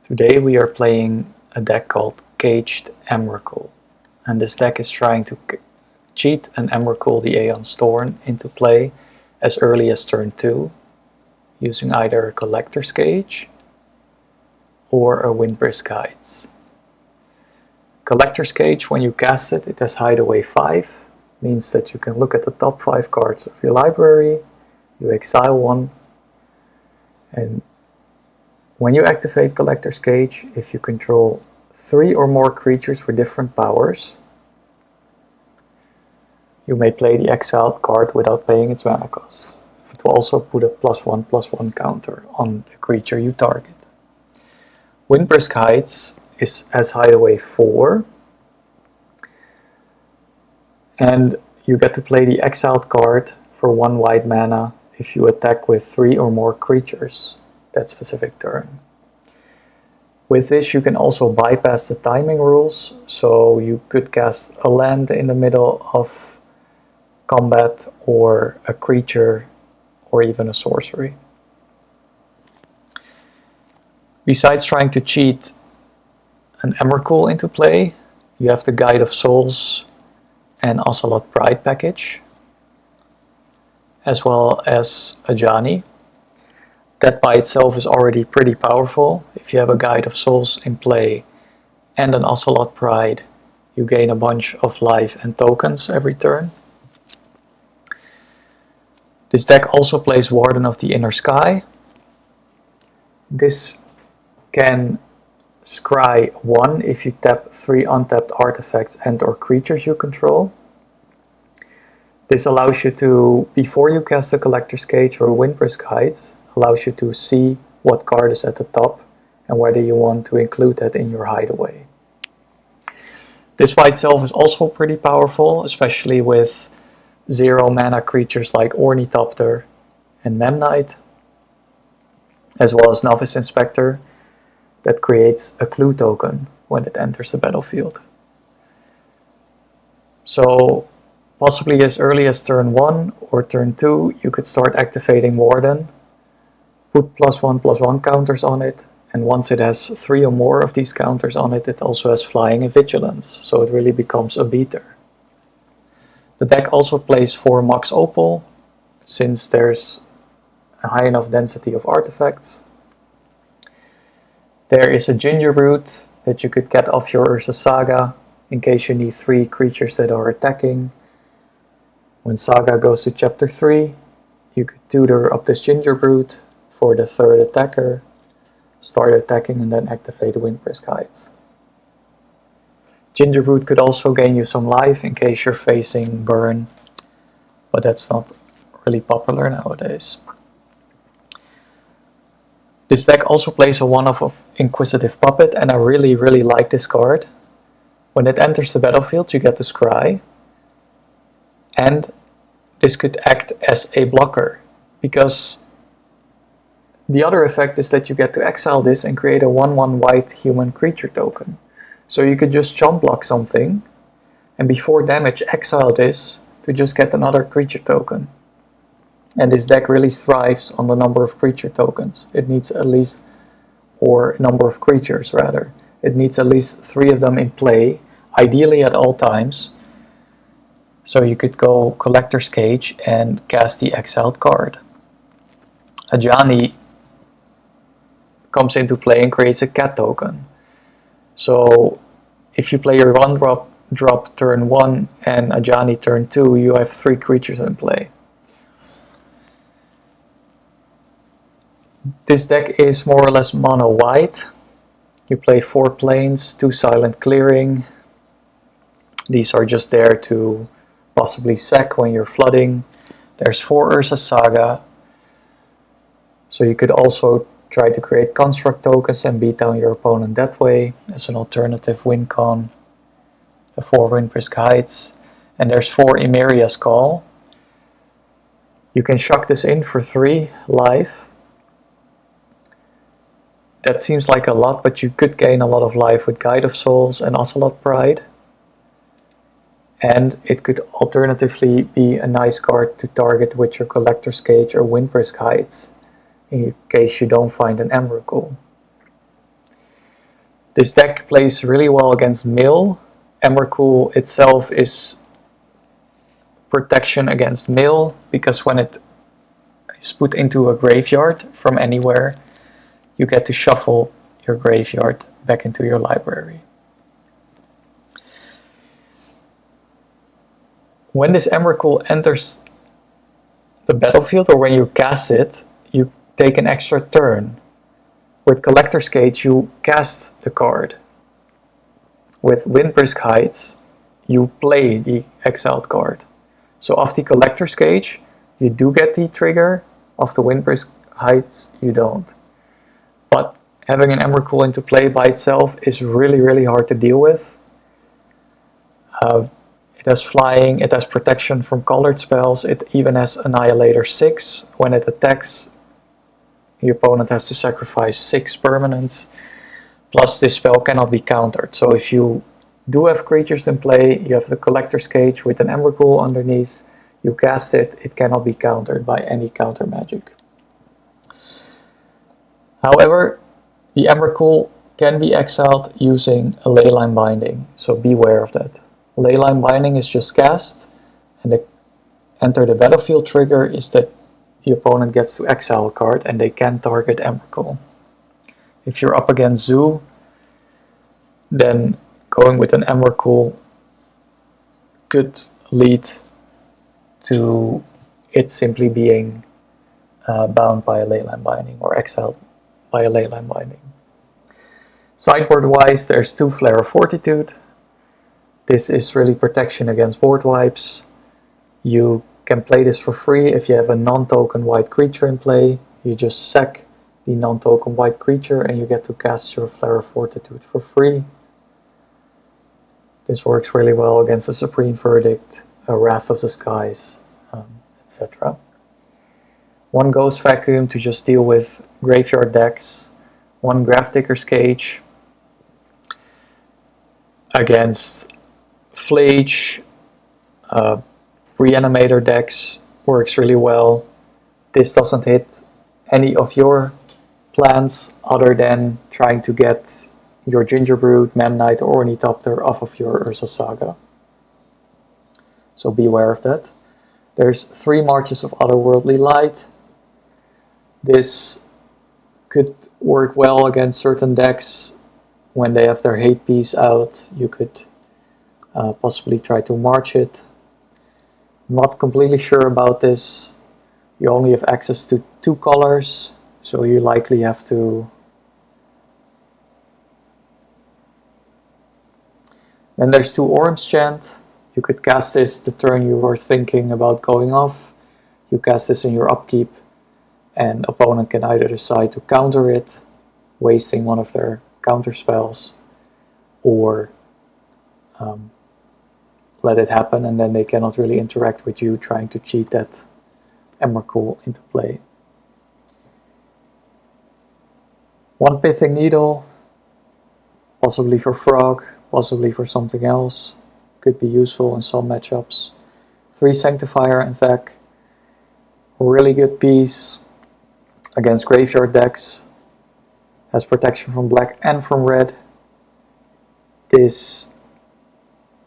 Today we are playing a deck called Caged Emrakul, and this deck is trying to cheat an Emrakul the Aeons Torn into play as early as turn 2, using either a Collector's Cage or a Windbrisk Heights. Collector's Cage, when you cast it, it has Hideaway 5, means that you can look at the top 5 cards of your library, you exile one, and when you activate Collector's Cage, if you control 3 or more creatures with different powers, you may play the exiled card without paying its mana cost. It will also put a +1/+1 counter on the creature you target. Windbrisk Heights has Hideaway 4, and you get to play the exiled card for 1 white mana if you attack with 3 or more creatures that specific turn. With this you can also bypass the timing rules, so you could cast a land in the middle of combat or a creature or even a sorcery. Besides trying to cheat an Emrakul into play, you have the Guide of Souls and Ocelot Pride package, as well as a Ajani. That by itself is already pretty powerful. If you have a Guide of Souls in play and an Ocelot Pride, you gain a bunch of life and tokens every turn. This deck also plays Warden of the Inner Sky. This can scry 1 if you tap 3 untapped artifacts and or creatures you control. This allows you to, before you cast a Collector's Cage or Windbrisk Heights, allows you to see what card is at the top and whether you want to include that in your hideaway. This by itself is also pretty powerful, especially with 0 mana creatures like Ornithopter and Memnite, as well as Novice Inspector, that creates a clue token when it enters the battlefield. So possibly as early as turn 1 or turn 2 you could start activating Warden, put +1/+1 counters on it, and once it has 3 or more of these counters on it, it also has Flying and Vigilance, so it really becomes a beater. The deck also plays 4 Mox Opal, since there's a high enough density of artifacts. There is a Ginger Root that you could get off your Urza Saga, in case you need 3 creatures that are attacking. When Saga goes to chapter 3, you could tutor up this Ginger Root for the 3rd attacker, start attacking and then activate Windbrisk Heights. Ginger Root could also gain you some life in case you're facing burn, but that's not really popular nowadays. This deck also plays a one-off of Inquisitive Puppet, and I really like this card. When it enters the battlefield you get to scry, and this could act as a blocker, because the other effect is that you get to exile this and create a 1/1 white human creature token. So you could just chump block something, and before damage exile this to just get another creature token. And this deck really thrives on the number of creature tokens. It needs at least, or number of creatures rather, it needs at least 3 of them in play, ideally at all times. So you could go Collector's Cage and cast the exiled card. Ajani comes into play and creates a cat token. So if you play your 1-drop turn 1 and Ajani turn 2, you have 3 creatures in play. This deck is more or less mono white. You play 4 planes, 2 Silent Clearing. These are just there to possibly sack when you're flooding. There's 4 Urza Saga. So you could also try to create construct tokens and beat down your opponent that way as an alternative win con. The 4 Windbrisk Heights. And there's 4 Emeria's Call. You can shock this in for 3 life. That seems like a lot, but you could gain a lot of life with Guide of Souls and Ocelot Pride. And it could alternatively be a nice card to target with your Collector's Cage or Windbrisk Heights, in case you don't find an Emrakul. This deck plays really well against mill. Emrakul itself is protection against mill, because when it is put into a graveyard from anywhere, you get to shuffle your graveyard back into your library. When this Emrakul enters the battlefield, or when you cast it, you take an extra turn. With Collector's Cage, you cast the card. With Windbrisk Heights, you play the exiled card. So off the Collector's Cage, you do get the trigger. Of the Windbrisk Heights, you don't. But having an Emrakul into play by itself is really, really hard to deal with. It has flying, it has protection from colored spells, it even has Annihilator 6. When it attacks, the opponent has to sacrifice 6 permanents. Plus, this spell cannot be countered. So if you do have creatures in play, you have the Collector's Cage with an Emrakul underneath, you cast it, it cannot be countered by any counter magic. However, the Emrakul can be exiled using a Leyline Binding, so beware of that. Leyline Binding is just cast, and the enter the battlefield trigger is that the opponent gets to exile a card and they can target Emrakul. If you're up against Zoo, then going with an Emrakul could lead to it simply being bound by a Leyline Binding or exiled by a Leyline Binding. Sideboard-wise, there's 2 Flare of Fortitude. This is really protection against board wipes. You can play this for free if you have a non-token white creature in play. You just sack the non-token white creature and you get to cast your Flare of Fortitude for free. This works really well against a Supreme Verdict, a Wrath of the Skies, etc. 1 Ghost Vacuum to just deal with graveyard decks. 1 Gravedigger's Cage against Fleege, Reanimator decks works really well. This doesn't hit any of your plans other than trying to get your Gingerbread, Man Knight or Ornithopter off of your Urza Saga. So beware of that. There's 3 Marches of Otherworldly Light. This could work well against certain decks when they have their hate piece out. You could possibly try to march it. I'm not completely sure about this. You only have access to 2 colors, so you likely have to... Then there's 2 Orms Chant. You could cast this the turn you were thinking about going off. You cast this in your upkeep, and opponent can either decide to counter it, wasting one of their counter spells, or let it happen, and then they cannot really interact with you trying to cheat that Emrakul into play. 1 Pithing Needle, possibly for Frog, possibly for something else, could be useful in some matchups. 3 Sanctifier, in fact, really good piece against graveyard decks, has protection from black and from red. This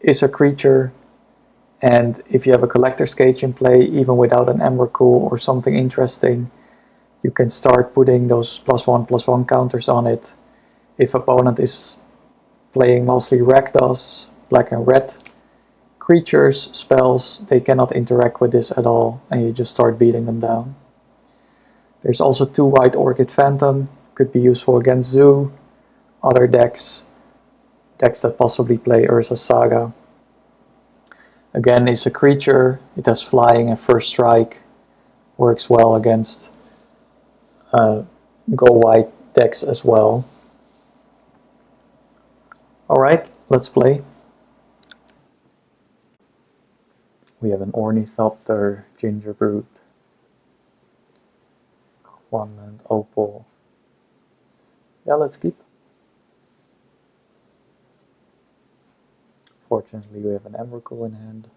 is a creature, and if you have a Collector's Cage in play, even without an Emrakul or something interesting, you can start putting those +1/+1 counters on it. If opponent is playing mostly Rakdos, black and red creatures, spells, they cannot interact with this at all, and you just start beating them down. There's also 2 White Orchid Phantom, could be useful against Zoo, other decks that possibly play Urza Saga. Again, it's a creature, it has flying and first strike, works well against go white decks as well. Alright, let's play. We have an Ornithopter, Gingerbread, 1 and Opal. Yeah, let's keep. Fortunately, we have an Emrakul in hand.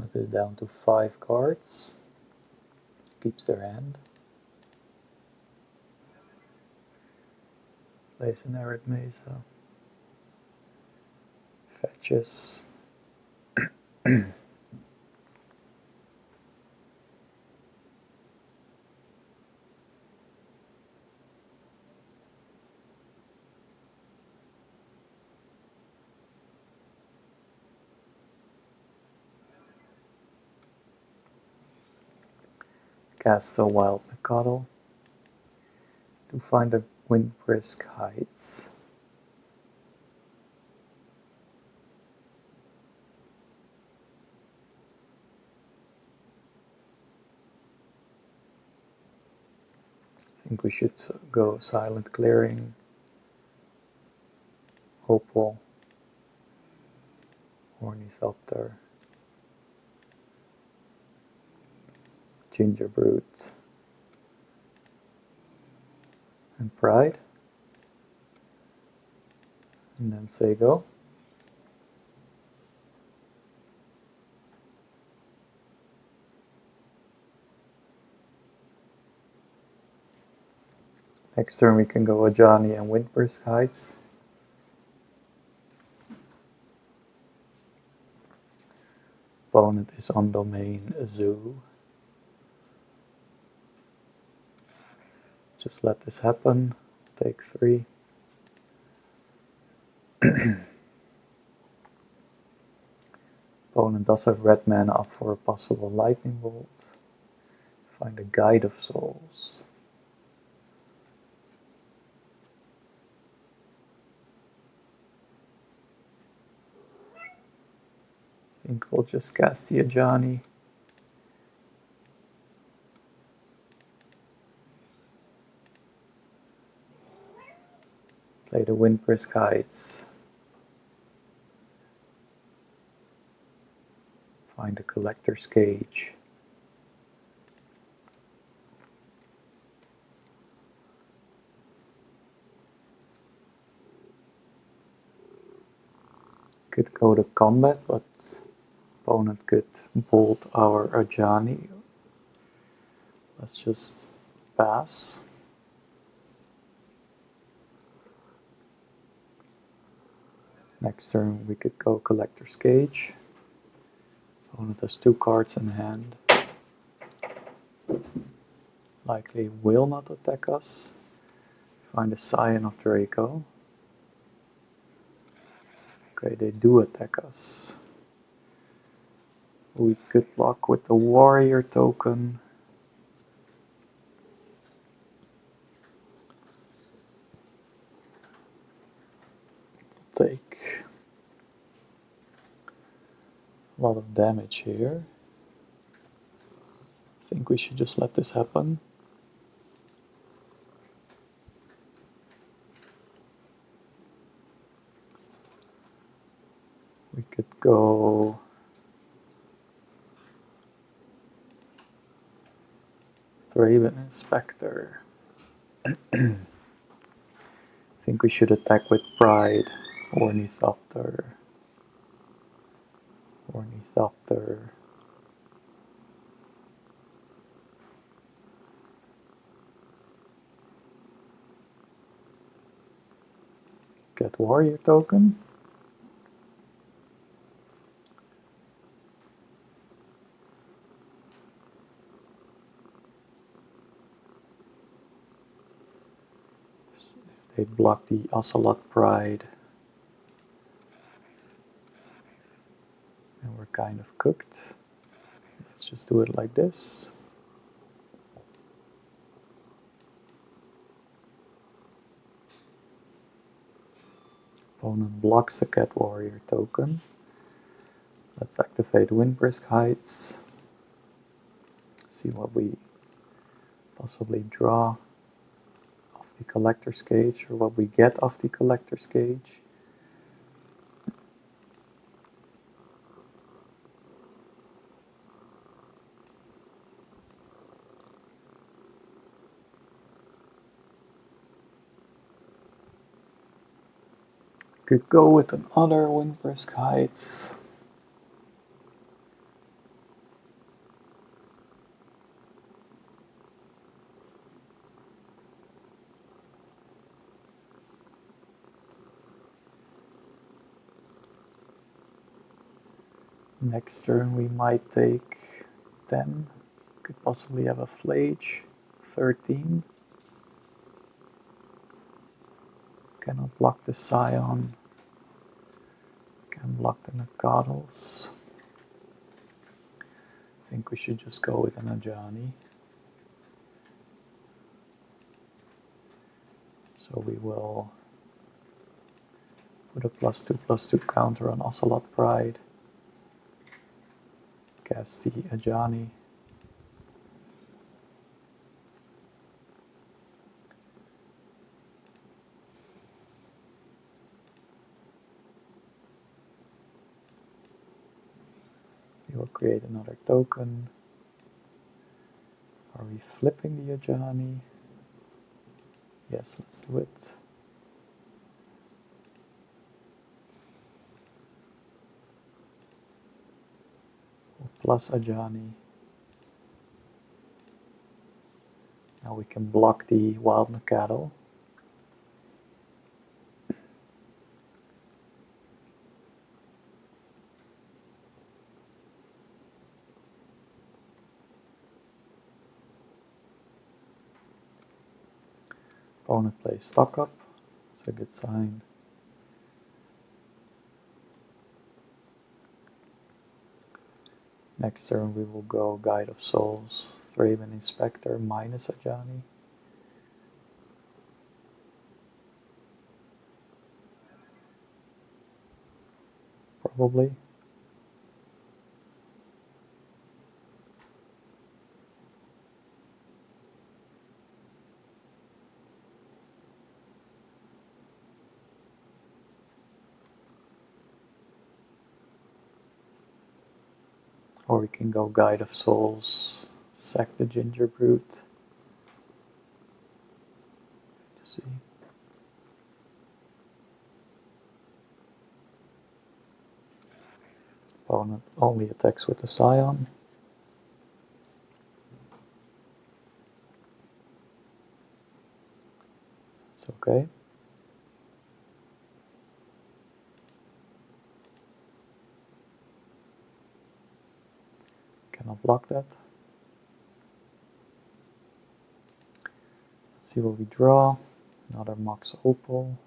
Opponent is down to 5 cards. Keeps their hand. Plays an Arid Mesa. Fetches. Casts a Wild Mikado to find a Windbrisk Heights. I think we should go Silent Clearing, Opal, Ornithopter, Gingerbrute, and Pride, and then say go. Next turn we can go Ajani and Windbrisk Heights. Opponent is on domain Zoo. Just let this happen. Take 3. Opponent does have red mana up for a possible lightning bolt. Find a Guide of Souls. I think we'll just cast the Ajani. Play the Windbrisk Heights. Find a Collector's Cage. Could go to combat, but opponent could bolt our Ajani. Let's just pass. Next turn we could go Collector's Cage. Opponent has 2 cards in hand. Likely will not attack us. Find a Scion of Draco. Okay, they do attack us. We could block with the Warrior token. Take a lot of damage here. I think we should just let this happen. We could go Thraben Inspector. I think we should attack with Pride. Ornithopter. Ornithopter. Get Warrior token. If they block the Ocelot Pride, and we're kind of cooked. Let's just do it like this. Opponent blocks the Cat Warrior token. Let's activate Windbrisk Heights. See what we possibly draw off the Collector's Cage, or what we get off the Collector's Cage. Could go with another Windbrisk Heights. Next turn we might take 10. Could possibly have a Flage. 13. Cannot block the Scion. Can block the Nacatls. I think we should just go with an Ajani. So we will put a +2/+2 counter on Ocelot Pride. Cast the Ajani. We will create another token. Are we flipping the Ajani? Yes, let's do it. Plus Ajani. Now we can block the Wild Nacatl. Opponent plays stock up. It's a good sign. Next turn we will go Guide of Souls, Thraben Inspector minus Ajani. Probably. Or we can go Guide of Souls, sack the Ginger Brute. To see. Opponent only attacks with the Scion. It's okay. Cannot block that. Let's see what we draw. Another Mox Opal.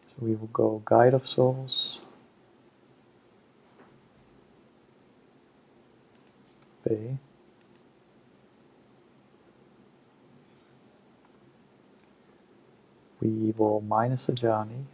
So we will go Guide of Souls. Pay. We will minus Ajani.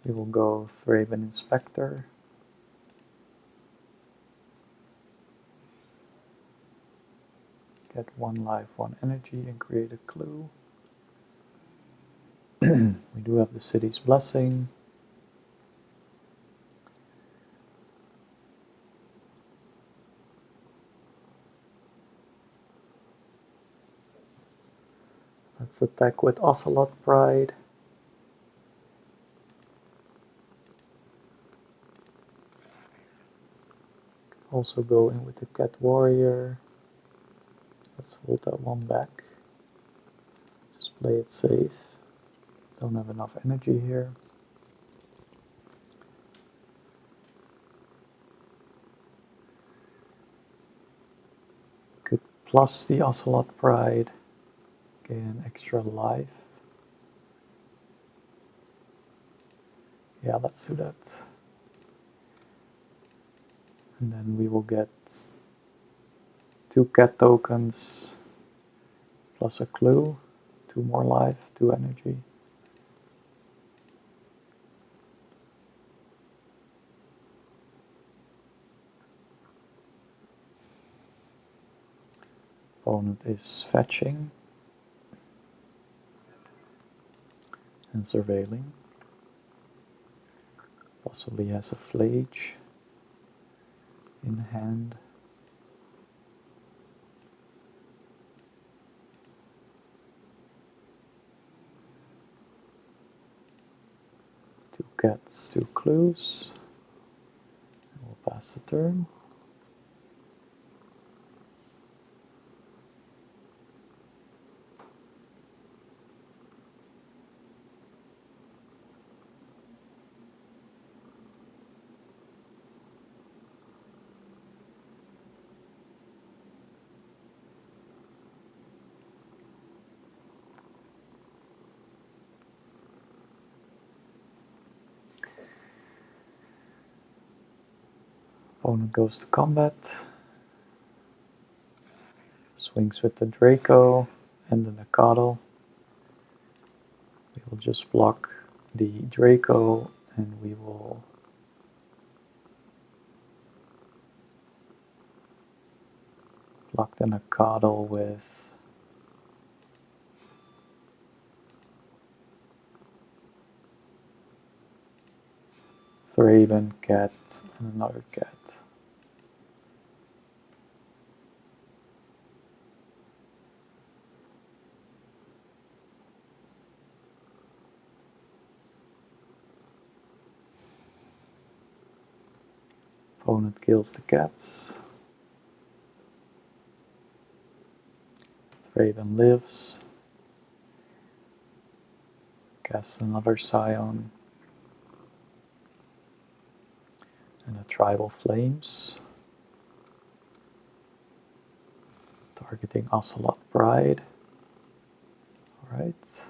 We will go Thraben Inspector. Get 1 life, 1 energy, and create a clue. We do have the City's Blessing. Let's attack with Ocelot Pride. Also go in with the Cat Warrior. Let's hold that one back. Just play it safe. Don't have enough energy here. Could plus the Ocelot Pride. Gain an extra life. Yeah, let's do that. And then we will get 2 cat tokens plus a clue. 2 more life, 2 energy. Opponent is fetching and surveilling. Possibly has a Flage in hand. 2 cats, 2 clues. We'll pass the turn. Opponent goes to combat, swings with the Draco and the Nakadal. We will just block the Draco and we will block the Nakadal with Thraben, cat, and another cat. Opponent kills the cats. Thraben lives. Casts another Scion. And a Tribal Flames. Targeting Ocelot Pride. Alright.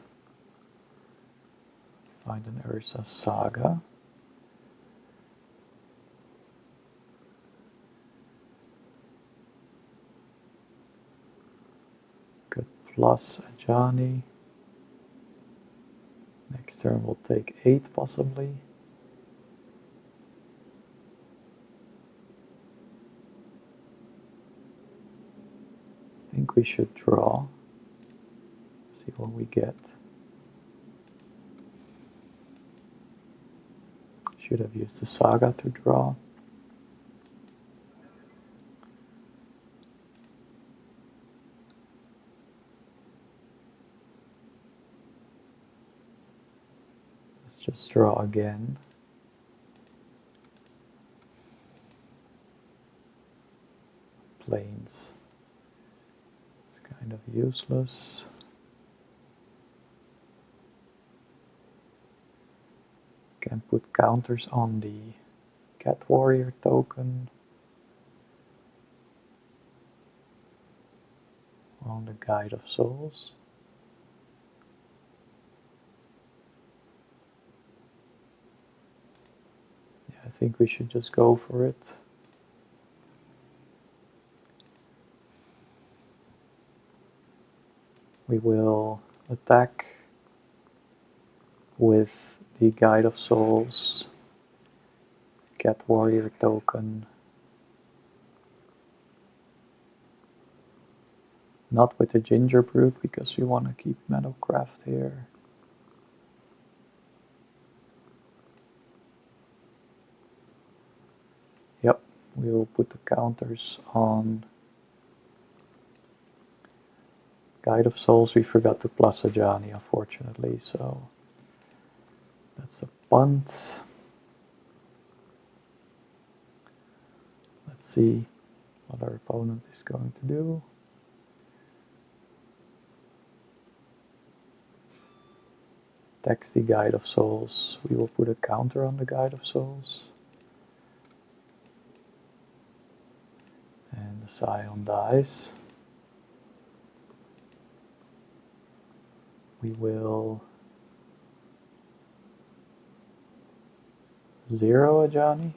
Find an Ursa Saga. Good plus Ajani. Next turn we'll take 8 possibly. I think we should draw. See what we get. Should have used the Saga to draw. Let's just draw again. Plains. It's kind of useless. Can put counters on the Cat Warrior token. On the Guide of Souls. Yeah, I think we should just go for it. We will attack with the Guide of Souls, Cat Warrior token. Not with the Ginger Brute because we want to keep Meadowcraft here. Yep, we will put the counters on Guide of Souls. We forgot to plus Ajani, unfortunately, so that's a punt. Let's see what our opponent is going to do. Attacks the Guide of Souls. We will put a counter on the Guide of Souls. And the Scion dies. We will 0 Ajani.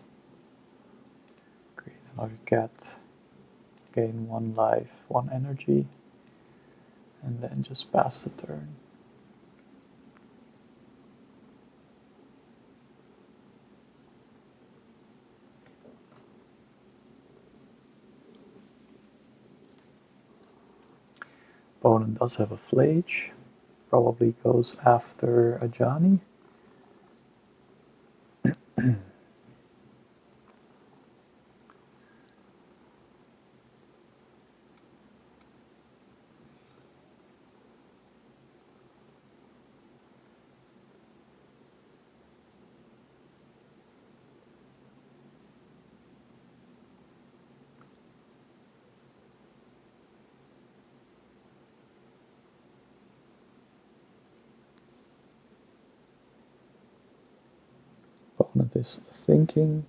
Create another cat. Gain 1 life, 1 energy. And then just pass the turn. Opponent does have a Flage. Probably goes after Ajani. opponent is thinking.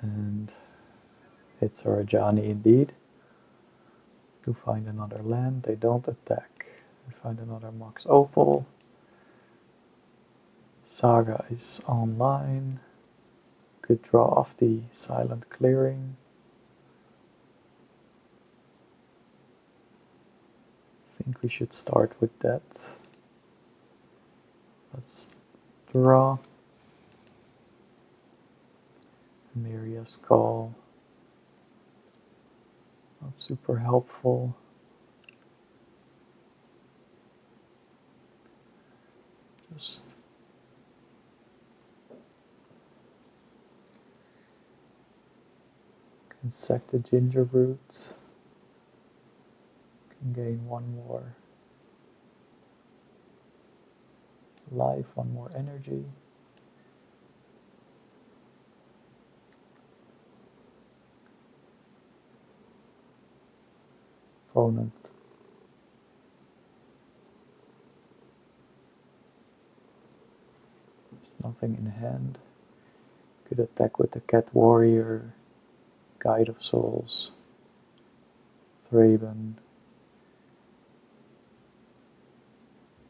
And it's Rajani indeed. To find another land, they don't attack. They find another Mox Opal. Saga is online. Could draw off the Silent Clearing. I think we should start with that. Let's draw. Miria's Call. Not super helpful. Just can sack the Ginger Roots. Can gain one more life, one more energy. Opponent there's nothing in hand. Could attack with the Cat Warrior, Guide of Souls, Thraben.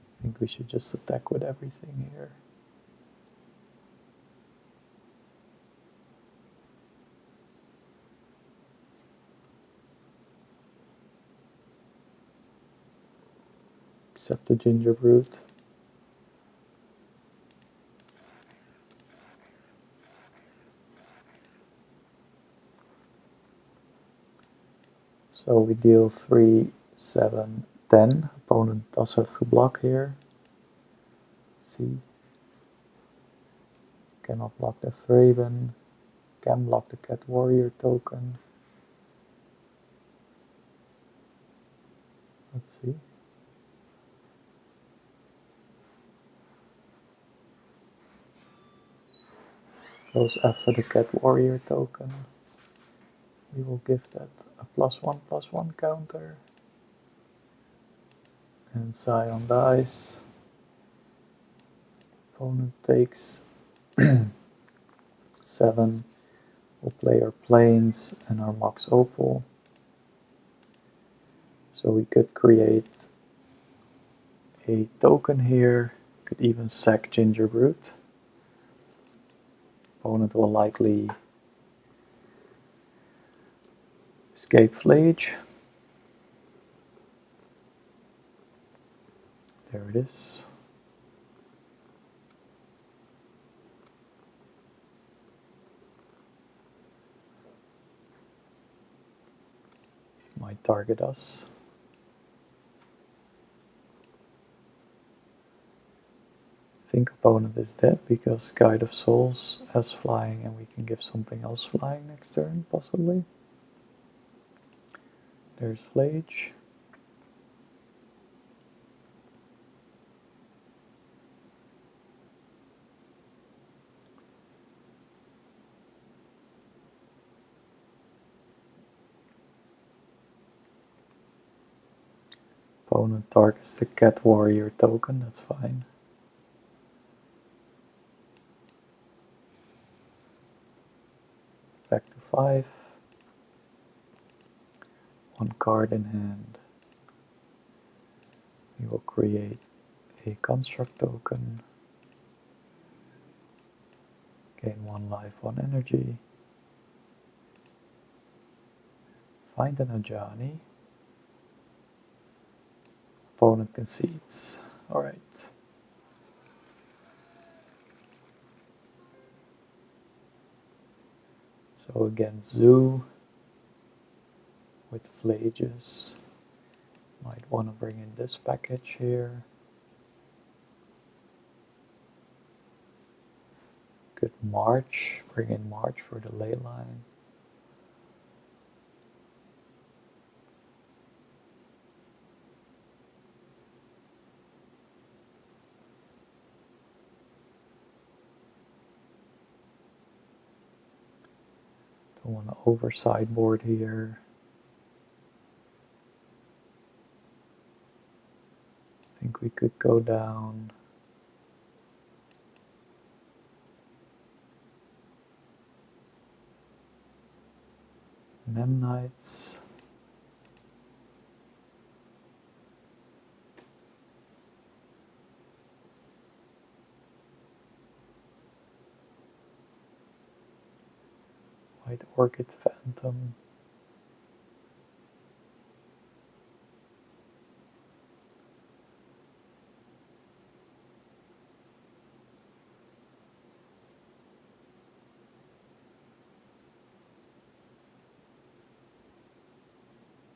I think we should just attack with everything here. Except the Ginger Root. So we deal 3, 7, 10. Opponent does have to block here. Let's see. Cannot block the Thraben. Can block the Cat Warrior token. Let's see. Goes after the Cat Warrior token. We will give that a +1/+1 counter. And Scion dies. Opponent takes 7. We'll play our Plains and our Mox Opal. So we could create a token here. Could even sack Ginger Root. Opponent will likely escape Flage. There it is. Might target us. I think opponent is dead because Guide of Souls has flying and we can give something else flying next turn, possibly. There's Flage. Opponent targets the Cat Warrior token, that's fine. Back to 5. 1 card in hand. We will create a Construct token. Gain 1 life, 1 energy. Find an Ajani. Opponent concedes. Alright. So against Zoo with Flages. Might want to bring in this package here. Could March, bring in March for the ley line. Don't want to over sideboard here. I think we could go down Memnites. White Orchid Phantom.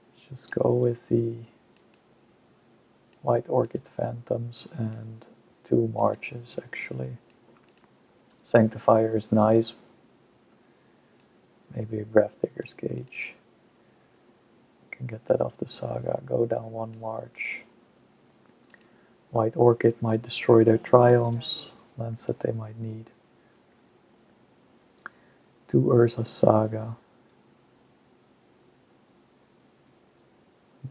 Let's just go with the White Orchid Phantoms and 2 Marches actually. Sanctifier is nice. Maybe a Gravedigger's Cage. Can get that off the Saga. Go down 1 March. White Orchid might destroy their Triomes, lands that they might need. 2 Urza Saga.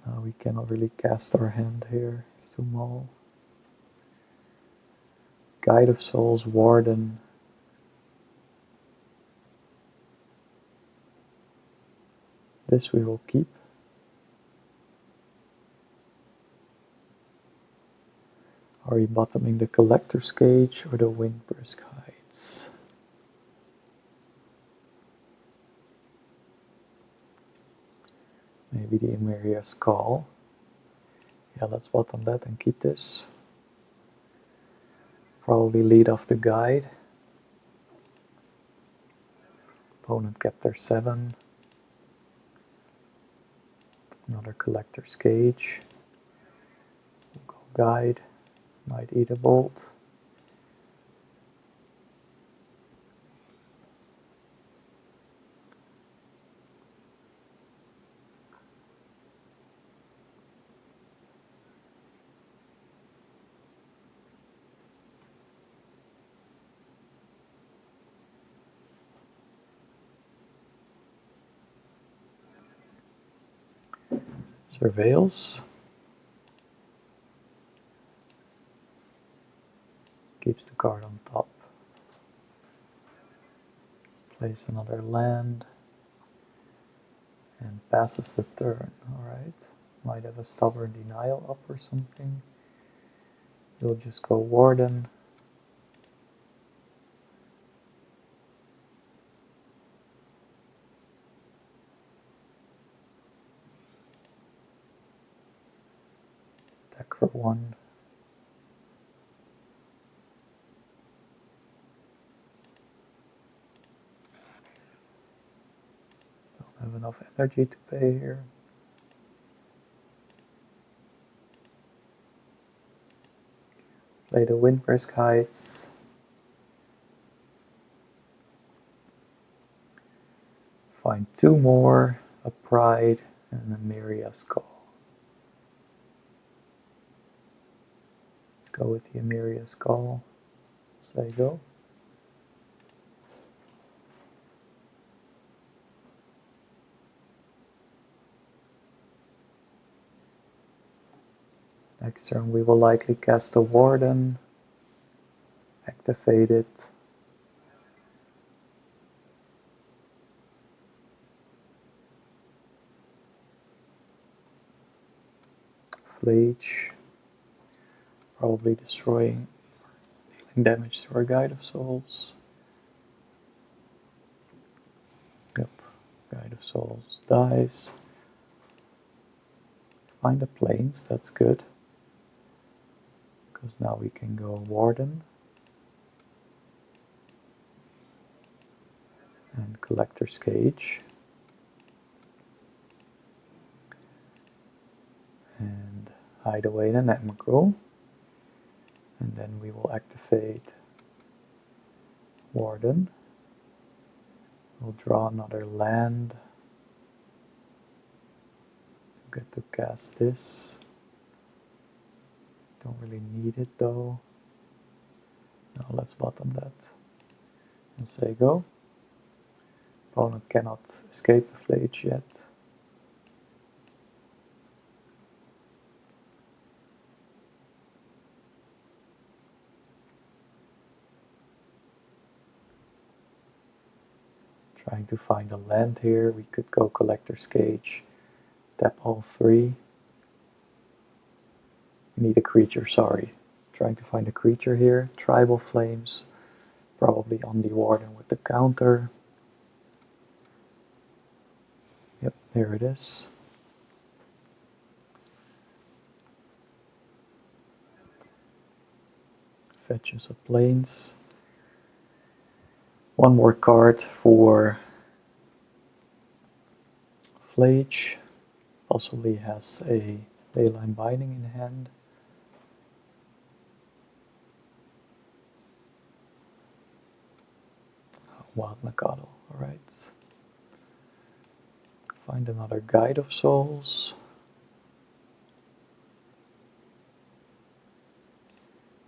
Now we cannot really cast our hand here. Sumal. Guide of Souls, Warden. This we will keep. Are we bottoming the Collector's Cage or the Windbrisk Heights? Maybe the Emeria's Call. Yeah, let's bottom that and keep this. Probably lead off the Guide. Opponent kept their 7. Another Collector's Cage. We'll go Guide. Might eat a Bolt. Surveils. Keeps the card on top. Plays another land. And passes the turn. Alright. Might have a Stubborn Denial up or something. We'll just go Warden. Attack for 1. Don't have enough energy to pay here. Play the Windbrisk Heights. Find 2 more, a Pride and a Emeria's Call. Let's go with the Emeria's Call. Say go. Next turn we will likely cast a Warden. Activate it. Fleech. Probably destroying, dealing damage to our Guide of Souls. Yep, Guide of Souls dies. Find the plains, that's good. Because now we can go Warden. And Collector's Cage. And hide away in an Emrakul. And then we will activate Warden. We'll draw another land. Get to cast this. Don't really need it though. Now let's bottom that. And say go. Opponent cannot escape the Flage yet. Trying to find a land here. We could go Collector's Cage, tap all three. We need a creature, sorry. Trying to find a creature here. Tribal Flames, probably on the Warden with the counter. Yep, there it is. Fetches of Plains. One more card for Flage. Possibly has a Leyline Binding in hand. Wild Mikado, alright. Find another Guide of Souls.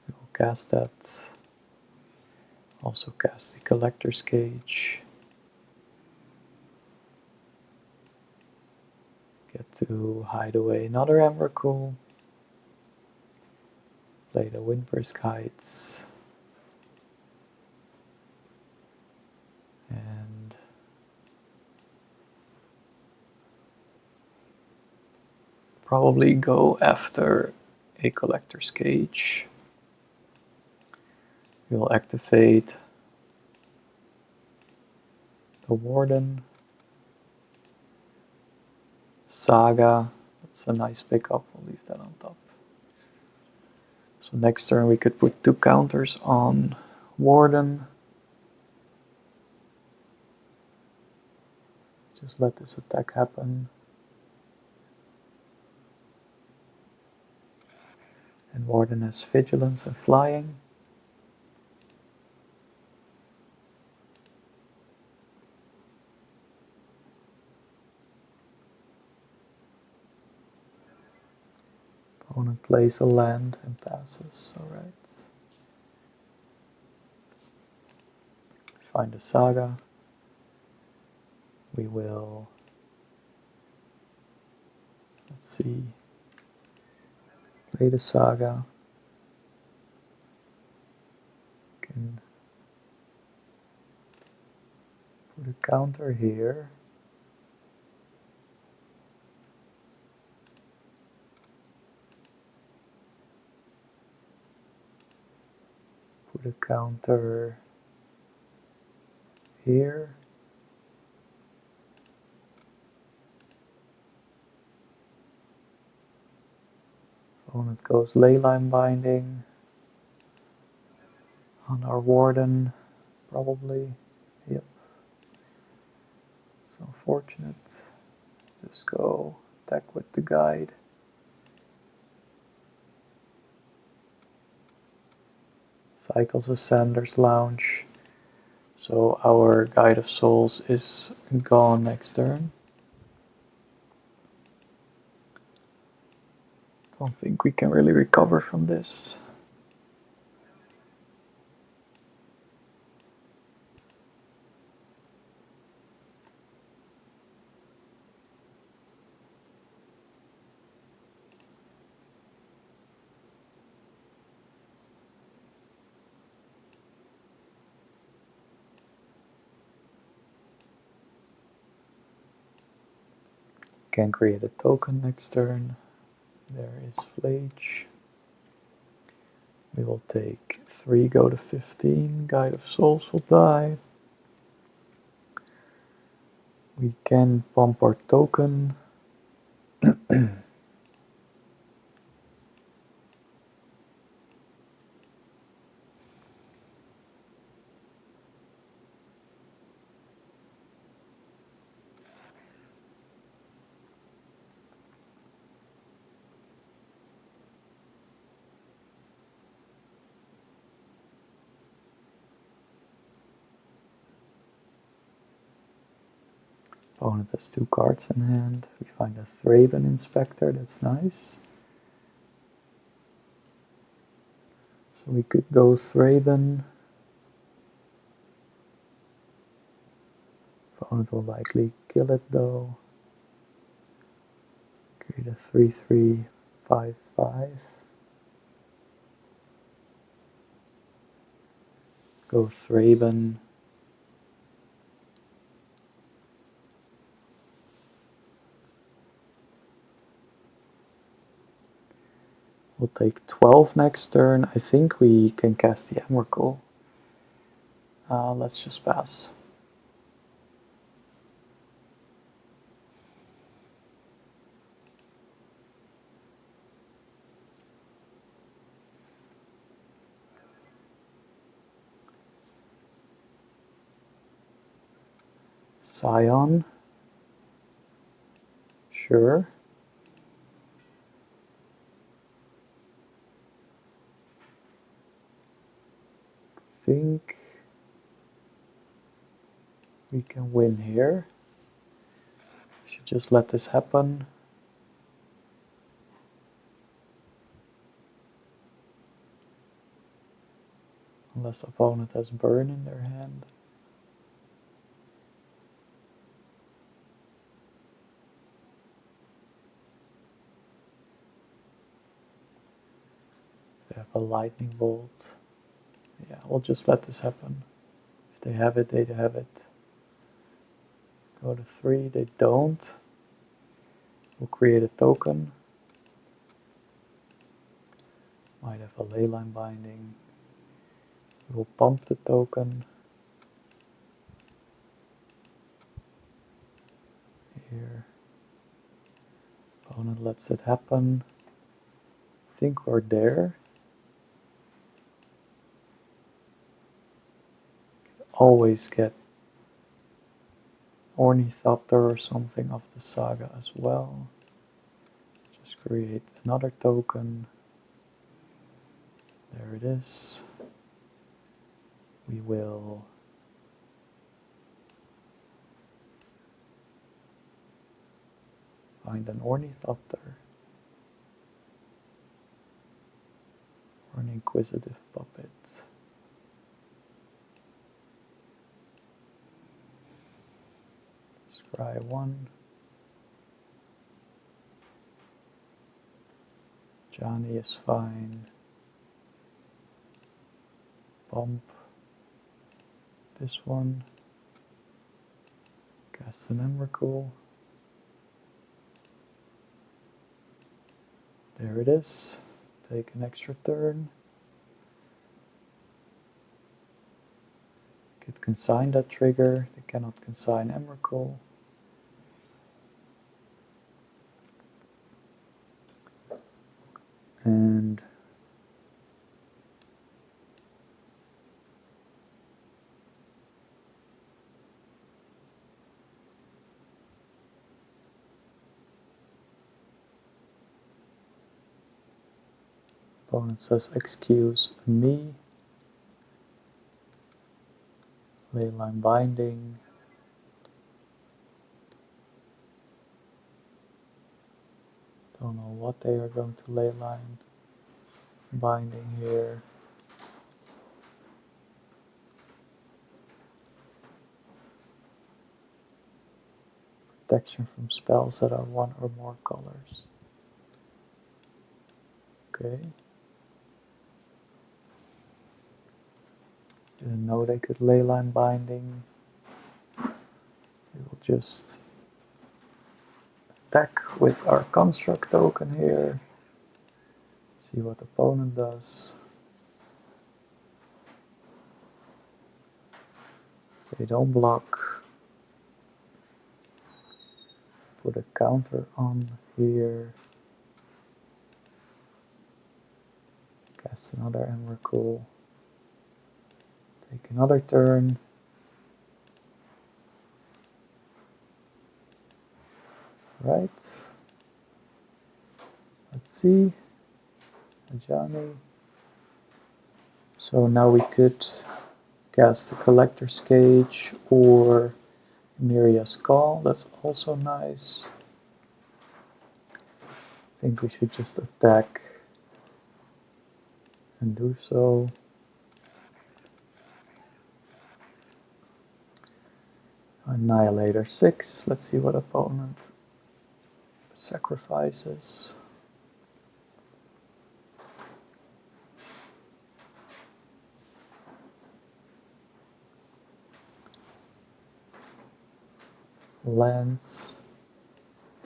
We will cast that. Also cast the Collector's Cage. Get to hide away another Emrakul. Play the Windbrisk Heights. And probably go after a Collector's Cage. We will activate the Warden. Saga, that's a nice pickup, we'll leave that on top. So next turn we could put 2 counters on Warden. Just let this attack happen. And Warden has Vigilance and Flying. Opponent plays a land and passes, alright. Find a Saga. We will, let's see, play the Saga. Can put a counter here. Put a counter here. Opponent goes Leyline Binding on our Warden, probably. Yep. It's unfortunate. Just go attack with the Guide. Cycles a Sanders Lounge. So our Guide of Souls is gone next turn. Don't think we can really recover from this. Can create a token next turn. There is Flage. We will take 3, go to 15. Guide of Souls will die. We can pump our token. Opponent has 2 cards in hand. We find a Thraben Inspector, that's nice. So we could go Thraben. Opponent will likely kill it though. Create a 3-3-5-5. Go Thraben. We'll take 12 next turn. I think we can cast the Emrakul. Let's just pass. Scion. Sure. Think we can win here. Should just let this happen. Unless opponent has burn in their hand. If they have a lightning bolt. Yeah, we'll just let this happen. If they have it, they have it. Go to 3, they don't. We'll create a token. Might have a leyline binding. We'll pump the token. Here. Opponent lets it happen. Think we're there. Always get Ornithopter or something of the saga as well. Just create another token. There it is. We will find an Ornithopter or an Inquisitive Puppet. Scry 1. Johnny is fine. Bump this one. Cast an Emrakul. There it is. Take an extra turn. Could consign that trigger. They cannot consign Emrakul. And opponent says, excuse me. Leyline binding. Don't know what they are going to leyline binding here. Protection from spells that are 1 or more colors. Okay. Didn't know they could leyline binding. We will just attack with our construct token here. See what the opponent does. They don't block. Put a counter on here. Cast another Emrakul. Take another turn. Right. Let's see. Ajani. So now we could cast the Collector's Cage or Miria's Call. That's also nice. I think we should just attack and do so. Annihilator 6. Let's see what opponent sacrifices. Lance.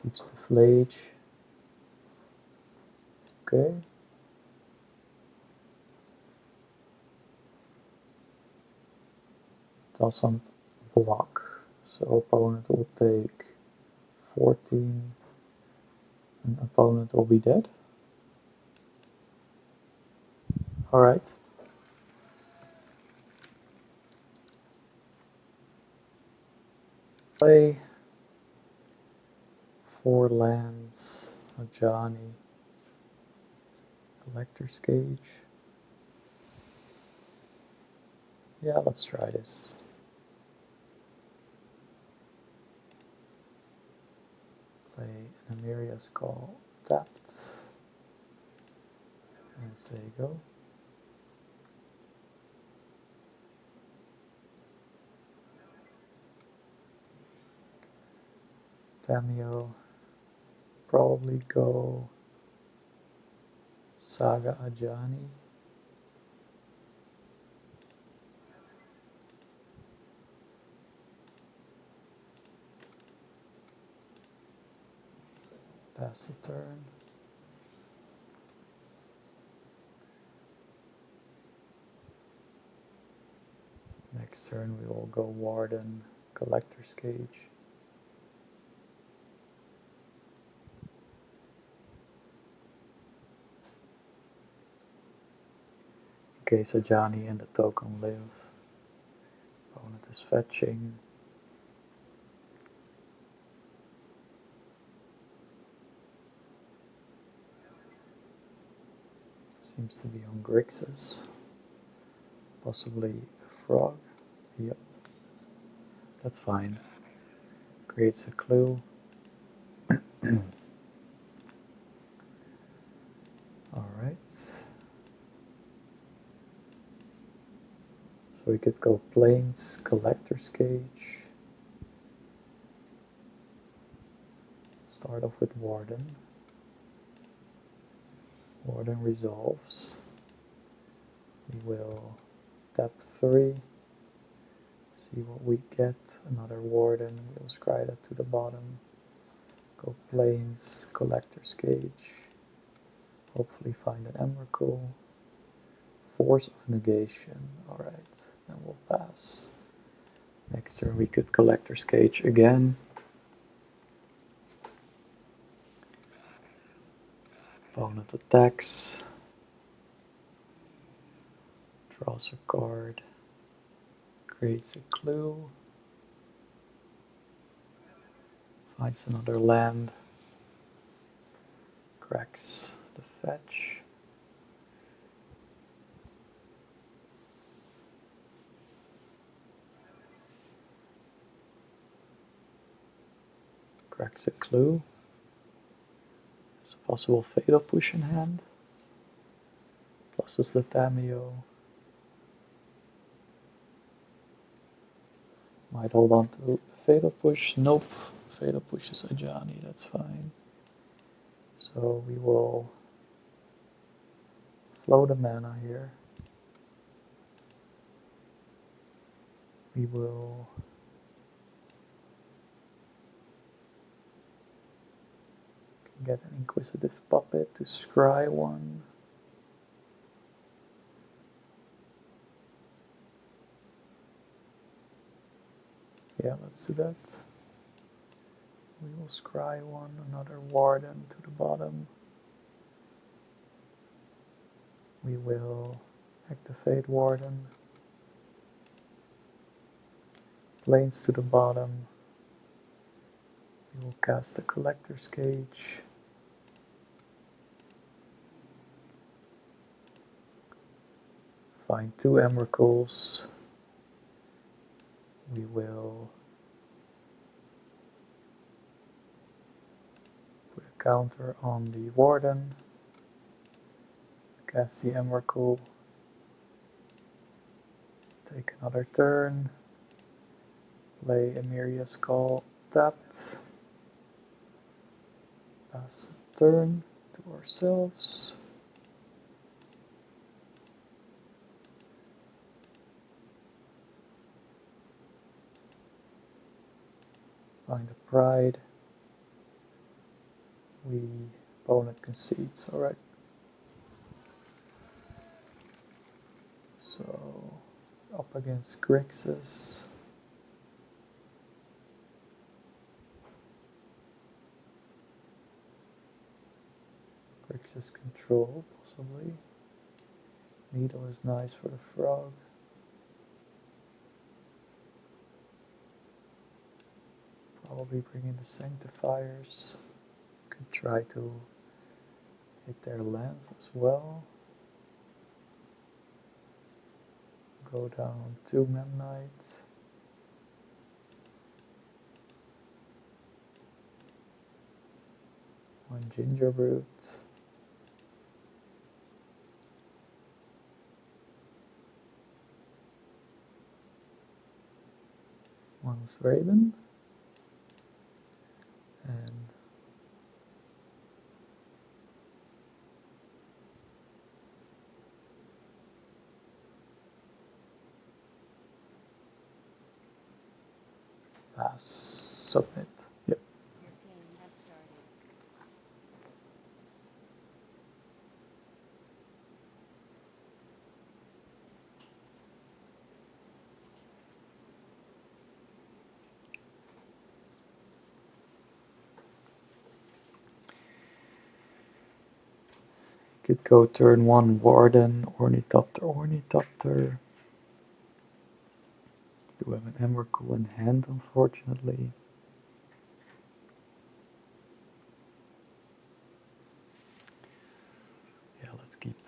Keeps the Flage. Okay. Doesn't block. So opponent will take 14. And opponent will be dead. Alright. Play 4 lands, a Johnny, Collector's Cage. Yeah, let's try this. Play an Emeria's Call tapped. And say go. Tamio. Probably go Saga Ajani. Pass the turn. Next turn we will go Warden, Collector's Cage. In case Ajani and the token live. Opponent is fetching. Seems to be on Grixis. Possibly a frog. Yep. That's fine. Creates a clue. Alright. So we could go Plains, Collector's Cage. Start off with Warden. Warden resolves. We will tap 3. See what we get. Another Warden. We'll scry that to the bottom. Go Plains, Collector's Cage. Hopefully find an Emrakul. Force of Negation. Alright, and we'll pass. Next turn we could Collector's Cage again. Opponent attacks. Draws a card. Creates a clue. Finds another land. Cracks the fetch. Cracks a clue. There's a possible Fatal Push in hand. Pluses the Tamio. Might hold on to Fatal Push. Nope. Fatal Push is Ajani, that's fine. So we will flow the mana here. We will get an Inquisitive Puppet to scry 1. Yeah, let's do that. We will scry 1, another Warden to the bottom. We will activate Warden. Plains to the bottom. We will cast the Collector's Cage. Find 2 Emrakuls. We will put a counter on the Warden. Cast the Emrakul. Take another turn. Play Emeria's Call tapped. Pass the turn to ourselves. Find a pride. Opponent concedes, alright. So, up against Grixis. Grixis control, possibly. Needle is nice for the frog. Probably bring in the Sanctifiers. Could try to hit their lands as well. Go down 2 Memnites. One Gingerbrute. One with Raven. And pass. Submit. Yep. Your game has started. Could go turn 1 Warden, Ornithopter. Do have an Emrakul in hand, unfortunately. Yeah, let's keep.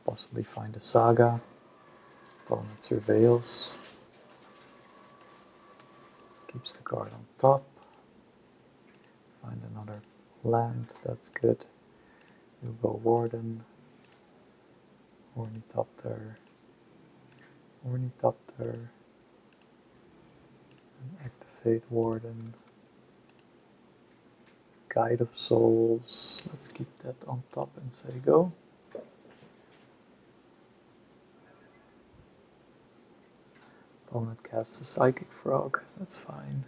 Possibly find a Saga. Opponent surveils. Keeps the card on top. Find another land, that's good. We'll go Warden. Ornithopter. And activate Warden. Guide of Souls. Let's keep that on top and say go. Opponent casts a Psychic Frog. That's fine.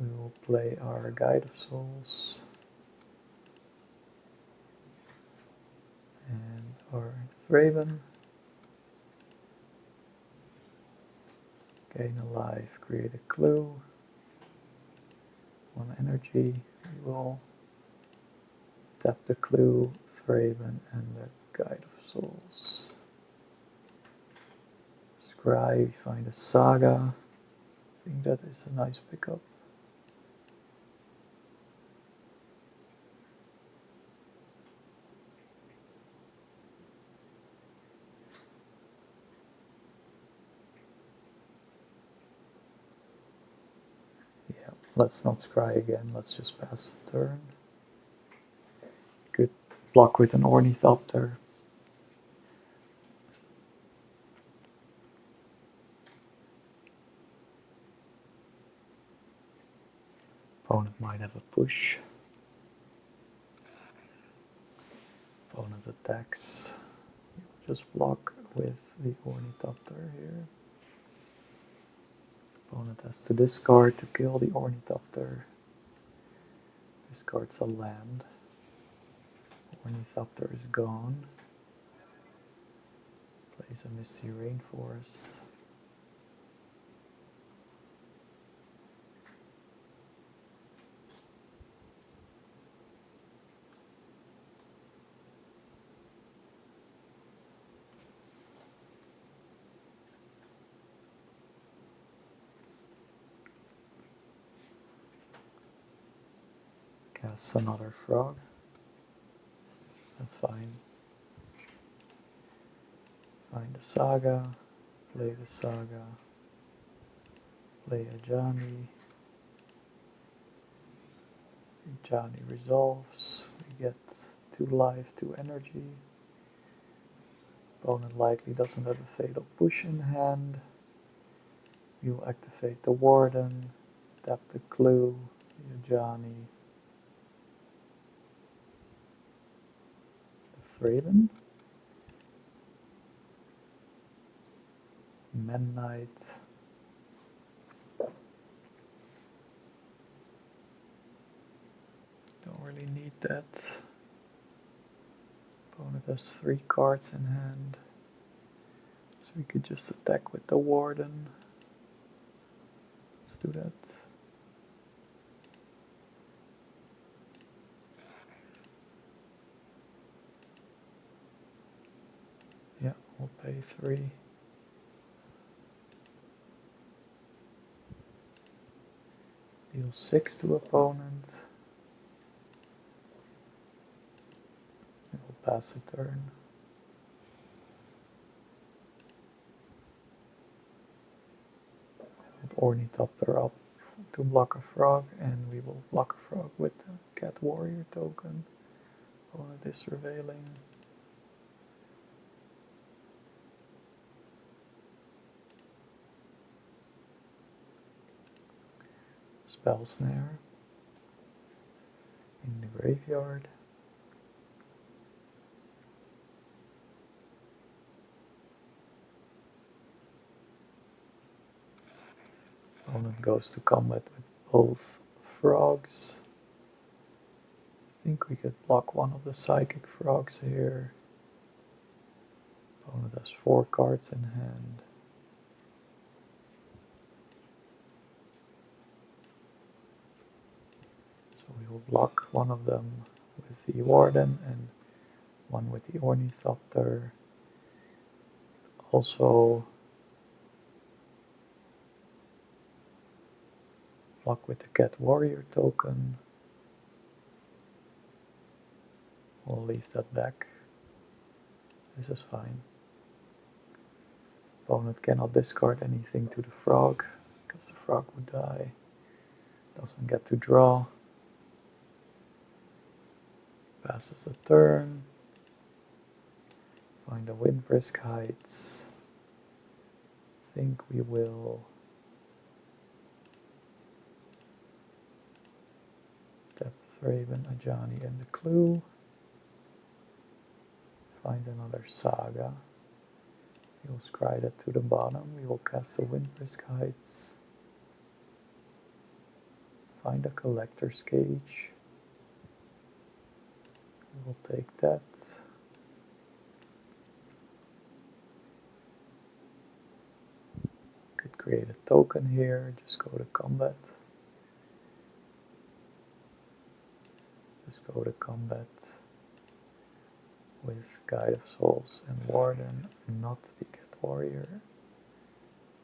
We will play our Guide of Souls. And our Raven. Gain a life, create a clue. 1 energy. We will tap the clue, Raven, and the Guide of Souls. Scry, find a Saga. I think that is a nice pickup. Yeah, let's not scry again, let's just pass the turn. Good block with an Ornithopter. Opponent might have a push. Opponent attacks. Just block with the Ornithopter here. Opponent has to discard to kill the Ornithopter. Discards a land. Ornithopter is gone. Plays a Misty Rainforest. Casts another frog. That's fine. Find a Saga. Play the Saga. Play a Ajani. Ajani resolves. We get 2 life, 2 energy. Opponent likely doesn't have a fatal push in hand. We will activate the Warden, tap the Clue, the Ajani, the Thraben, Men Knight, don't really need that. Opponent has 3 cards in hand, so we could just attack with the Warden. Let's do that. Yeah, we'll pay 3. Deal 6 to opponent. And we'll pass the turn. Ornithopter up to block a frog, and we will block a frog with the Cat Warrior token. Opponent is surveilling. Spell Snare in the graveyard. Opponent goes to combat with both frogs. I think we could block one of the psychic frogs here. Opponent has 4 cards in hand. So we will block one of them with the Warden and one with the Ornithopter. Also block with the Cat Warrior token. We'll leave that back. This is fine. Opponent cannot discard anything to the frog, because the frog would die. Doesn't get to draw. Passes the turn. Find the Windbrisk Heights. Think we will tap Thraben, Ajani, and the Clue. Find another Saga. We will scry that to the bottom. We will cast the Windbrisk Heights. Find a Collector's Cage. We will take that. Could create a token here. Just go to combat. Just go to combat with Guide of Souls and Warden, not the Cat Warrior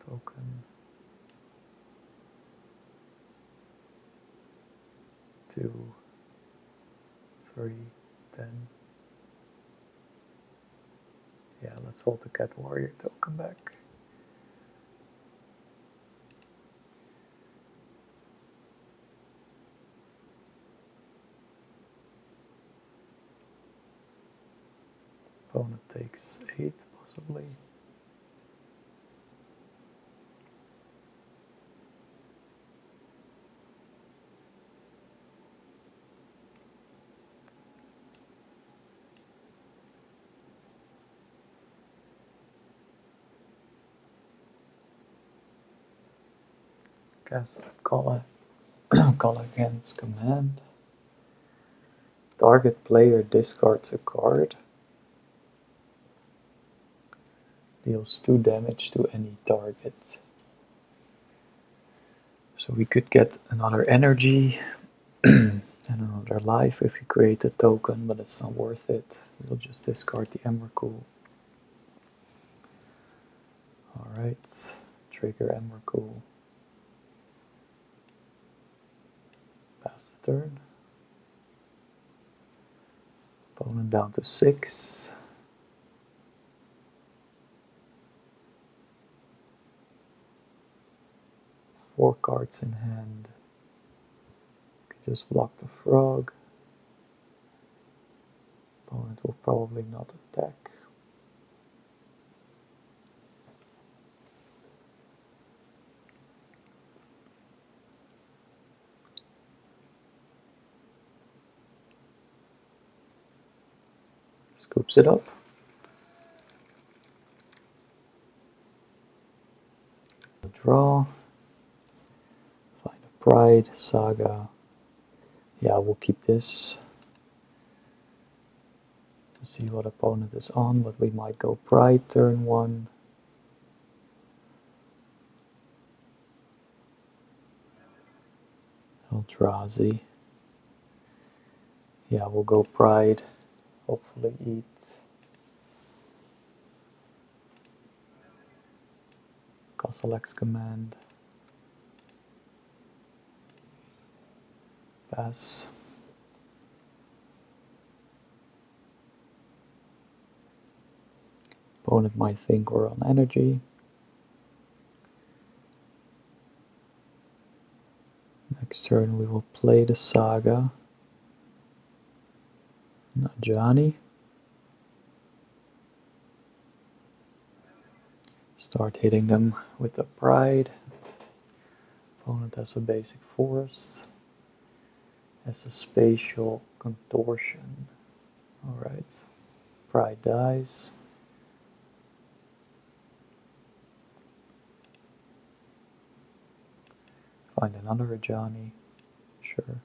token. 2, 3, 10. Yeah, let's hold the Cat Warrior token back. Opponent takes 8, possibly. Cast call against command. Target player discards a card. Deals 2 damage to any target. So we could get another energy and another life if we create a token, but it's not worth it. We'll just discard the Emrakul. Alright, trigger Emrakul. Pass the turn. Opponent down to 6. Four cards in hand. Could just block the frog. Opponent will probably not attack. Scoops it up. Draw. Find a Pride, Saga. Yeah, we'll keep this to see what opponent is on, but we might go Pride turn 1. Eldrazi. Yeah, we'll go Pride. Hopefully eat Castle X command. Pass. Opponent might think we're on energy. Next turn we will play the Saga. Najani. Start hitting them with the Pride. Opponent has a basic forest. Has a spatial contortion. Alright. Pride dies. Find another Ajani. Sure.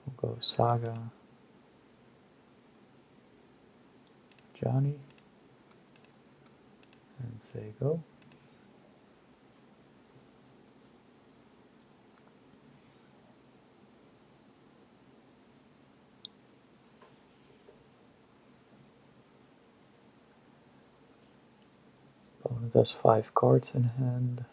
We'll go Saga. Ajani. And say go. Opponent has 5 cards in hand.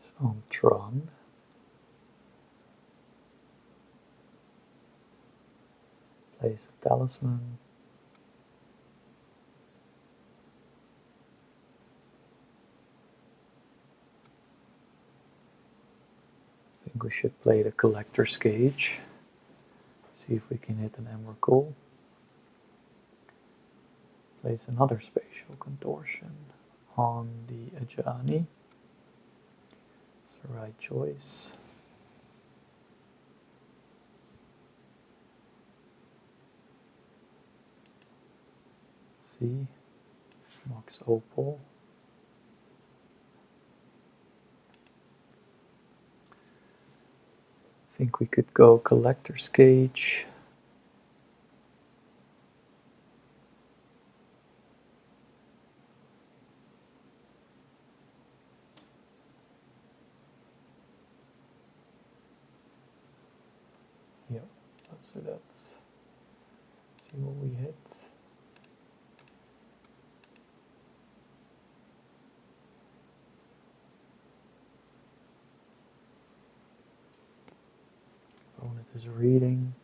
It's on Tron. Plays a Talisman. I think we should play the Collector's Cage. See if we can hit an Emrakul. Place another spatial contortion on the Ajani. It's the right choice. Let's see. Mox Opal. I think we could go Collector's Cage. Yep, let's do that. See what we hit. Opponent is reading.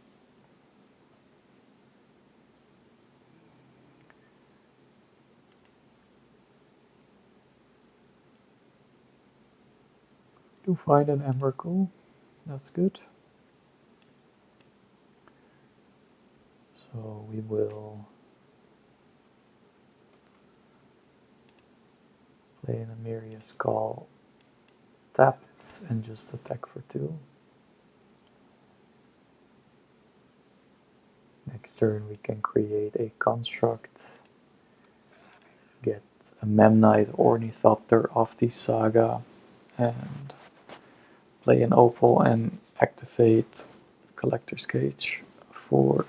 To find an Emrakul. That's good. So we will play an Amiria's Call tapped and just attack for 2. Next turn we can create a construct, get a Memnite Ornithopter off the Saga, and play an Opal and activate Collector's Cage for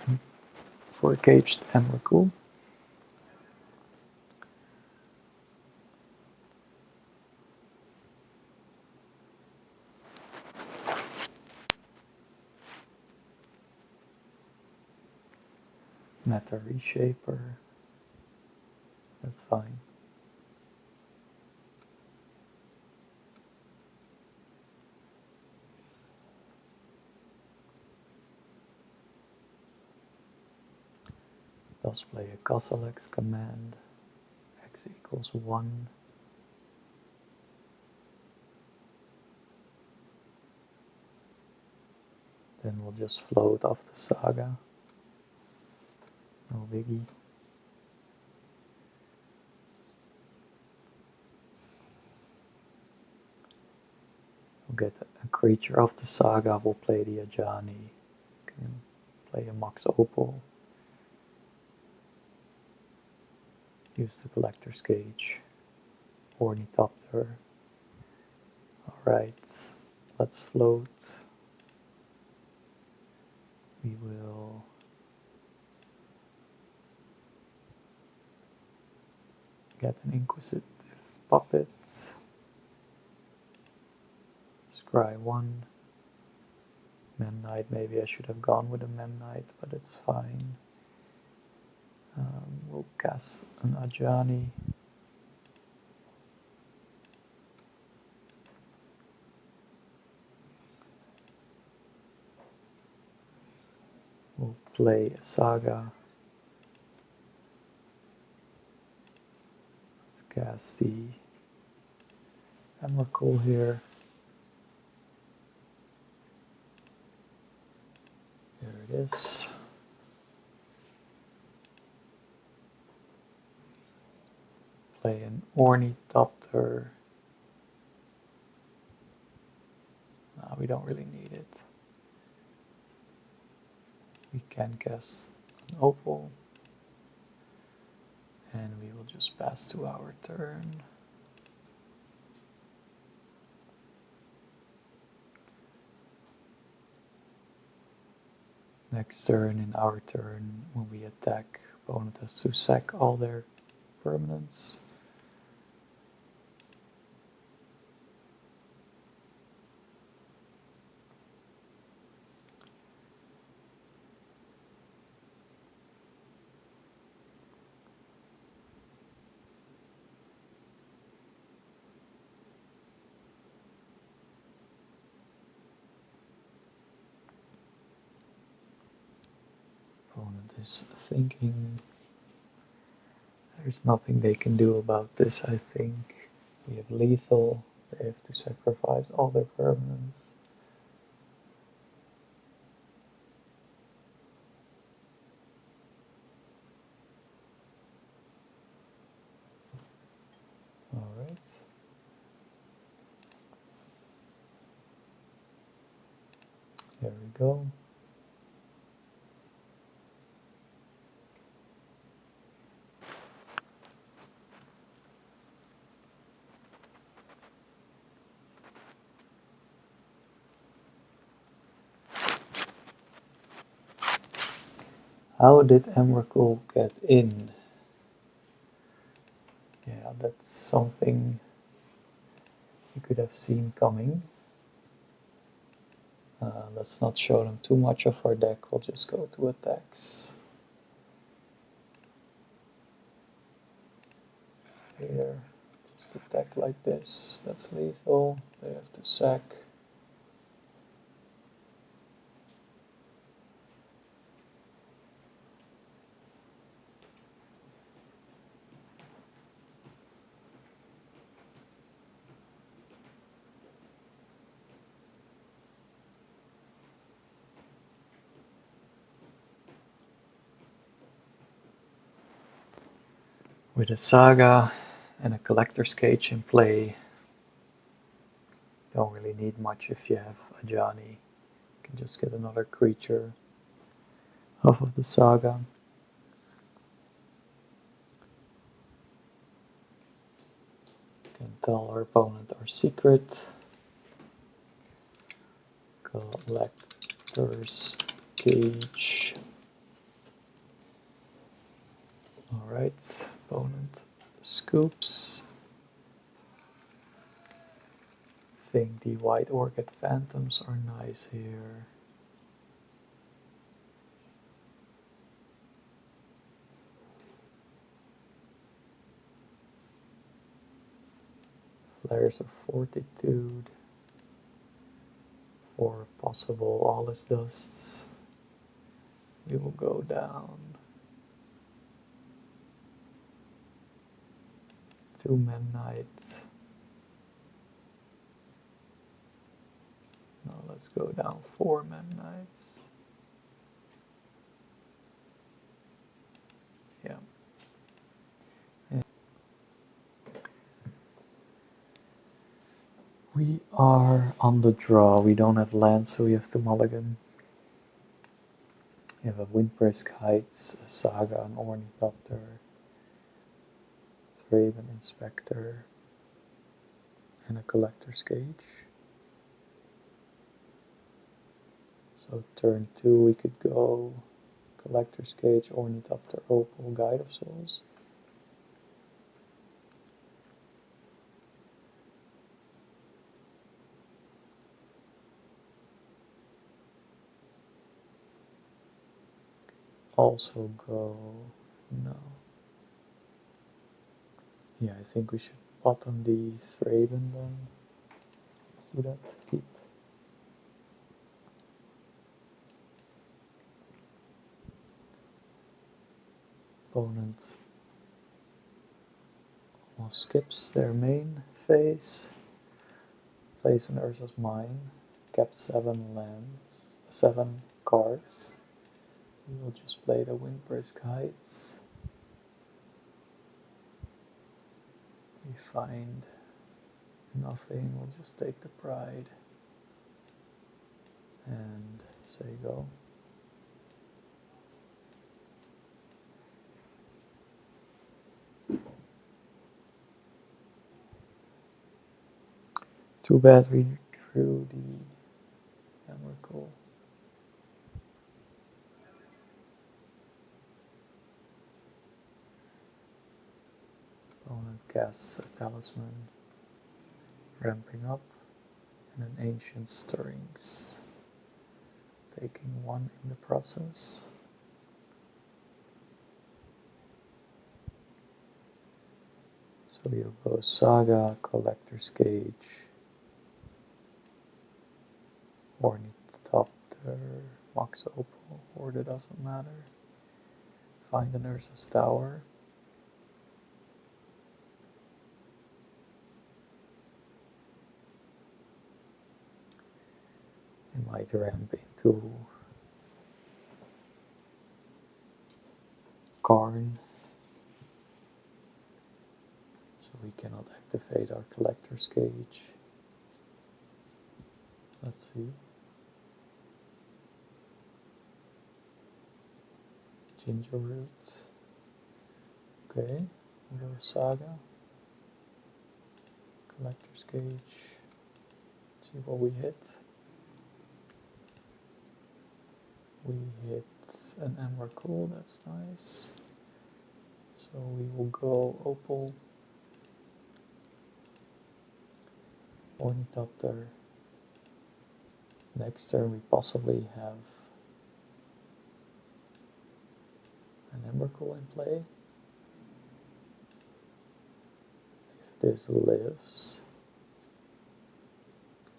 a caged Emrakul. Meta Reshaper. That's fine. Does play a Castle X command. X equals 1. Then we'll just float off the Saga. No biggie. get a creature of the saga, we'll play the Ajani, can play a Mox Opal, use the Collector's Cage, Ornithopter. Alright, let's float. We will get an Inquisitive Puppet. Scry 1. Men Knight, maybe I should have gone with a Men Knight, but it's fine. We'll cast an Ajani. We'll play a Saga. Let's cast the Emrakul here. There it is. Play an Ornithopter. No, we don't really need it. We can cast an Opal. And we will just pass to our turn. Next turn, in our turn, when we attack, opponent has to sack all their permanents. Opponent is thinking. There's nothing they can do about this, I think. We have lethal. They have to sacrifice all their permanents. Alright. There we go. How did Emrakul get in? Yeah, that's something you could have seen coming. Let's not show them too much of our deck, we'll just go to attacks. Here, just attack like this, that's lethal, they have to sack. With a Saga and a Collector's Cage in play, don't really need much if you have a Ajani. You can just get another creature off of the Saga. You can tell our opponent our secret. Collector's Cage. Alright, opponent scoops. I think the White Orchid Phantoms are nice here. Flares of Fortitude. 4 possible Awless Dusts. We will go down. 2 Men Knights. No, let's go down 4 Men Knights. Yeah. We are on the draw. We don't have land, so we have to mulligan. We have a Windbrisk Heights, a Saga, an Ornithopter, Raven Inspector, and a Collector's Cage. So turn 2 we could go Collector's Cage, Ornithopter, Opal, Guide of Souls. Also go, no. Yeah, I think we should bottom the Thraben then. Let's do that, keep. Opponent almost skips their main phase. Plays an Urza's Mine, kept 7 lands, 7 cards. We will just play the Windbrisk Heights. We find nothing, we'll just take the Pride and say go. Too bad we drew the Emrakul. Opponent casts a Talisman, ramping up, and an Ancient Stirrings, taking 1 in the process. So you go Saga, Collector's Cage, Ornithopter, Mox Opal, Order doesn't matter. Find an Urza's Tower. We might ramp into Karn, so we cannot activate our Collector's Cage. Let's see. Ginger Root. Okay, we go Saga. Collector's Cage. See what we hit. We hit an Emrakul, that's nice. So we will go Opal, Ornithopter. Next turn we possibly have an Emrakul in play. If this lives,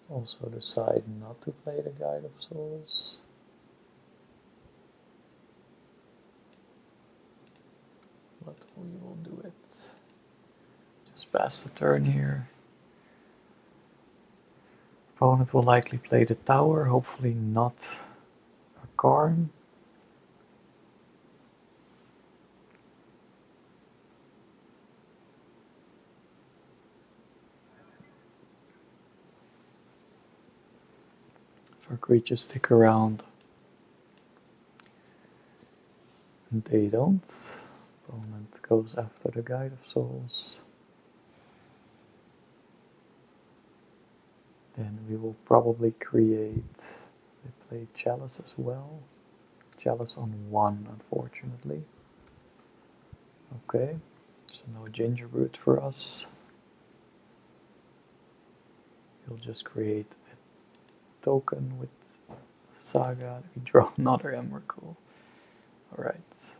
also decide not to play the Guide of Souls. But we will do it. Just pass the turn here. Opponent will likely play the tower, hopefully not a Karn. If our creatures stick around and they don't, opponent goes after the Guide of Souls. Then we will probably create, they play Chalice as well. Chalice on 1, unfortunately. Okay, so no Ginger Root for us. We'll just create a token with Saga. We draw another Emrakul. Alright.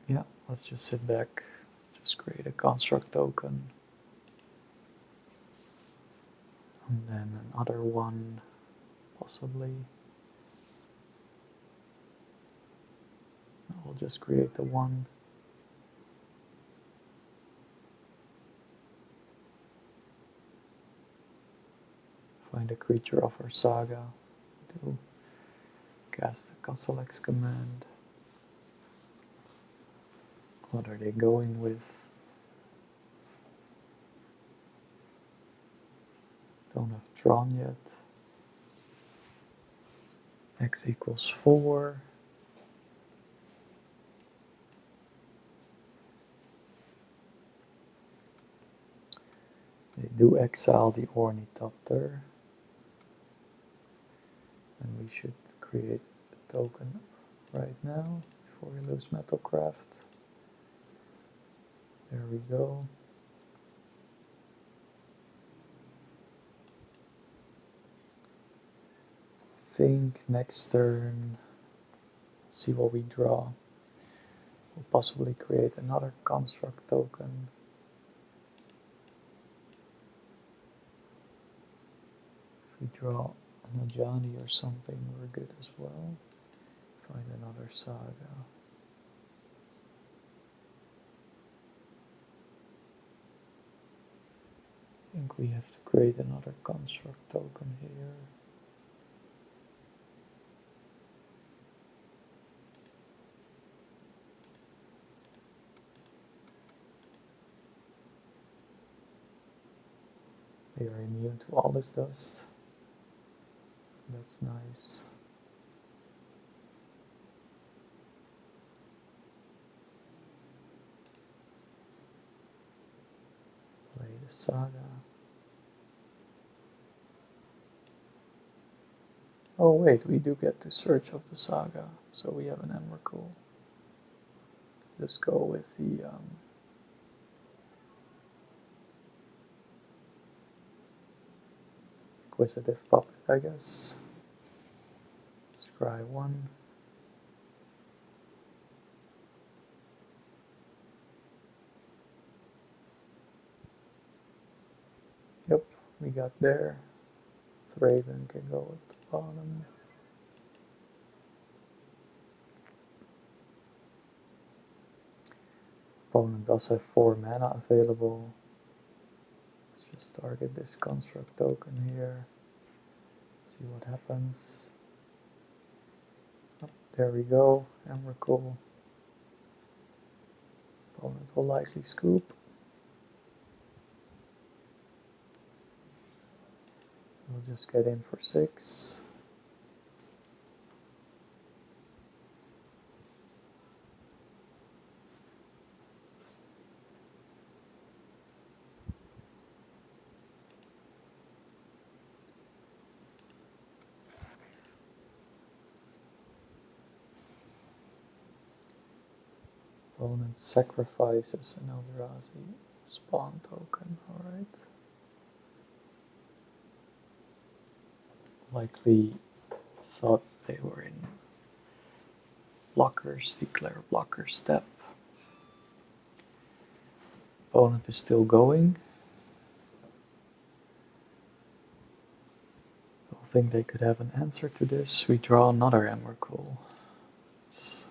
Yeah, let's just sit back. Just create a construct token. And then another one, possibly. We'll just create the one. Find a creature of our Saga. Do cast the Castlex command. What are they going with? Don't have drawn yet. X equals 4. They do exile the Ornithopter. And we should create a token right now before we lose Metalcraft. There we go. Think next turn, see what we draw. We'll possibly create another construct token. If we draw an Ajani or something, we're good as well. Find another Saga. I think we have to create another construct token here. They are immune to all this dust. That's nice. Play the Saga. Oh wait, we do get to Search of the Saga, so we have an Emrakul. Just go with the Inquisitive Puppet, I guess. Scry 1. Yep, we got there. Thraben can go at the bottom. Opponent does have 4 mana available. Let's just target this construct token here. See what happens. Oh, there we go, Emrakul. Opponent will likely scoop. We'll just get in for 6. Opponent sacrifices an Eldrazi spawn token, alright. Likely thought they were in blockers, declare blocker step. Opponent is still going. I think they could have an answer to this. We draw another Emrakul. It's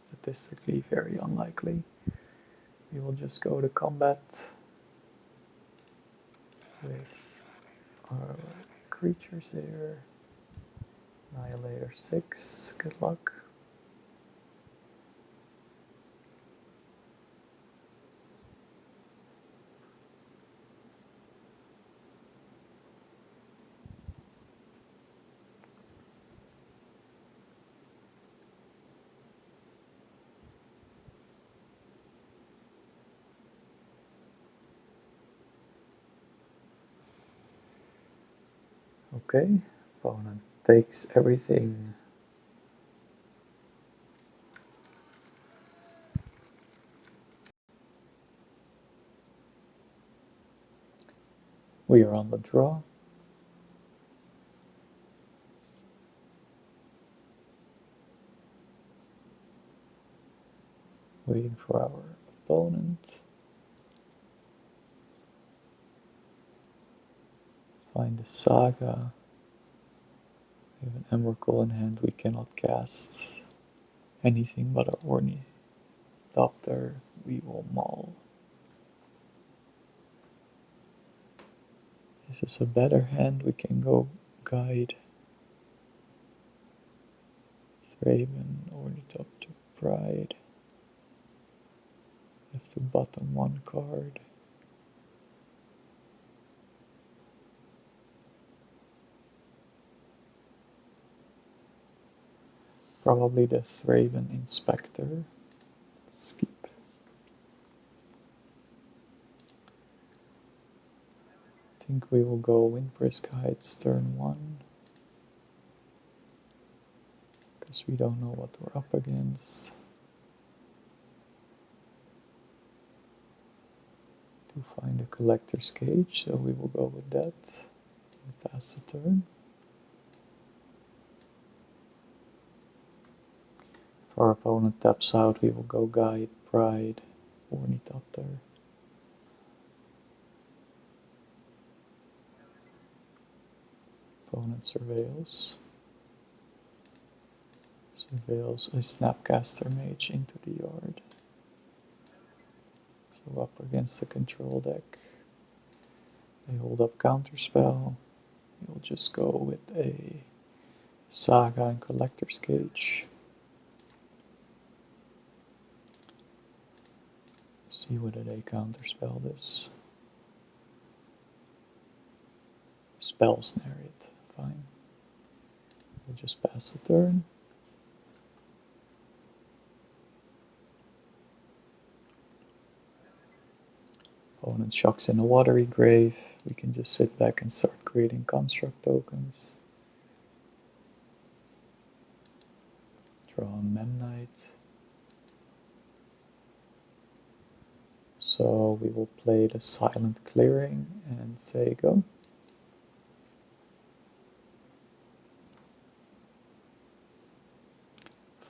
statistically very unlikely. We will just go to combat with our creatures here. Annihilator 6, good luck. Okay, opponent takes everything. We are on the draw. Waiting for our opponent. Find the Saga. We have an Emrakul in hand, we cannot cast anything but our Ornithopter. We will maul. This is a better hand, we can go Guide. Thraben, Ornithopter, Pride. Have to bottom one card. probably the Thraben Inspector. Skip. I think we will go Windbrisk Heights turn 1. Because we don't know what we're up against. To find a collector's cage, so we will go with that. We'll pass the turn. If our opponent taps out, we will go Guide, Pride, Ornithopter. Opponent surveils. Surveils a Snapcaster Mage into the yard. So up against the control deck. They hold up Counterspell. We'll just go with a Saga and Collector's Cage. See whether they counterspell this. Spell snare it. Fine. We'll just pass the turn. Opponent shocks in a watery grave. We can just sit back and start creating construct tokens. Draw a Memnite. So we will play the Silent Clearing and say go.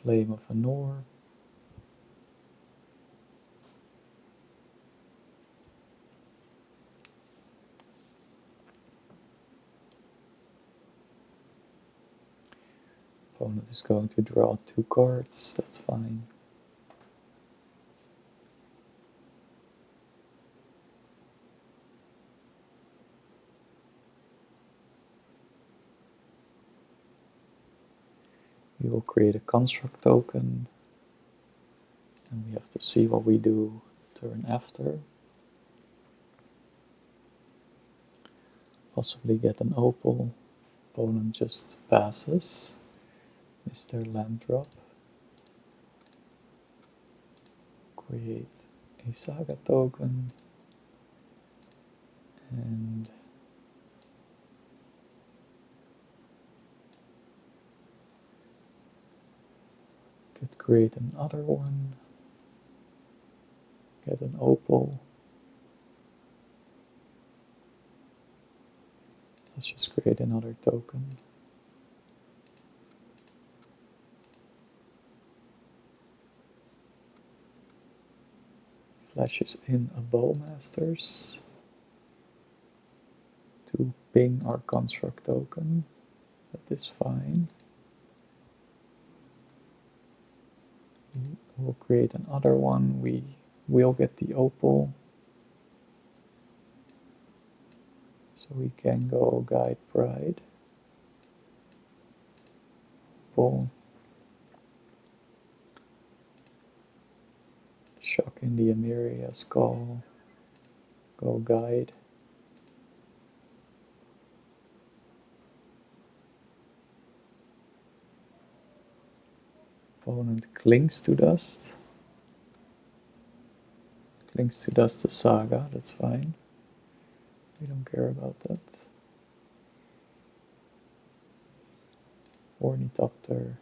Flame of Anor. Opponent is going to draw 2 cards, that's fine. We will create a construct token, and we have to see what we do turn after. Possibly get an opal. Opponent just passes. Miss their land drop. Create a Saga token. And could create another one. Get an opal. Let's just create another token. Flashes in a Bowmasters to ping our construct token. That is fine. We'll create another one. We will get the opal. So we can go Guide Pride. Opal. Shock in the Emeria Skull. Go Guide. Opponent clings to dust. Clings to dust the Saga, that's fine. We don't care about that. Ornithopter.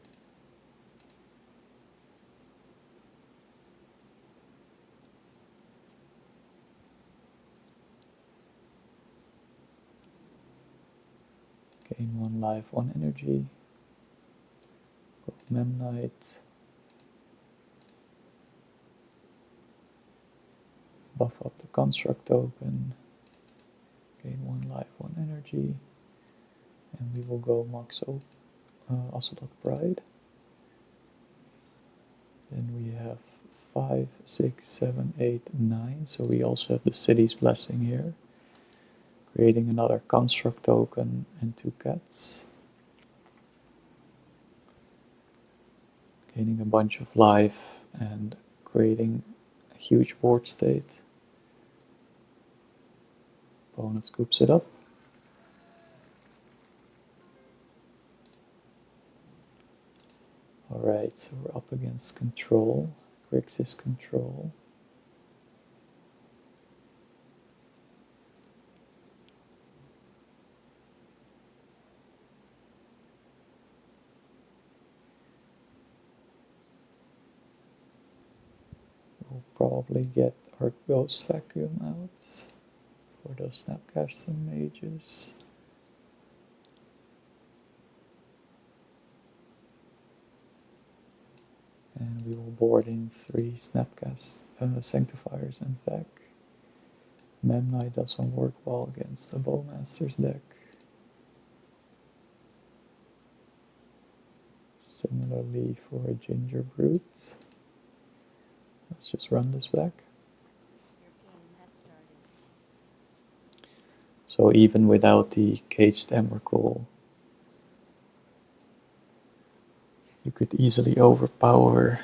Gain 1 life, 1 energy. Go Memnite. Buff up the construct token. Gain 1 life, 1 energy. And we will go Max Ocelot Pride. Then we have 5, 6, 7, 8, 9. So we also have the City's Blessing here. Creating another construct token and 2 cats. Gaining a bunch of life and creating a huge board state. Opponent scoops it up. Alright. Right, so we're up against control. Grixis control. We'll probably get our Ghost Vacuum out for those Snapcaster mages. And we will board in 3 Snapcast Sanctifiers and Vac. Memnite doesn't work well against the Bowmaster's deck. Similarly for a Ginger Brute. Let's just run this back. Your game has started. So even without the caged Emrakul, you could easily overpower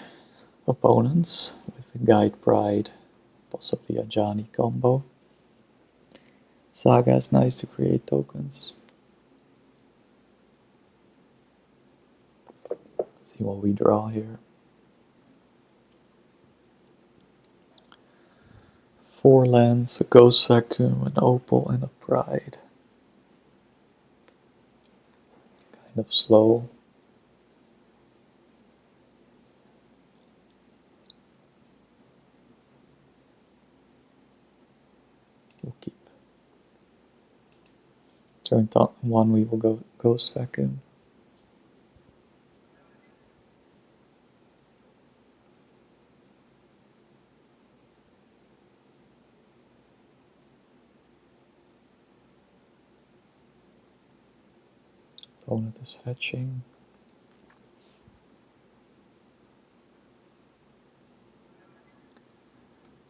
opponents with the Guide Pride, possibly a Ajani combo. Saga is nice to create tokens. Let's see what we draw here. 4 lands, a Ghost Vacuum, an Opal, and a Pride. Kind of slow. We'll keep. Turn 1 we will go Ghost Vacuum. Opponent is fetching.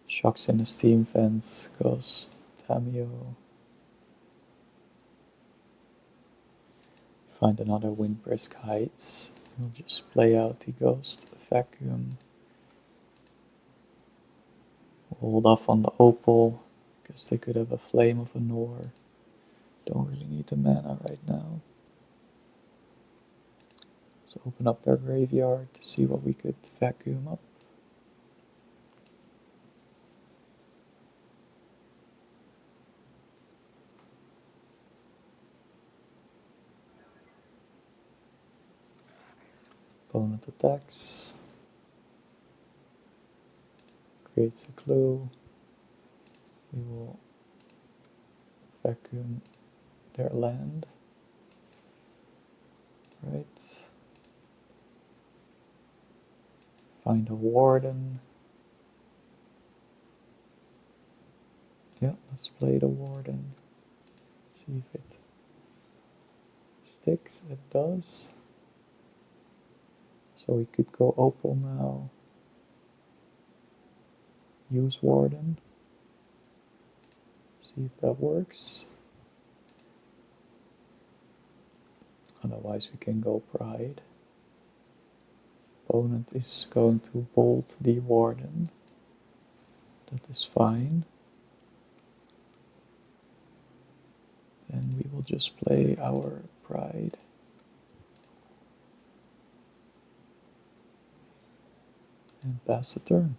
Shocks in the Steam Fence, goes Tamio. Find another Windbrisk Heights. We'll just play out the Ghost Vacuum. We'll hold off on the Opal, because they could have a Flame of Anor. Don't really need the mana right now. Let's open up their graveyard to see what we could vacuum up. Opponent attacks. Creates a clue. We will vacuum their land. Right. Find a Warden. Yeah, let's play the Warden. See if it sticks. It does. So we could go Opal now. Use Warden. See if that works. Otherwise we can go Pride. Opponent is going to bolt the Warden. That is fine. Then we will just play our Pride. And pass the turn.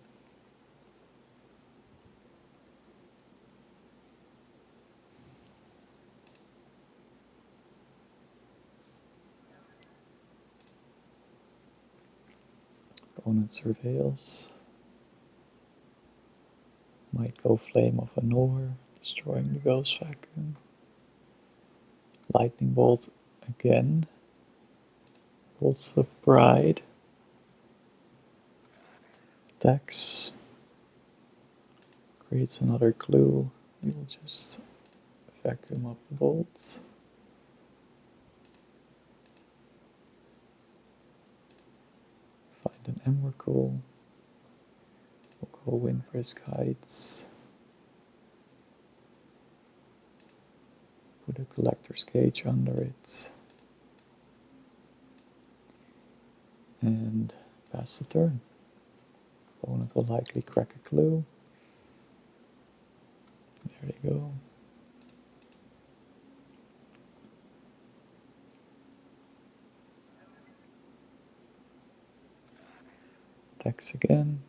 Opponent surveils. Might go Flame of Anor, destroying the Ghost Vacuum. Lightning Bolt again. Bolts the Pride. Attacks. Creates another clue. We will just vacuum up the bolts. Find an Emrakul. We'll go Windbrisk Heights. Put a Collector's Cage under it. And pass the turn. Opponent will likely crack a clue. There they go. attacks again.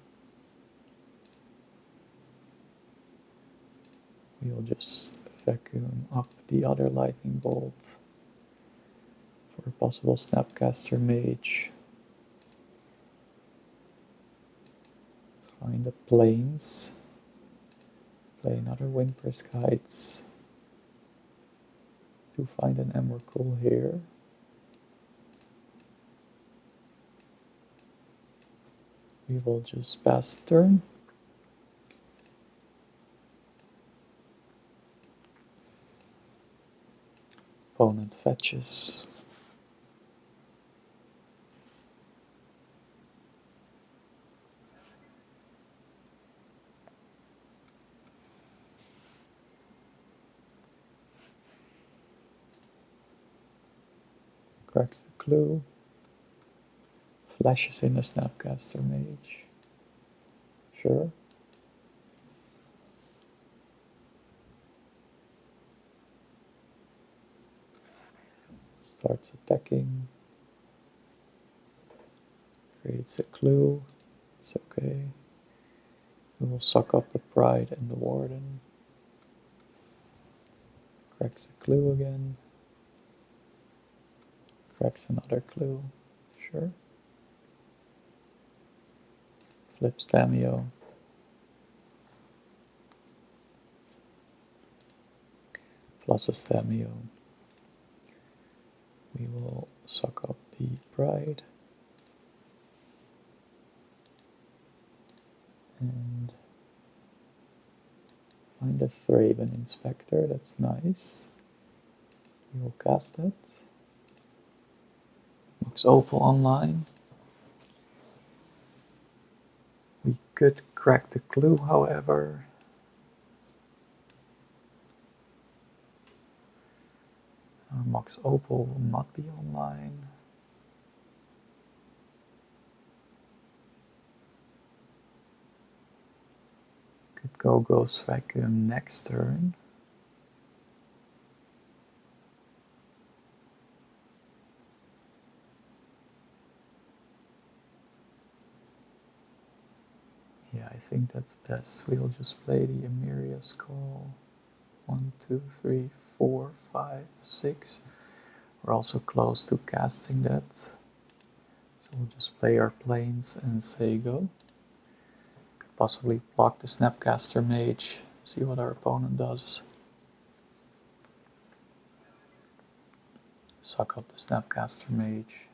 We'll just vacuum up the other lightning bolt for a possible Snapcaster Mage. Find the plains. Play another Windbrisk Heights. To find an Emrakul here. We will just pass the turn. Opponent fetches. Cracks the clue. Flashes in a Snapcaster Mage. Sure. Starts attacking. Creates a clue. It's okay. We will suck up the Pride and the Warden. Cracks a clue again. Cracks another clue. Sure. Flips Tamio. Plus a Stamio. We will suck up the Pride. And find a Thraben Inspector, that's nice. We will cast it. Mox Opal online. We could crack the clue, however. Mox Opal will not be online. Could go Ghost Vacuum next turn. Yeah, I think that's best. We'll just play the Emeria's Call. 1, 2, 3, 4, 5, 6. We're also close to casting that. So we'll just play our planes and say go. Could possibly block the Snapcaster Mage. See what our opponent does. Suck up the Snapcaster Mage.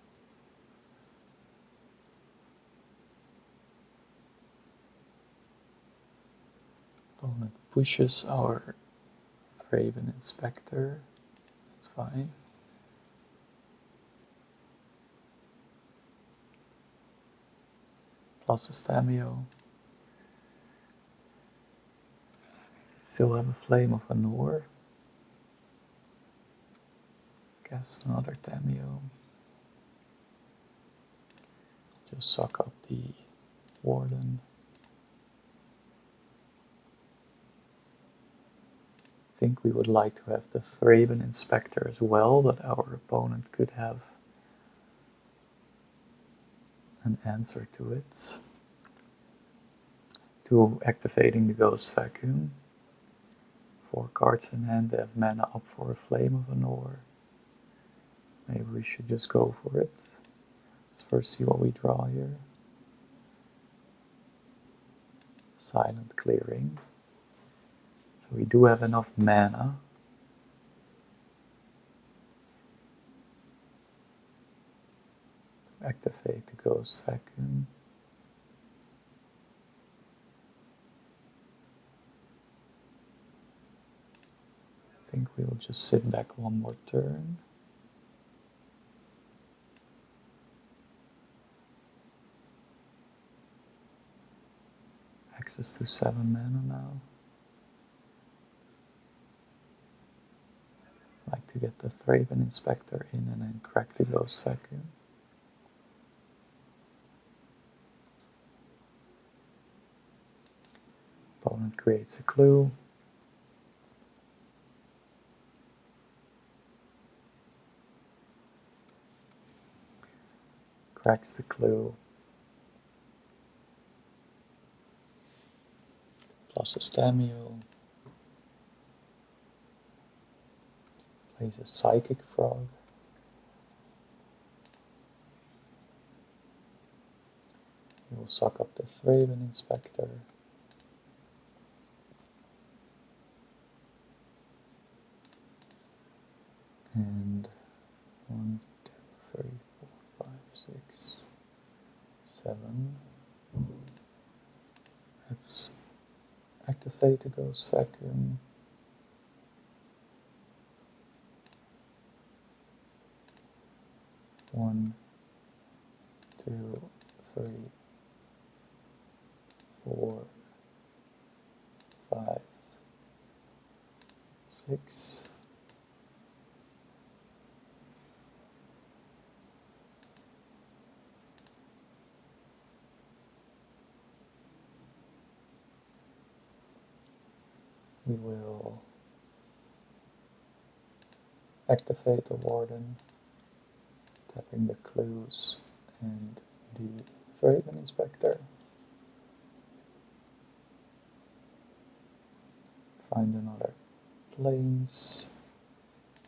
Opponent pushes our Thraben Inspector. That's fine. Plus a Stamio. Still have a Flame of Anor. Cast another Tamio. Just suck up the Warden. I think we would like to have the Thraben Inspector as well, but our opponent could have an answer to it. To activating the Ghost Vacuum. 4 cards in hand, they have mana up for a Flame of Anor. Maybe we should just go for it. Let's first see what we draw here. Silent Clearing. So we do have enough mana. To activate the Ghost Vacuum. I think we will just sit back one more turn. Access to 7 mana now. I'd like to get the Thraben Inspector in and then crack the Ghost Vacuum. Opponent creates a clue. Cracks the clue. tosses Tamio. Plays a Psychic Frog. He will suck up the Thraben Inspector. And 1, 2, 3, 4, 5, 6, 7. Let's activate the Ghost Vacuum. One, 2, 3, 4, 5, 6. We will activate the Warden, tapping the clues and the Thraben Inspector. Find another planes.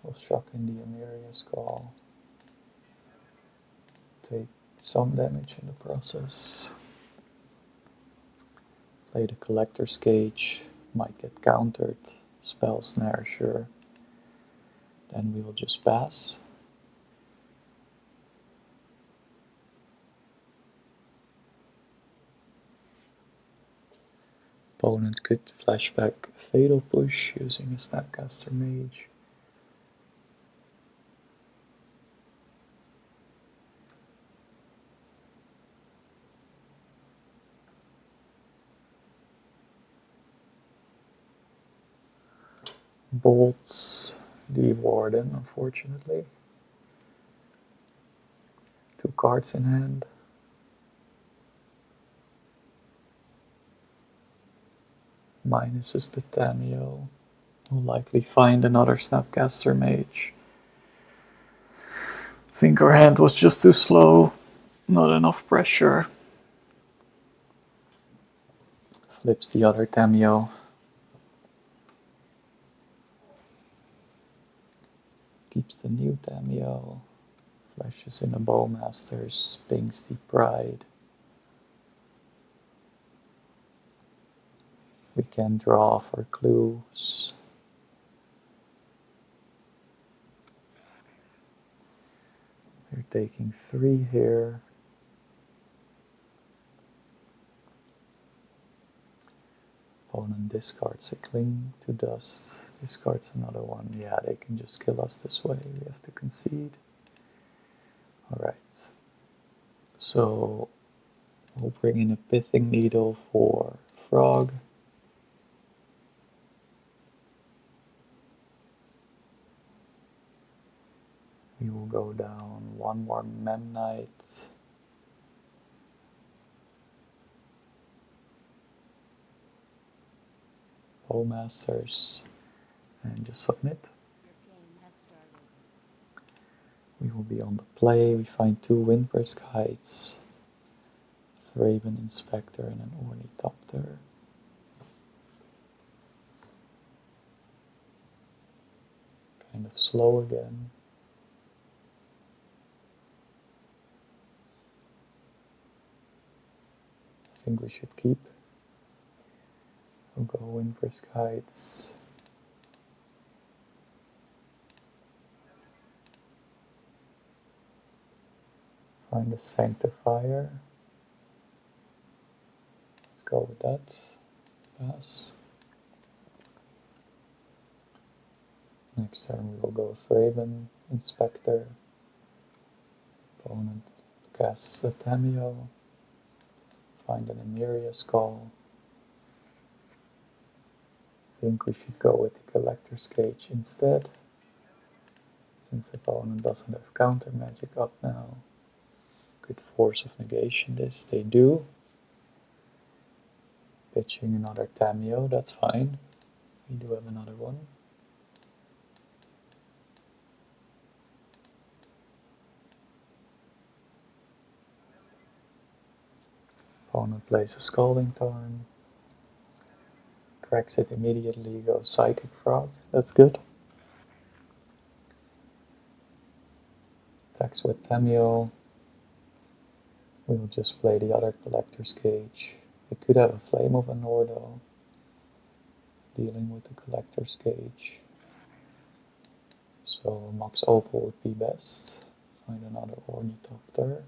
We'll shock in the Emeria Skull. Take some damage in the process. Play the Collector's Cage. Might get countered. Spell Snare, sure. Then we will just pass. Opponent could flashback Fatal Push using a Snapcaster Mage. Bolts the Warden, unfortunately. 2 cards in hand. Minuses the Tamio. Will likely find another Snapcaster Mage. I think our hand was just too slow. Not enough pressure. Flips the other Tamio. Keeps the new Tamio. Flashes in a Bowmaster's. Pings the Pride. We can draw for clues. We're taking 3 here. Opponent discards a Cling to Dust. Discards another one. Yeah, they can just kill us this way. We have to concede. Alright. So we'll bring in a Pithing Needle for Frog. We will go down 1 more Memnite. Bowmasters. And just submit. Your game has started. We will be on the play. We find 2 Windbrisk Heights, Thraben Inspector, and an Ornithopter. Kind of slow again. I think we should keep. We'll go Windbrisk Heights. Find a Sanctifier. Let's go with that. Pass. Next turn we will go Thraben Inspector. Opponent casts a Tamio. Find an Emeria Skull. I think we should go with the Collector's Cage instead. Since the opponent doesn't have counter magic up now. Could Force of Negation this. They do. Pitching another Tamio, that's fine. We do have another one. Opponent plays a Scalding Tarn. cracks it immediately, goes Psychic Frog. That's good. Attacks with Tamio. We'll just play the other Collector's Cage. It could have a Flame of Anor though, dealing with the Collector's Cage. So Mox Opal would be best. Find another Ornithopter.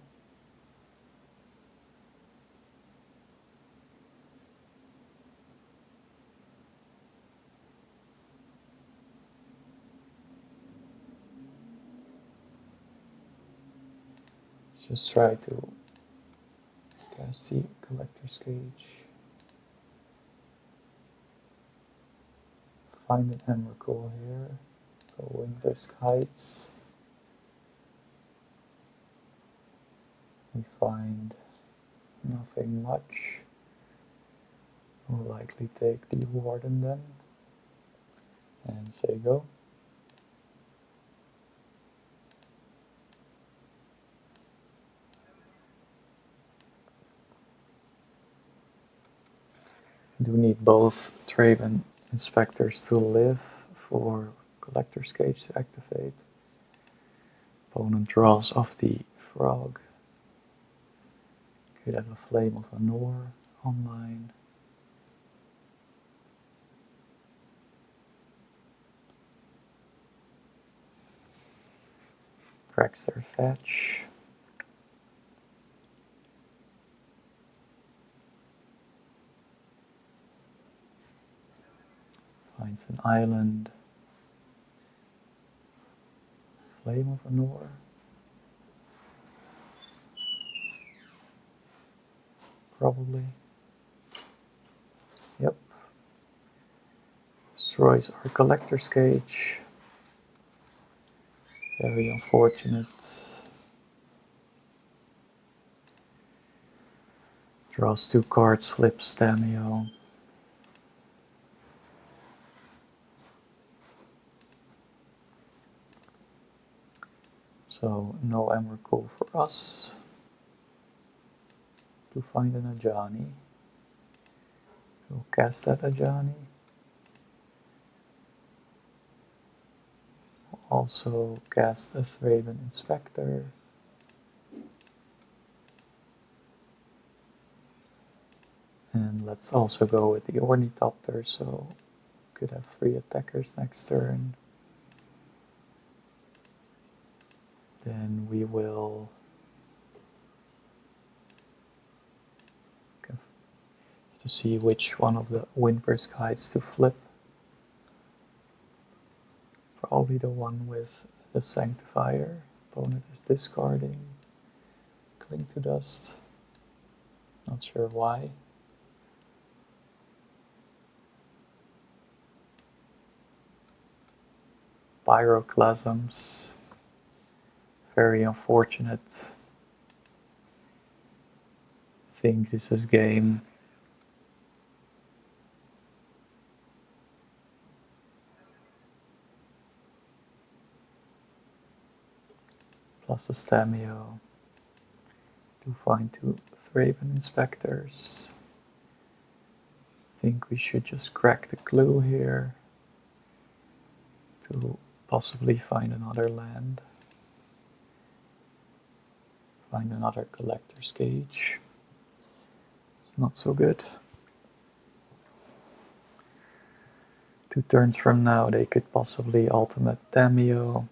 Let's just try to cast the Collector's Cage. Find an Emrakul here. Go Windbrisk Heights. We find nothing much. We'll likely take the Warden then. And say go. Do need both Traven Inspectors to live for Collector's Cage to activate. Opponent draws off the Frog. Could have a Flame of Anor online. Cracks their fetch. Finds an island. Flame of Anor. Probably. Yep. Destroys our Collector's Cage. Very unfortunate. Draws 2 cards, flips Tamio. So no Emrakul for us. To find an Ajani. We'll cast that Ajani. We'll also cast a Thraben Inspector. And let's also go with the Ornithopter, so could have 3 attackers next turn. Then we will have to see which one of the Windbrisk Heights to flip. Probably the one with the Sanctifier. Opponent is discarding. Cling to Dust. Not sure why. Pyroclasms. Very unfortunate. Think this is game. Plus a Stamio. To find 2 Thraben Inspectors. Think we should just crack the clue here to possibly find another land. Find another Collector's Cage. It's not so good. 2 turns from now they could possibly ultimate Tamio.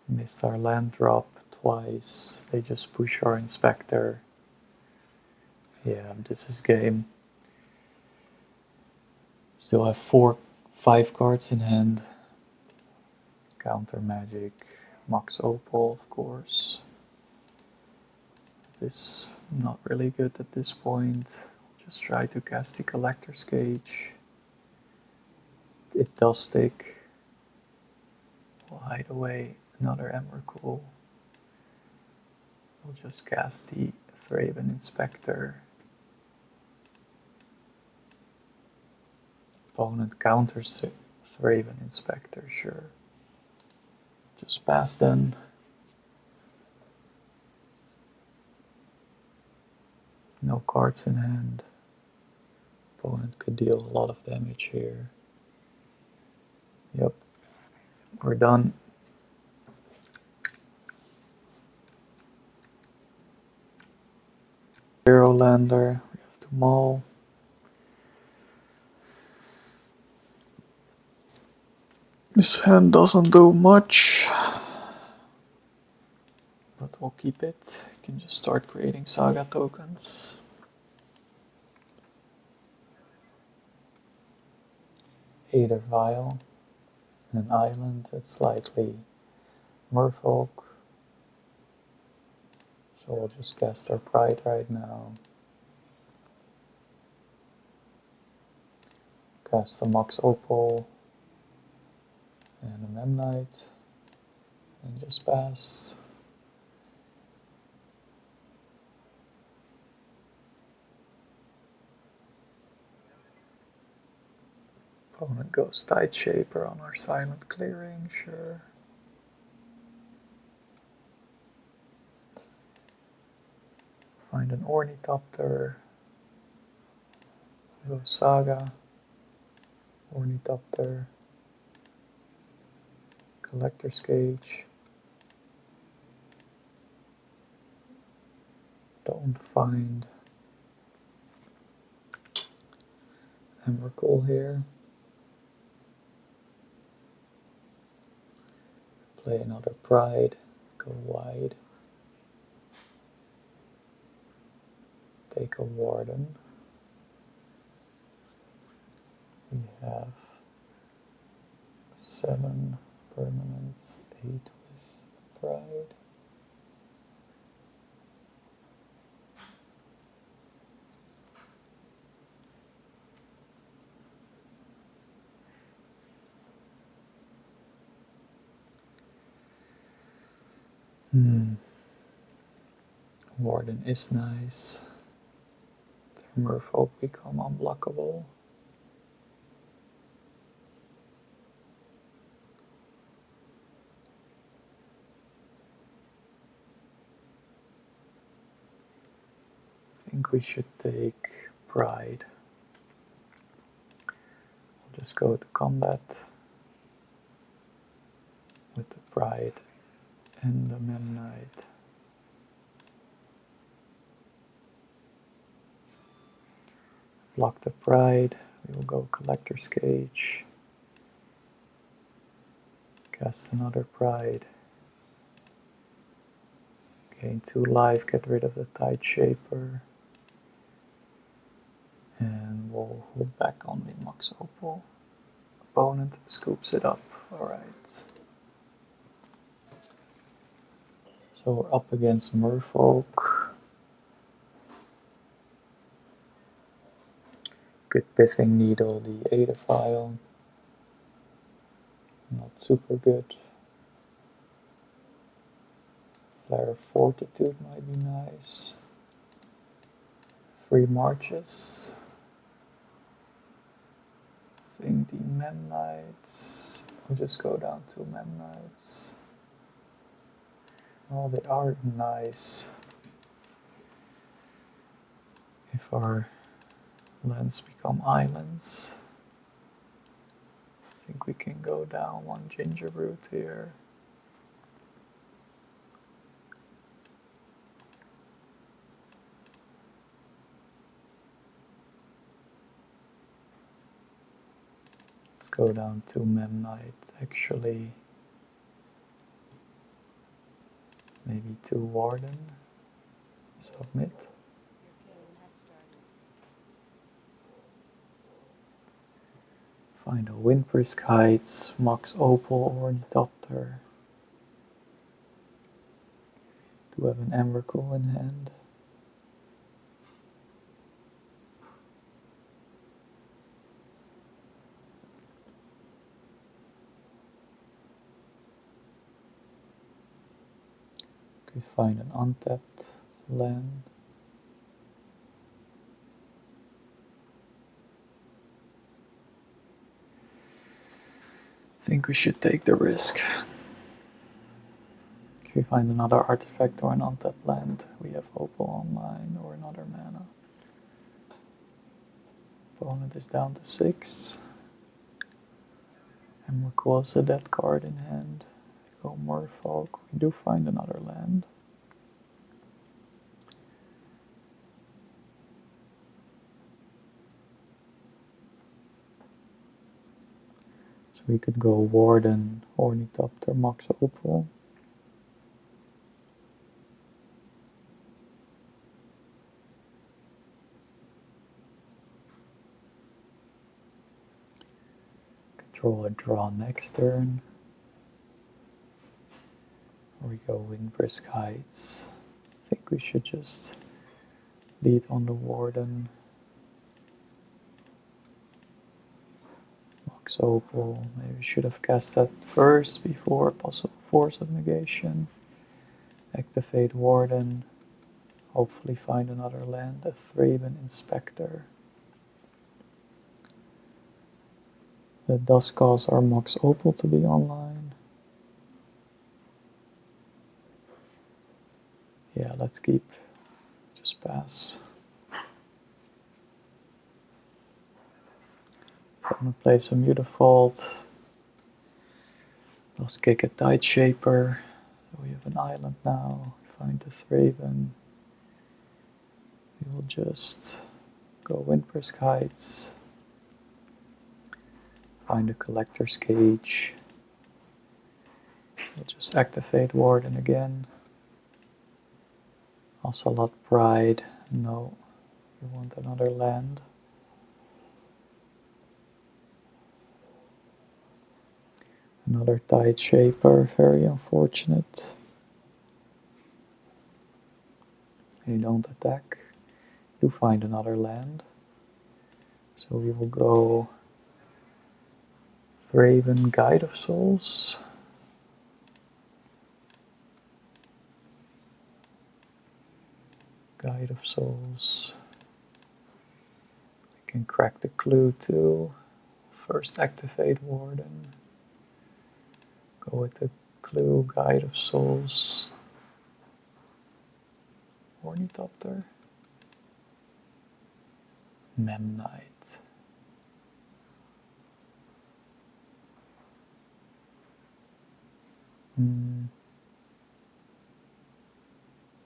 Missed our land drop twice. They just push our Inspector. Yeah, this is game. Still have 5 cards in hand. Counter Magic, Mox Opal, of course. This not really good at this point. Just try to cast the Collector's Cage. It does stick. We'll hide away another Emrakul. We'll just cast the Thraben Inspector. Opponent counters the Thraben Inspector, sure. Just pass then. No cards in hand. Opponent could deal a lot of damage here. Yep, we're done. Zero lander, we have to maul. This hand doesn't do much, but we'll keep it. You can just start creating saga tokens. Aether Vial, and an island, it's likely Merfolk. So we'll just cast our Pride right now. Cast a Mox Opal and a Memnite, and just pass. Opponent goes Tide Shaper on our Silent Clearing, sure. Find an Ornithopter. Go Saga, Ornithopter, Collector's Cage. Don't find Emrakul here. Play another Pride, go wide. Take a Warden. We have 7 permanents, 8 with Pride. Warden is nice. The Merfolk become unblockable. I think we should take Pride. We'll just go to combat with the Pride and the Memnite. Block the Pride, we will go Collector's Cage. Cast another Pride. Gain 2 life, get rid of the Tide Shaper. And we'll hold back on the Mox Opal. Opponent scoops it up, alright. So we're up against Merfolk. Good Pithing Needle, the Aether Vial. Not super good. Flare of Fortitude might be nice. 3 marches. I think the Memnites. We'll just go down to Memnites. Oh, they are nice. If our lands become islands, I think we can go down 1 ginger root here. Let's go down to Memnite actually. Maybe 2 Warden. Submit. Your game has started. Find a Windbrisk Heights, Mox Opal, Ornithopter. Do have an Emrakul in hand. Could find an untapped land. I think we should take the risk. If we find another artifact or an untapped land, we have Opal online or another mana. Opponent is down to 6. Emrakul has a dead card in hand. Go Merfolk. We do find another land. So we could go Warden, Ornithopter, Mox Opal. Control a draw next turn. Or we go Windbrisk Heights. I think we should just lead on the Warden. Mox Opal. Maybe we should have cast that first before possible Force of Negation. Activate Warden. Hopefully find another land. A Thraben Inspector. That does cause our Mox Opal to be online. Yeah, let's keep. Just pass. I'm gonna play some Mutavault. Let's kick a Tide Shaper. We have an island now. Find the Thraben. We will just go Windbrisk Heights. Find a Collector's Cage. We'll just activate Warden again. Ocelot Pride. No. We want another land. Another Tide Shaper. Very unfortunate. You don't attack. You find another land. So we will go Thraben, Guide of Souls. Guide of Souls. We can crack the clue too. First activate Warden. Go with the clue, Guide of Souls. Ornithopter. Memnite.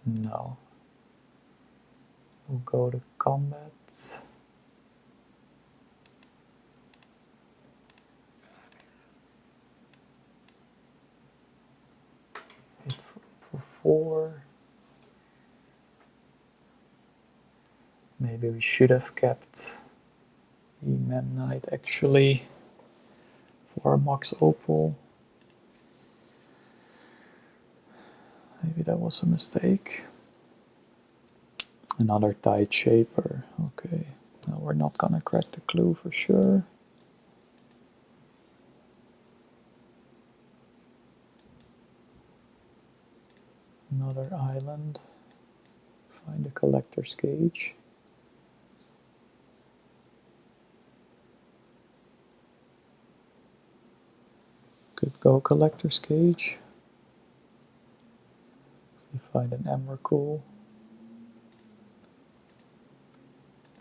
No. We'll go to combat. Hit for 4. Maybe we should have kept the Memnite actually for our Mox Opal. Maybe that was a mistake. Another Tide Shaper. Okay. Now we're not gonna crack the clue for sure. Another island. Find a Collector's Cage. Could go Collector's Cage. We find an Emrakul.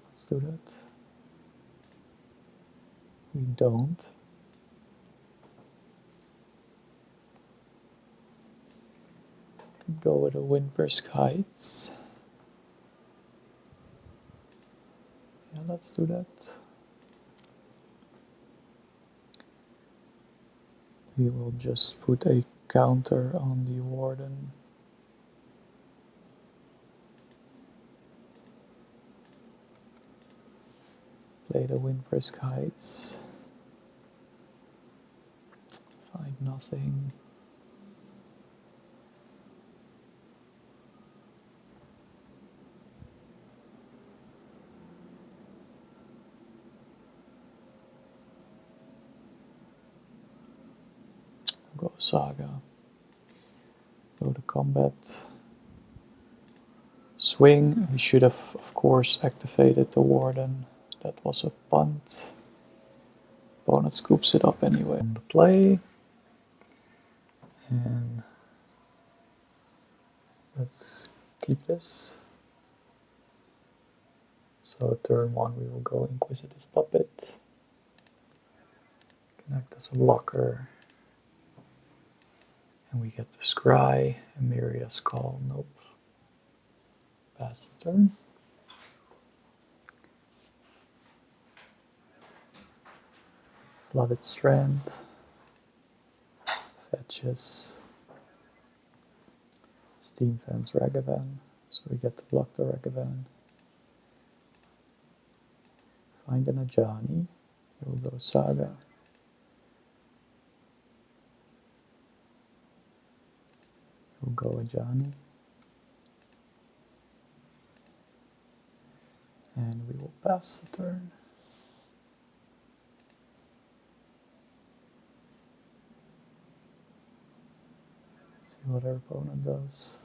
Let's do that. We don't. Could go with a Windbrisk Heights. Yeah, let's do that. We will just put a counter on the Warden. Play the Windbrisk Heights. Find nothing. Go Saga. Go to combat. Swing. We should have, of course, activated the Warden. That was a punt. Opponent scoops it up anyway. On the play. And let's keep this. So turn 1 we will go Inquisitive Puppet, connect as a blocker, and we get the Scry, and Miria's Call, nope. Pass the turn. Flooded Strand, fetches, Steam Fence Ragavan, so we get to block the Ragavan. Find an Ajani, we will go Saga. We'll go Ajani. And we will pass the turn. Let's see what our opponent does.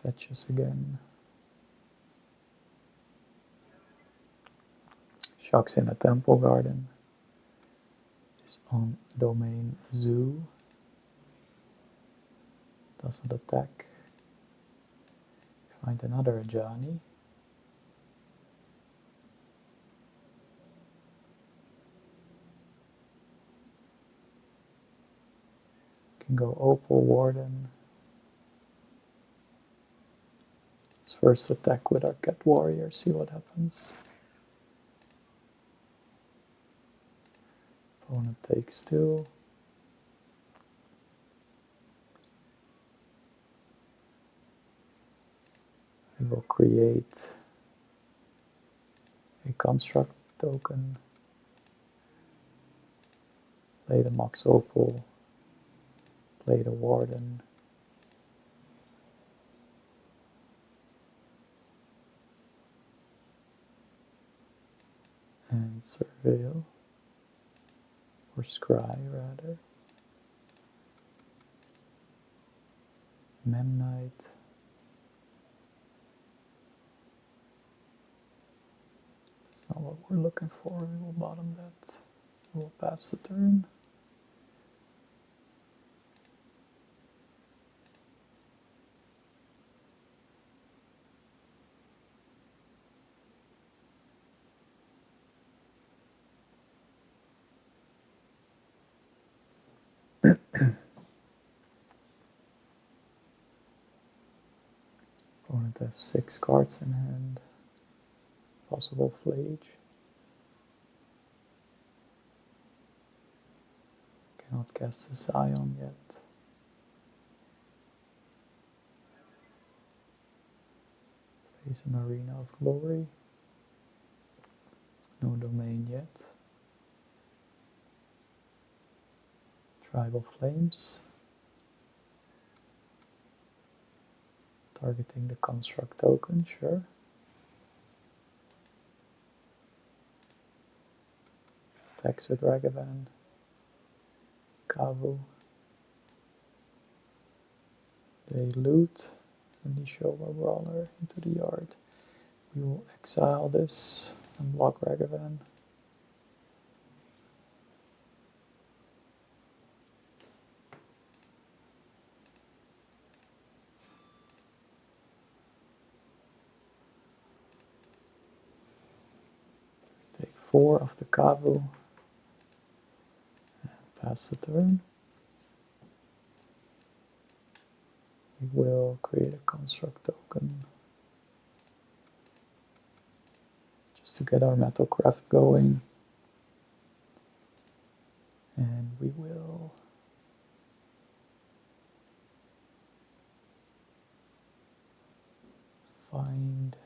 Fetches again. Shocks in a Temple Garden. Is on domain Zoo. Doesn't attack. Find another Ajani. Can go Opal Warden. Let's first attack with our Cat Warrior, see what happens. Opponent takes 2. We will create a construct token. Play the Mox Opal. Play the Warden. And Surveil. Or Scry, rather. Memnite. That's not what we're looking for. We will bottom that. We will pass the turn. Opponent has 6 cards in hand. Possible Flage. Cannot cast this Ion yet. Plays an Arena of Glory. No domain yet. Tribal Flames. Targeting the construct token, sure. Attacks with Ragavan. Kavu. They loot and they show a Brawler into the yard. We will exile this and block Ragavan. Take 4 of the Kavu. And pass the turn. We will create a construct token. Just to get our Metalcraft going. And we will find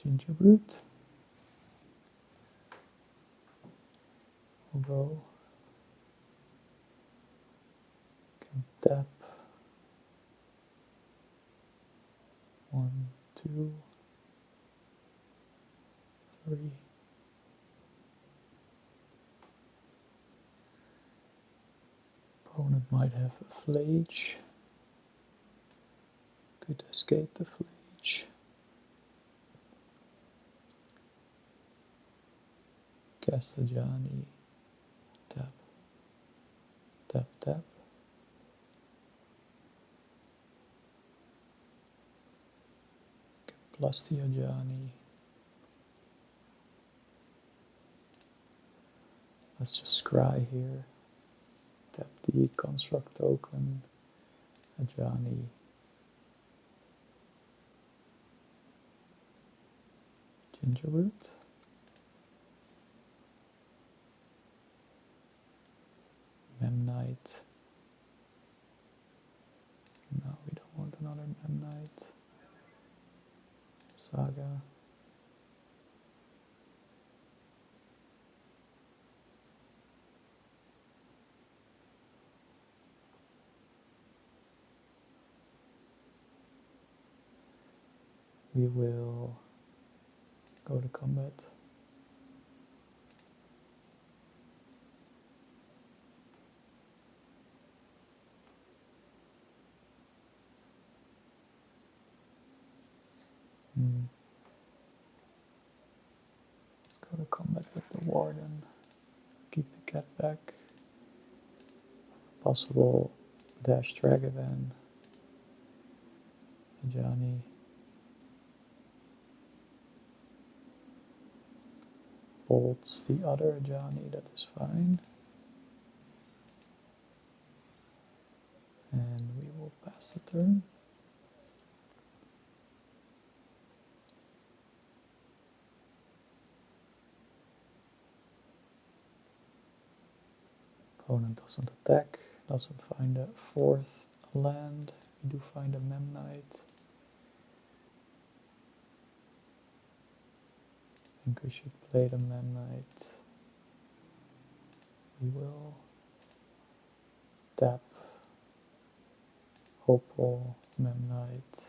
Gingerbrute. We'll go. Can tap. 1, 2, 3. Opponent might have a Flage. Could escape the Flage. Cast a Johnny. Tap. Tap, tap. Plus the Ajani. Let's just scry here. Tap the construct token, Ajani. Gingerroot. Memnite. No, we don't want another Memnite. Saga. We will go to combat. Let's go to combat with the Warden. Keep the cat back. Possible dash Dragavan. Ajani. Bolts the other Ajani, that is fine. And we will pass the turn. Opponent doesn't attack, doesn't find a fourth land. We do find a Memnite. I think we should play the Memnite. We will tap Opal, Memnite,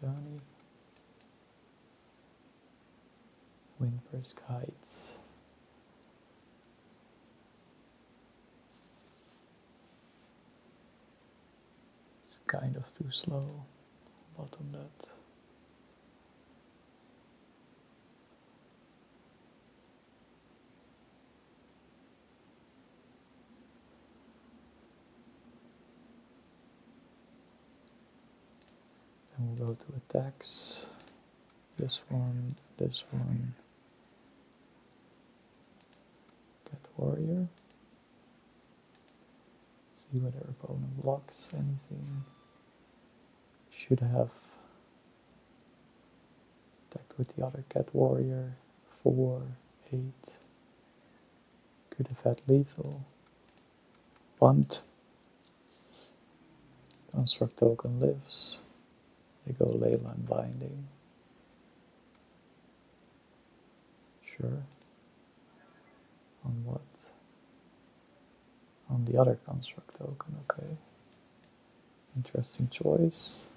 Johnny, Windbrisk Heights. It's kind of too slow. Bottom that. Then we'll go to attacks. This one, Cat Warrior. See whether opponent blocks anything. Should have attacked with the other Cat Warrior. 4, 8. Could have had lethal. Punt. Construct token lives. They go Leyline Binding. Sure. On what? On the other construct token, okay. Interesting choice.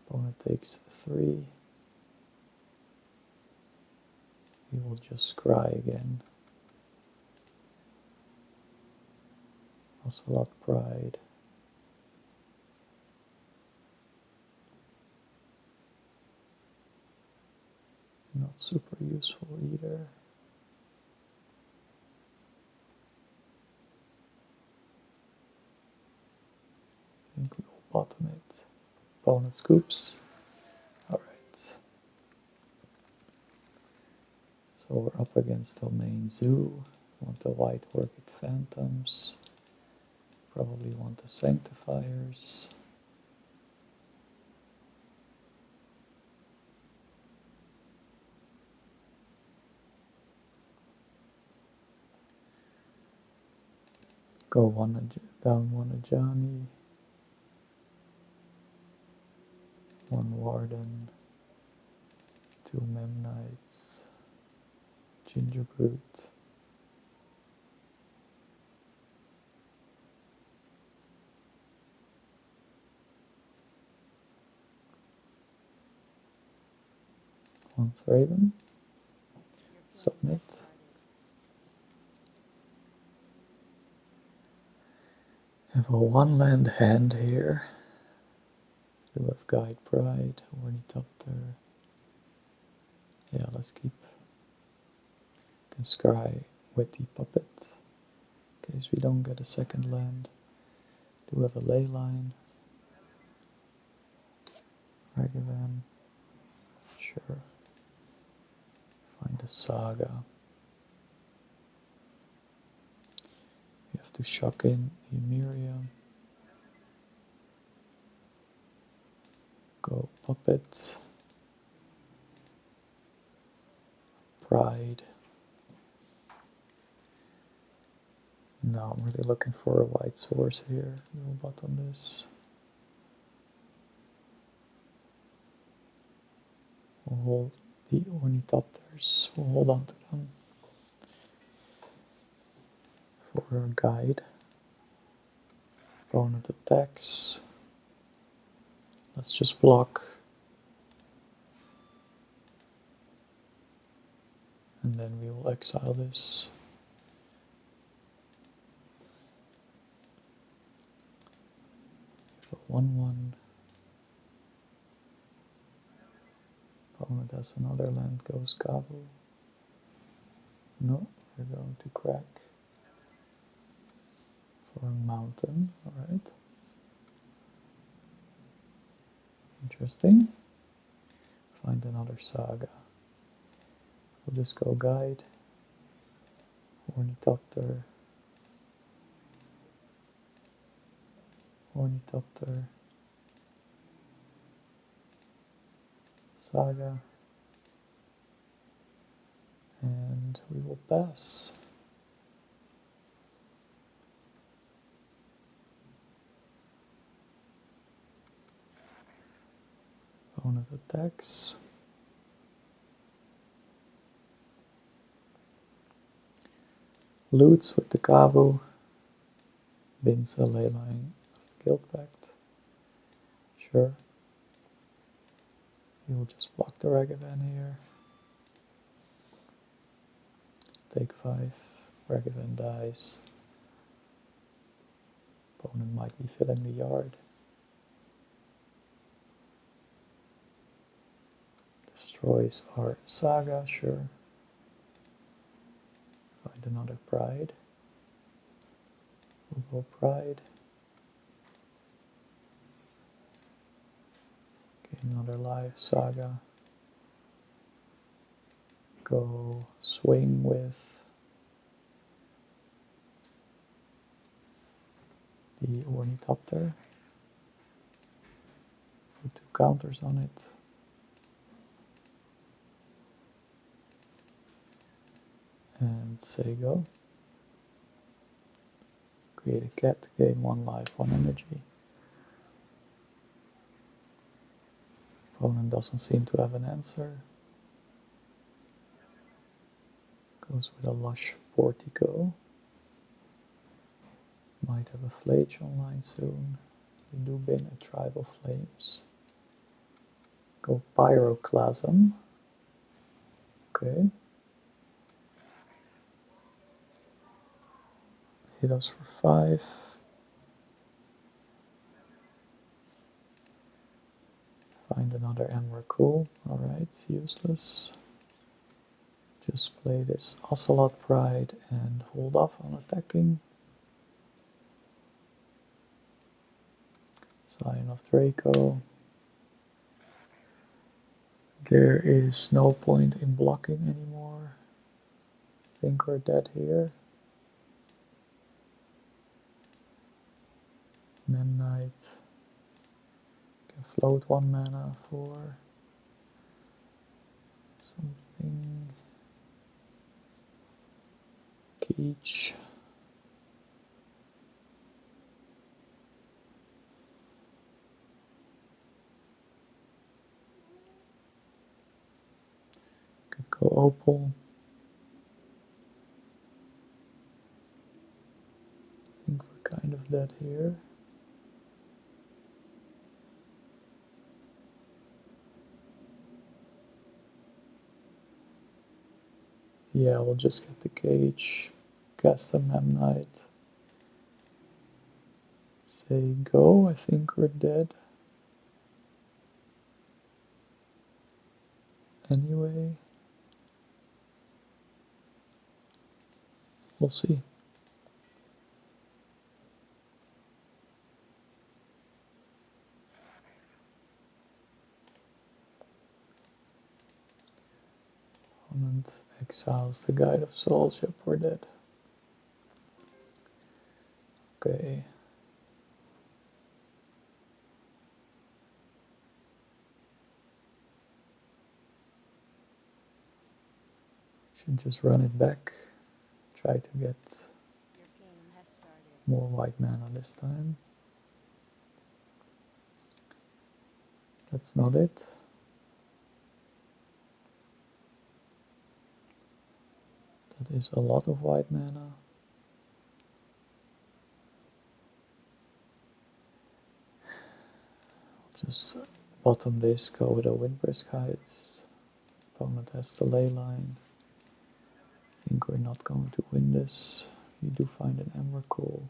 Opponent takes 3. We will just scry again. Ocelot Pride. Not super useful either. I think we will bottom it. Opponent scoops. Alright. So we're up against Domain Zoo. Want the White Orchid Phantoms. Probably want the Sanctifiers. Go down one Ajani. One Warden. 2 Memnites. Gingerbrute. One Thraben. Submit. Have a 1-land hand here. Do have Guide Pride, Ornithopter. Yeah, let's keep and scry with the puppet in case we don't get a second land. Do have a ley line. Ragavan. Sure. Find a saga. We have to shock in Emeria. Go puppet. Pride. No, I'm really looking for a white source here. We'll bottom this. We'll hold the ornithopters. We'll hold on to them for a guide. Opponent attacks. Let's just block. And then we will exile this. So 1/1. Opponent has another land, goes Gabu. No, we're going to crack for a mountain, alright. Interesting. Find another saga. We'll just go guide. Ornithopter. Ornithopter. Saga. And we will pass. Opponent attacks. Loots with the Kavu. Bins a ley line of the Guild Pact. Sure. We will just block the Ragavan here. Take 5. Ragavan dies. Opponent might be filling the yard. Destroys our saga, sure. Find another pride. We'll go pride. Get another live saga. Go swing with the ornithopter. Put 2 counters on it. And say go. Create a cat, gain 1 life, 1 energy. Opponent doesn't seem to have an answer. Goes with a lush portico. Might have a flage online soon. We do bin a tribal flames. Go pyroclasm. Okay. Hit us for 5. Find another Emrakul. Alright, useless. Just play this Ocelot Pride and hold off on attacking. Scion of Draco. There is no point in blocking anymore. I think we're dead here. Memnite. Can float 1 mana for something. Keech. Could go Opal. I think we're kind of dead here. Yeah, we'll just get the cage, cast a Memnite, say go. I think we're dead. Anyway. We'll see. Opponent exiles the Guide of Souls. Yep, we're dead. Okay. Should just run it back. Try to get Your game has started. more white mana this time. That's not it. That is a lot of white mana. Just bottom this, go with a Windbrisk Heights. Opponent has the ley line. I think we're not going to win this. You do find an Emrakul.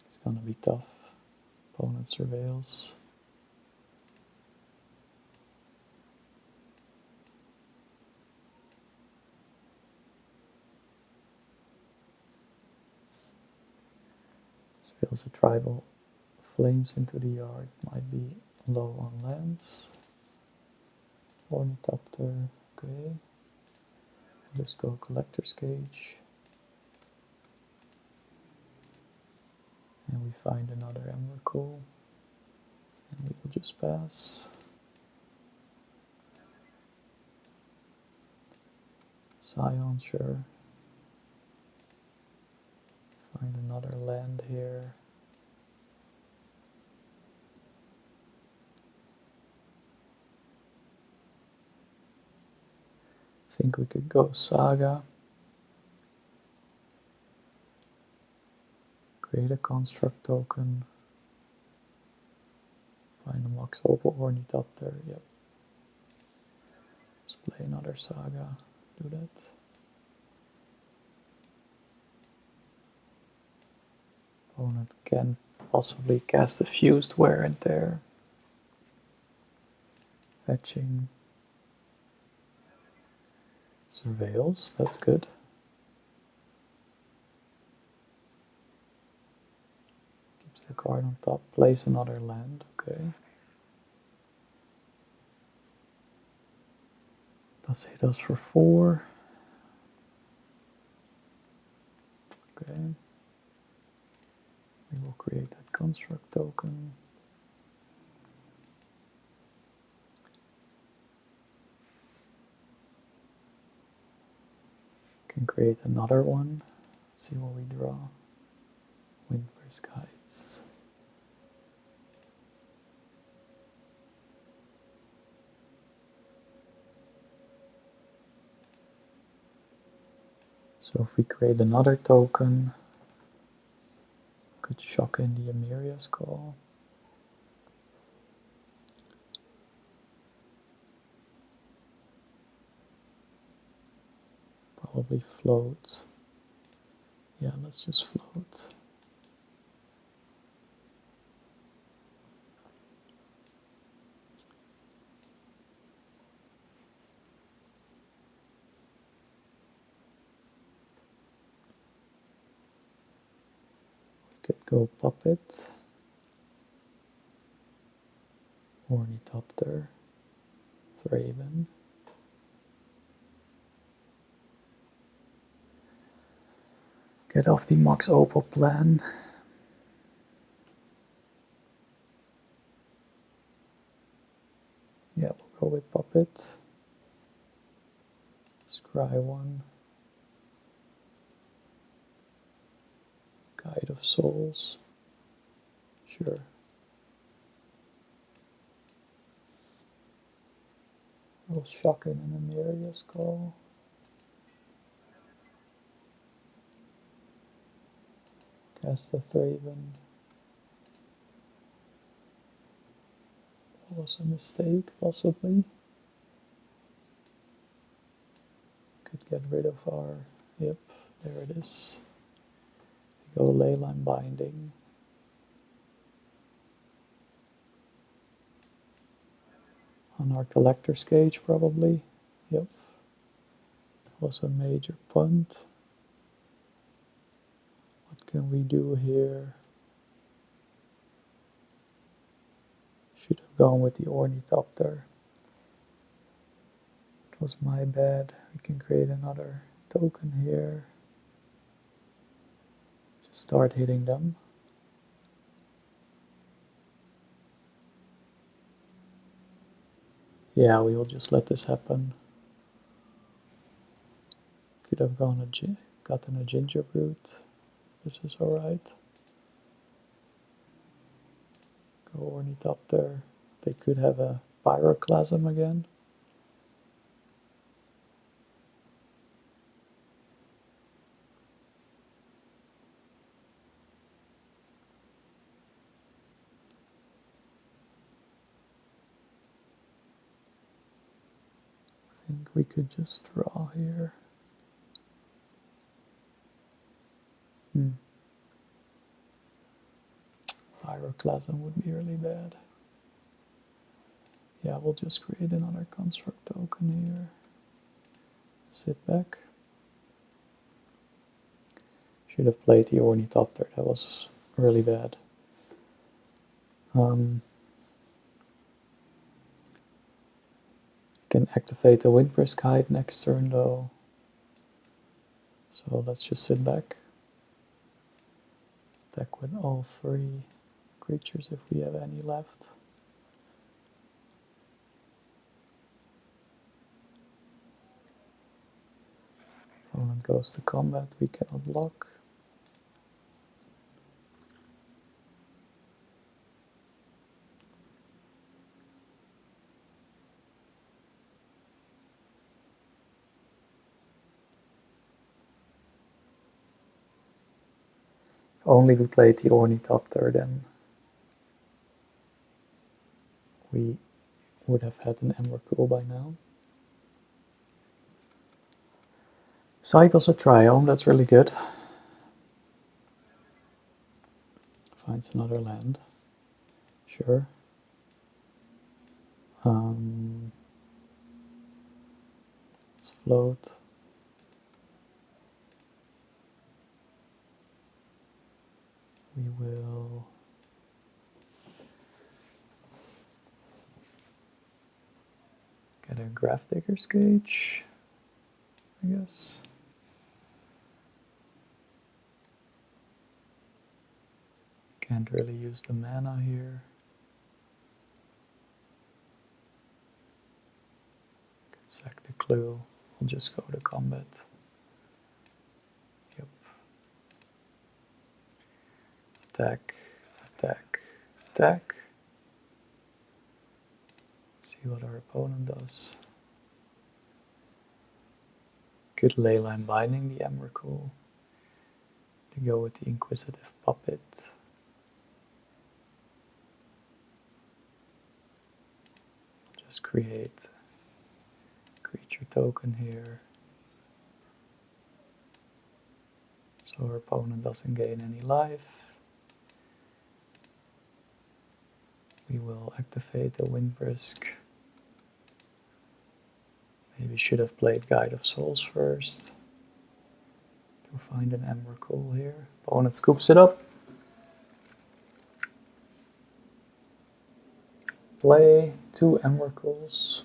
It's gonna be tough. Opponent surveils. Surveils a tribal. Flames into the yard. Might be low on lands. Ornithopter. Okay. Just go Collector's Cage. And we find another Emrakul. And we will just pass. Scion, sure. Find another land here. I think we could go Saga. Create a construct token. Find a Mox Opal Ornithopter. Yep. Let's play another Saga. Do that. Opponent can possibly cast a Fused Wear and Tear. Fetching. Surveils, that's good. Keeps the card on top. Plays another land, okay. Does hit us for 4. Okay. We will create that construct token. Can create another one. Let's see what we draw. Windbrisk Heights. So if we create another token, could shock in the Emeria's Call. Probably float. Yeah, let's just float. Could go Puppet, Ornithopter, Thraben. Get off the Mox Opal plan. Yeah, we'll go with Puppet. Scry 1. Guide of Souls. Sure. We'll shock in an Emeria's Call. Cast the Thraben. That was a mistake, possibly. Could get rid of our... Yep, there it is. We go Leyline Binding. On our Collector's Cage, probably. Yep. was a major punt. What can we do here? Should have gone with the Ornithopter. It was my bad. We can create another token here. Just start hitting them. Yeah, we will just let this happen. Could have gotten a ginger brute. This is alright. Go Ornithopter. They could have a Pyroclasm again. I think we could just draw here. Pyroclasm would be really bad. Yeah, we'll just create another construct token here. Sit back. Should have played the Ornithopter, that was really bad. Can activate the Windbrisk Heights next turn though. So let's just sit back. Attack with all 3 creatures if we have any left. Opponent goes to combat, we cannot block. If only we played the Ornithopter, then we would have had an Emrakul by now. Cycles a Triome, that's really good. Finds another land. Sure. Let's float. We will get a Grafdigger's Cage, I guess. Can't really use the mana here. Can sack the clue. We'll just go to combat. Yep. Attack, attack, attack. See what our opponent does. Could Leyline Binding the Emrakul to go with the Inquisitive Puppet. Just create a creature token here. So our opponent doesn't gain any life. We will activate the Windbrisk. Maybe should have played Guide of Souls first to find an Emrakul here. Opponent scoops it up. Play 2 Emrakuls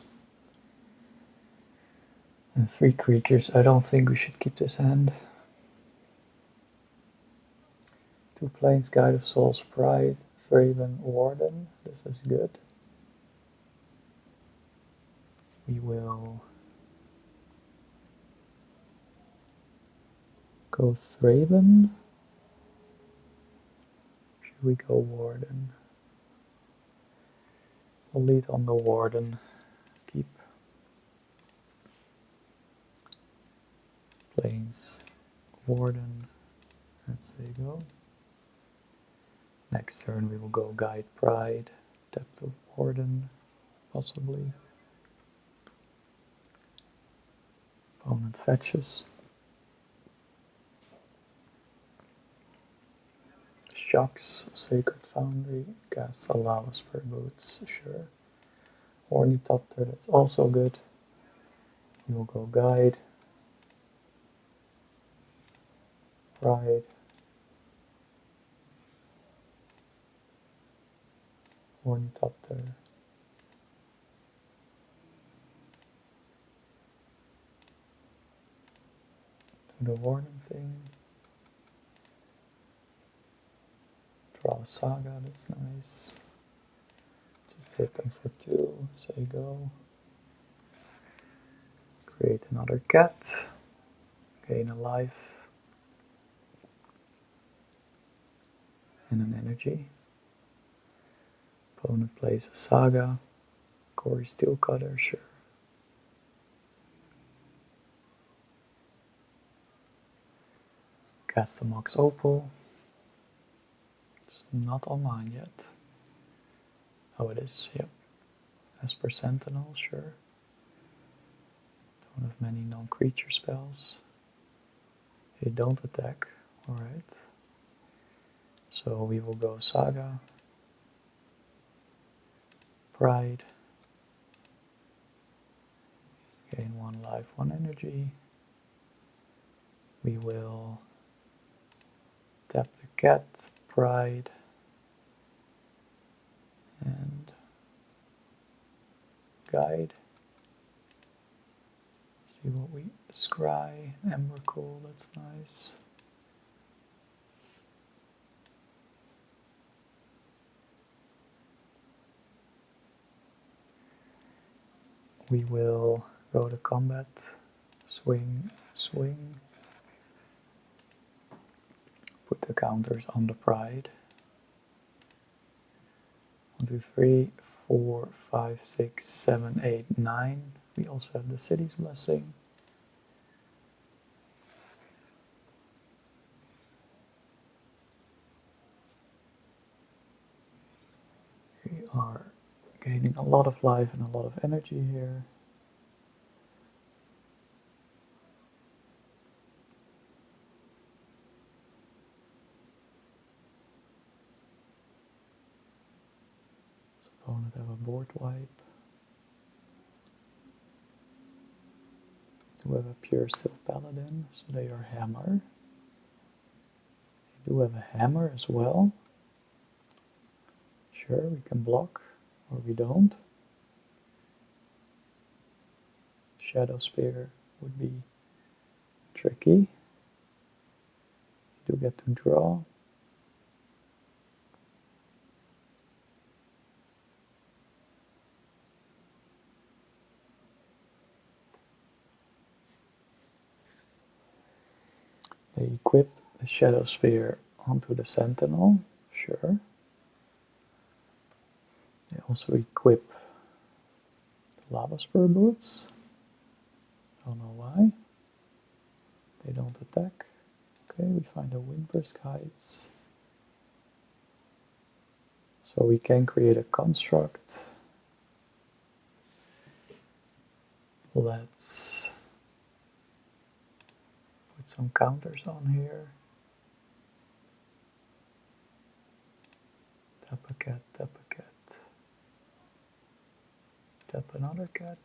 and 3 creatures. I don't think we should keep this hand. 2 planes, Guide of Souls, Pride, Thraben, Warden. This is good. We will go Thraben. Should we go Warden? We'll lead on the Warden. Keep planes, Warden, and say go. Next turn we will go Guide Pride, tap the Warden, possibly. Opponent fetches. Shocks, Sacred Foundry, casts Allows per boots, sure. Ornithopter, that's also good. We will go Guide. Pride. Ornithopter. Do the warning thing. Draw a Saga, that's nice. Just hit them for 2, say go. Create another cat. Gain a life. And an energy. Opponent plays a Saga. Gory Steelcutter, sure. Cast a Mox Opal. It's not online yet. Oh, it is, yep. Esper Sentinel, sure. Don't have many non-creature spells. They don't attack, alright. So we will go Saga. Pride. Gain 1 life, 1 energy. We will tap the cat, Pride, and Guide. See what we scry. Emrakul, that's nice. We will go to combat. Swing, swing. Put the counters on the Pride. 1, 2, 3, 4, 5, 6, 7, 8, 9. We also have the City's Blessing. We are gaining a lot of life and a lot of energy here. This opponent have a board wipe. We have a pure Steel Paladin, so they are hammer. They do have a hammer as well. Sure, we can block, or we don't. Shadow Spear would be tricky. You do get to draw. They equip the Shadow Spear onto the Sentinel, sure. They also equip the Lava Spur boots. Don't know why. They don't attack. Okay, we find a Windbrisk Heights. So we can create a construct. Let's put some counters on here. Tap a cat, tap a cat. Tap another cat.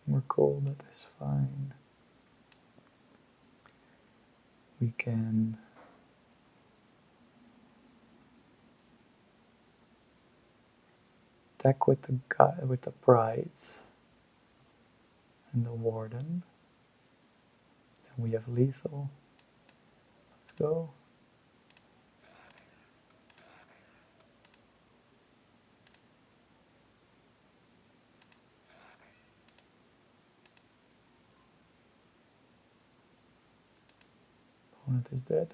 Emrakul, that is fine. We can attack with the guy, with the Prides and the Warden. And we have lethal. Let's go. Opponent is dead.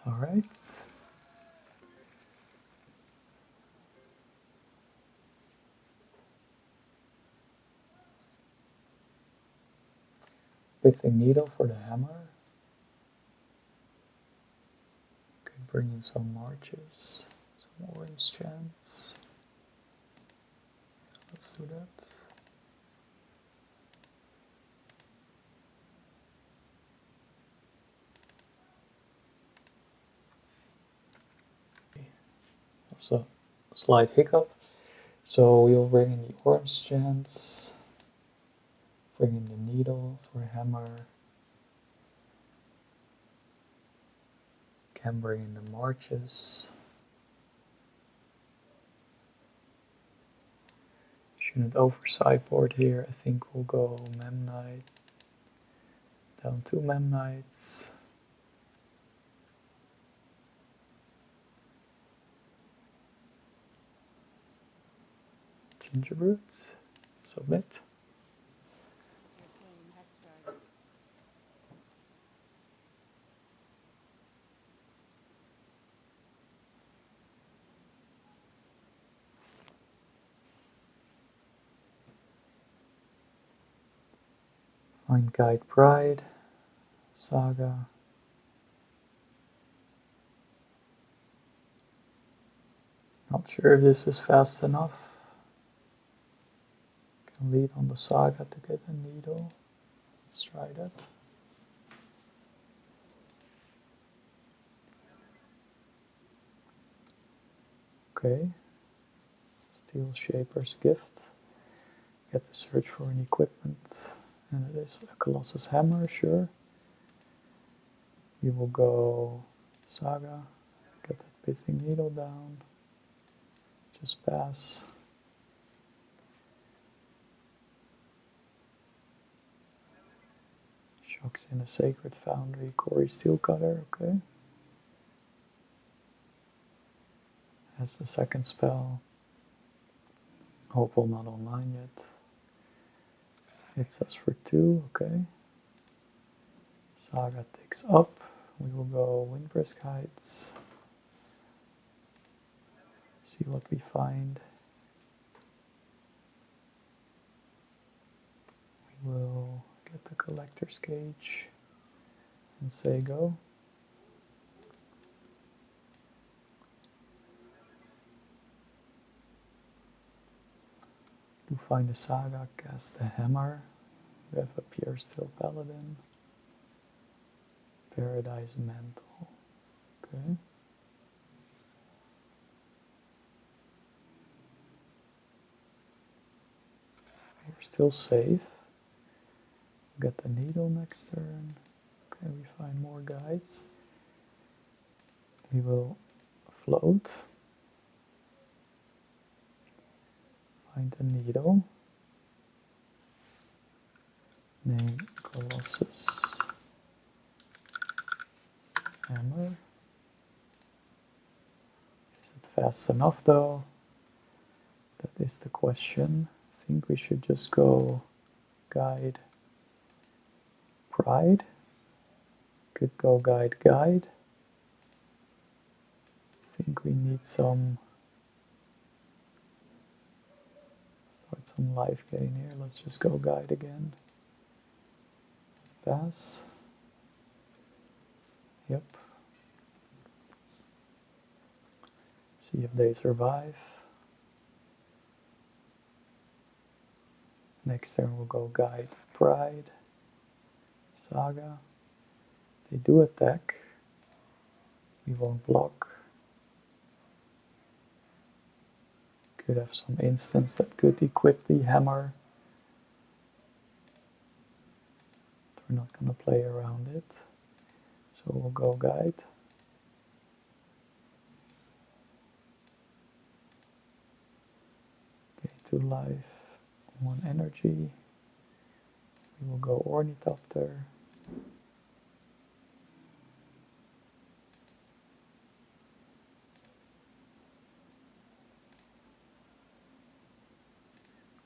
Alright. Pithing Needle for the hammer. Could bring in some marches, some orange chants. Let's do that. Also, slight hiccup. So we'll bring in the orange gems, bring in the needle for hammer, can bring in the marches. Shouldn't over sideboard here. I think we'll go Memnite, down 2 Memnites. Gingerbreads, submit. Your game has started. Find Guide Pride, Saga. Not sure if this is fast enough. Can lead on the Saga to get a needle. Let's try that. Okay. Steel Shaper's Gift. Get to search for an equipment. And it is a Colossus Hammer, sure. We will go Saga. Get that pithing needle down. Just pass. Shocks in a Sacred Foundry, Corey Steel Cutter, okay. Has the second spell. Hopeful not online yet. Hits us for 2, okay. Saga takes up. We will go Windbrisk Heights. See what we find. We will get the Collector's Cage and say go. To find a Saga, cast the Hammer. We have a Pure Steel Paladin. Paradise Mantle. Okay. We're still safe. Get the needle next turn. Okay, we find more guides. We will float. Find a needle. Name Colossus Hammer. Is it fast enough though? That is the question. I think we should just go Guide Pride. Could go Guide Guide. I think we need some start some life gain here. Let's just go Guide again. Pass. Yep. See if they survive. Next turn we'll go Guide Pride. Saga. They do attack. We won't block. Could have some instants that could equip the hammer. We're not going to play around it. So we'll go Guide. Okay, 2 life, 1 energy. We will go Ornithopter.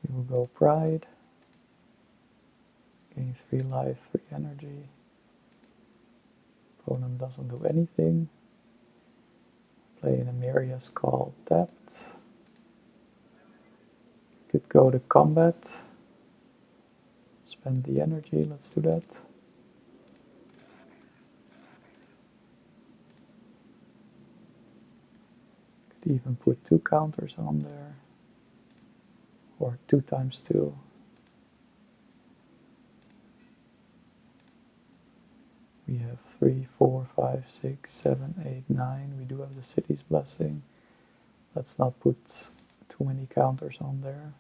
We will go Pride. Gain 3 life, 3 energy. Opponent doesn't do anything. Play an Emeria's Call tapped. Could go to combat. Spend the energy, let's do that. Could even put 2 counters on there. Or 2 times 2. We have 3, 4, 5, 6, 7, 8, 9. We do have the City's Blessing. Let's not put too many counters on there.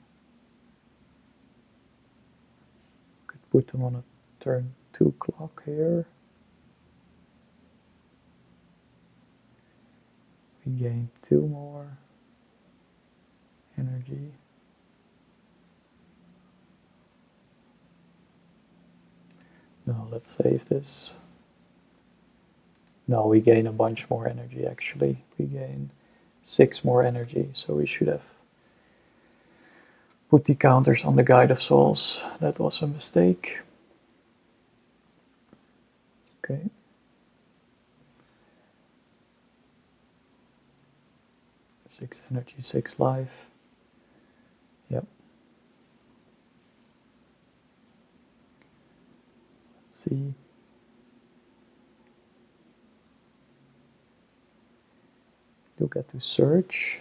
Could put them on a turn 2 clock here. We gain 2 more energy. No, let's save this. No, we gain a bunch more energy actually. We gain 6 more energy, so we should have put the counters on the Guide of Souls. That was a mistake. Okay. Six energy, 6 life. Yep. Let's see. You get to search.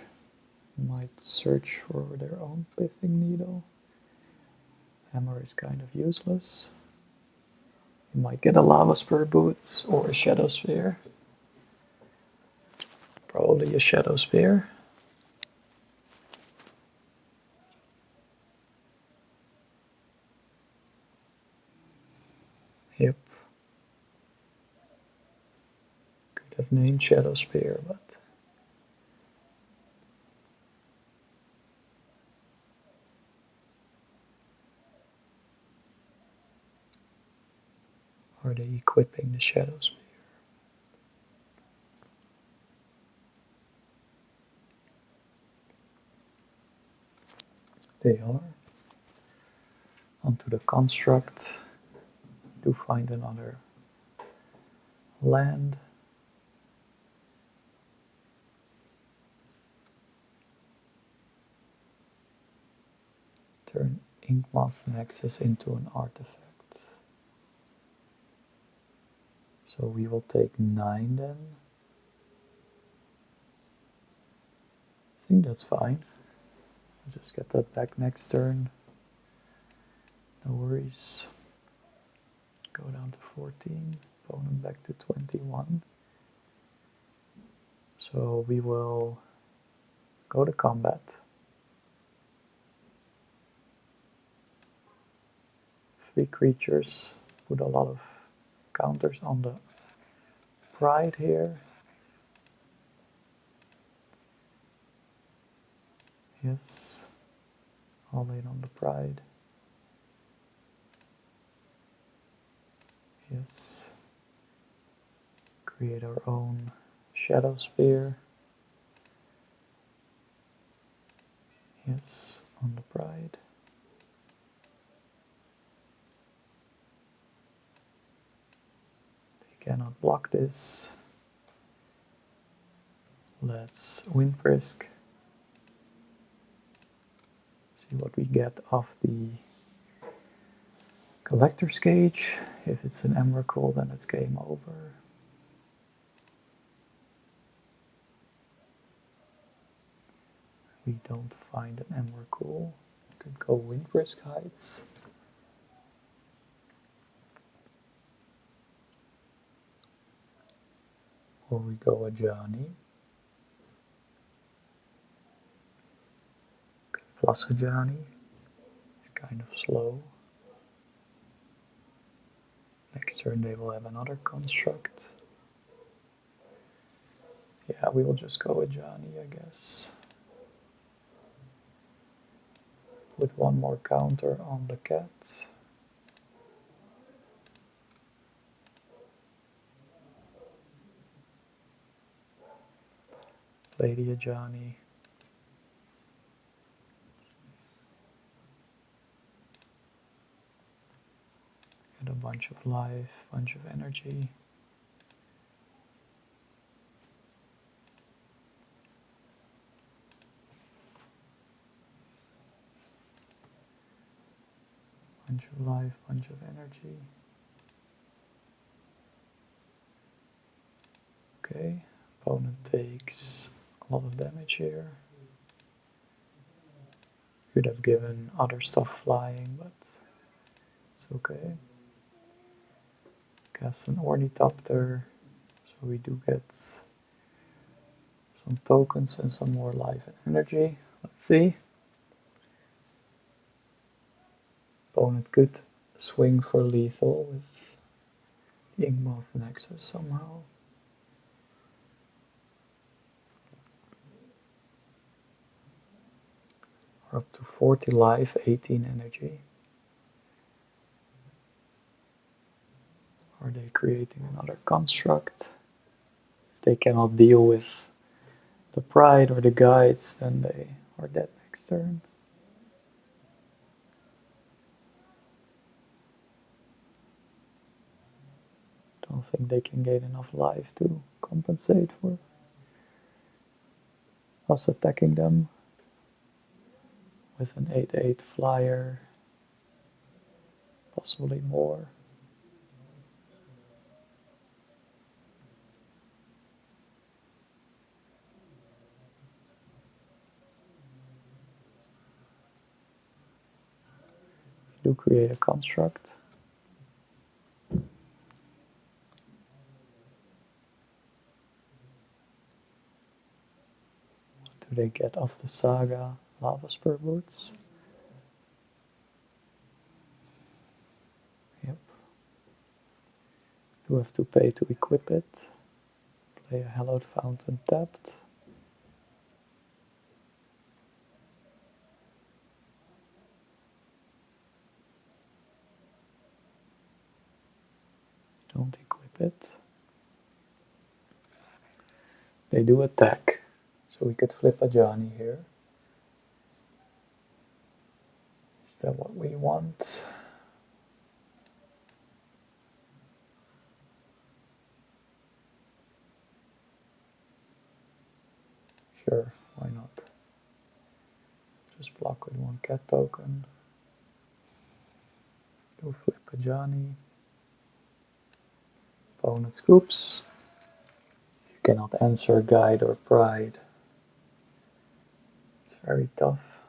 Might search for their own pithing needle. Hammer is kind of useless. You might get a lava spur boots or a shadow spear. Probably a shadow spear. Yep. Could have named shadow spear, but are they equipping the shadow spear? They are. Onto the construct to find another land. Turn Inkmoth Nexus into an artifact. So we will take 9 then. I think that's fine. I'll just get that back next turn. No worries. Go down to 14. Opponent back to 21. So we will go to combat. 3 creatures. Put a lot of counters on the pride here. Yes. All in on the pride. Yes. Create our own shadow spear. Yes, on the pride. They cannot block this. Let's Windbrisk. See what we get off the Collector's Cage. If it's an Emrakul, then it's game over. We don't find an Emrakul. Could go Windbrisk Heights. Or we go a Johnny. Plus a Johnny. It's kind of slow. Next turn they will have another construct. Yeah, we will just go with Johnny, I guess. Put 1 more counter on the cat. Lady Johnny. Get a bunch of life, bunch of energy. Bunch of life, bunch of energy. Okay, opponent takes a lot of damage here. Could have given other stuff flying, but it's okay. Cast an Ornithopter, so we do get some tokens and some more life and energy. Let's see. Opponent could swing for lethal with the Inkmoth Nexus somehow. We're up to 40 life, 18 energy. Are they creating another construct? If they cannot deal with the Pride or the Guides, then they are dead next turn. Don't think they can gain enough life to compensate for us attacking them with an 8/8 flyer, possibly more. Do create a construct. Do they get off the Saga Lava Spur Boots? Yep. Do have to pay to equip it. Play a Hallowed Fountain tapped. Don't equip it. They do attack, so we could flip a Johnny here. Is that what we want? Sure, why not? Just block with one cat token. Go flip a Johnny. Opponent scoops. You cannot answer Guide or Pride. It's very tough.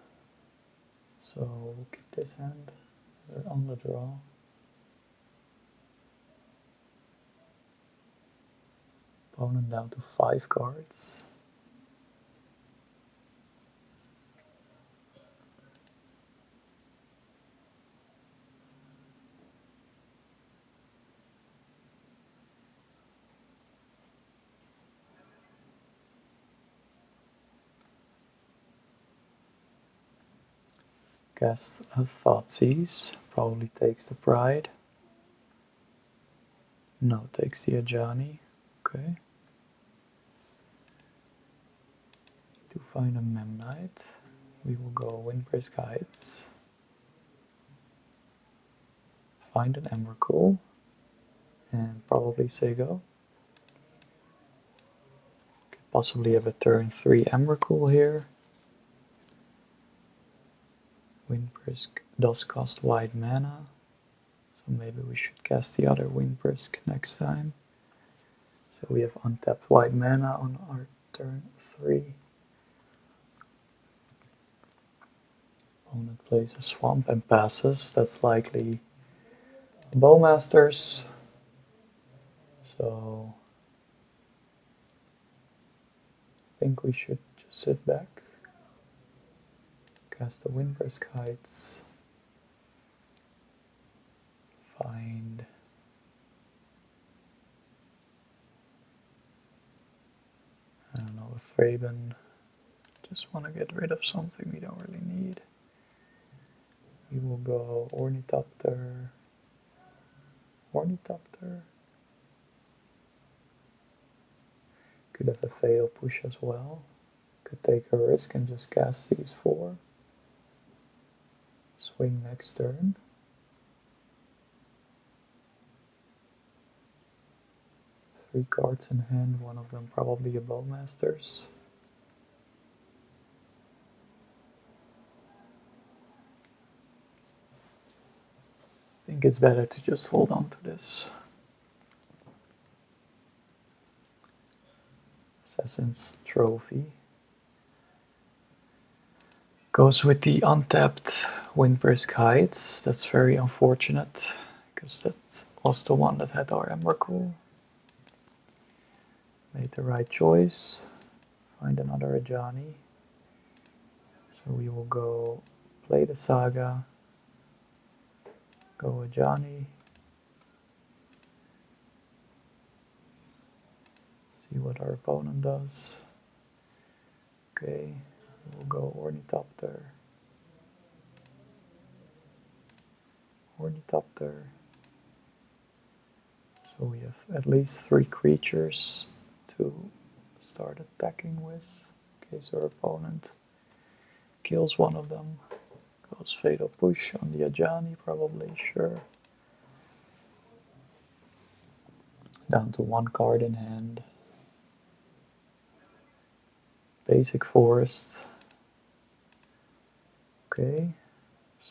So we'll keep this hand. We're on the draw. Opponent down to 5 cards. Cast a Thoughtseize, probably takes the Pride. No, takes the Ajani. Okay. To find a Memnite, we will go Windbrisk Heights. Find an Emrakul, and probably say go. Could possibly have a turn 3 Emrakul here. Windbrisk does cost white mana, so maybe we should cast the other Windbrisk next time. So we have untapped white mana on our turn 3. Opponent plays a swamp and passes. That's likely Bowmasters. So I think we should just sit back. Cast the Windbrisk Heights. Find I don't know, a Thraben. Just want to get rid of something we don't really need. We will go Ornithopter. Ornithopter. Could have a Fatal Push as well. Could take a risk and just cast these 4. Swing next turn. Three cards in hand, one of them probably a Bowmasters. I think it's better to just hold on to this. Assassin's Trophy. Goes with the untapped Windbrisk Heights. That's very unfortunate, because that was the one that had our Emrakul. Made the right choice. Find another Ajani. So we will go play the Saga, go Ajani, see what our opponent does. Okay, we'll go Ornithopter, Ornithopter. So we have at least 3 creatures to start attacking with, in case our opponent kills one of them. Goes Fatal Push on the Ajani, probably, sure. Down to 1 card in hand. Basic Forest. Okay,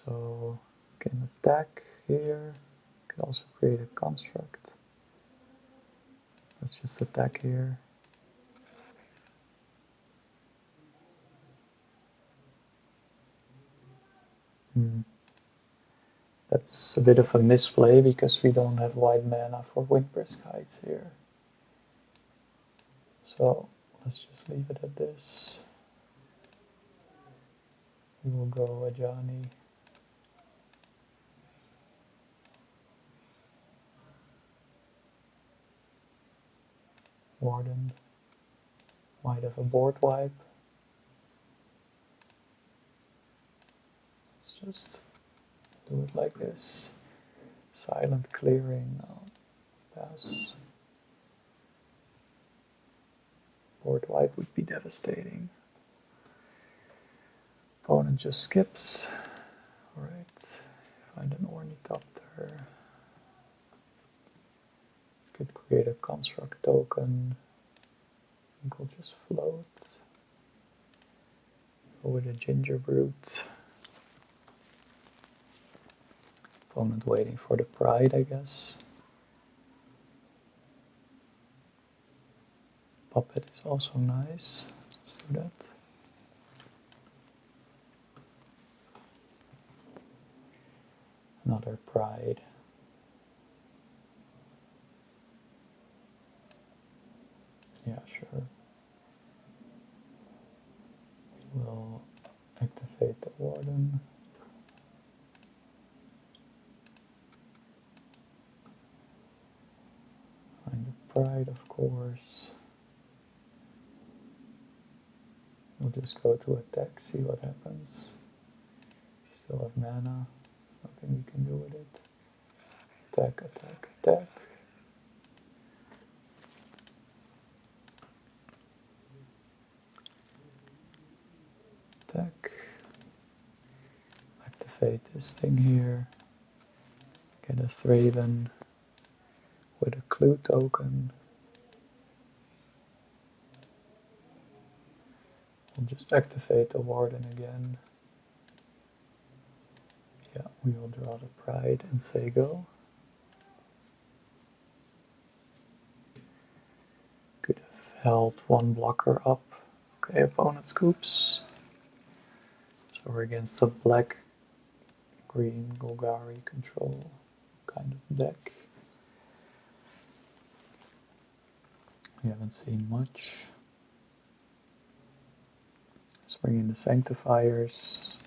so can attack here. Can also create a construct. Let's just attack here. That's a bit of a misplay because we don't have white mana for Windbrisk Heights here. So let's just leave it at this. We will go Ajani. Warden. Might have a board wipe. Let's just do it like this. Silent clearing. No. Pass. Board wipe would be devastating. Opponent just skips. Alright. Find an Ornithopter. Could create a construct token. I think we'll just float. Go with a Ginger Brute. Opponent waiting for the Pride, I guess. Puppet is also nice. Let's do that. Another Pride. Yeah, sure. We'll activate the Warden. Find the Pride, of course. We'll just go to attack, see what happens. Still have mana. Nothing we can do with it. Attack, attack, attack. Attack. Activate this thing here. Get a Thraven with a Clue token. We'll just activate the Warden again. Yeah, we will draw the Pride and say go. Could have held 1 blocker up. Okay, opponent scoops. So we're against a black-green Golgari control kind of deck. We haven't seen much. Let's bring in the Sanctifiers.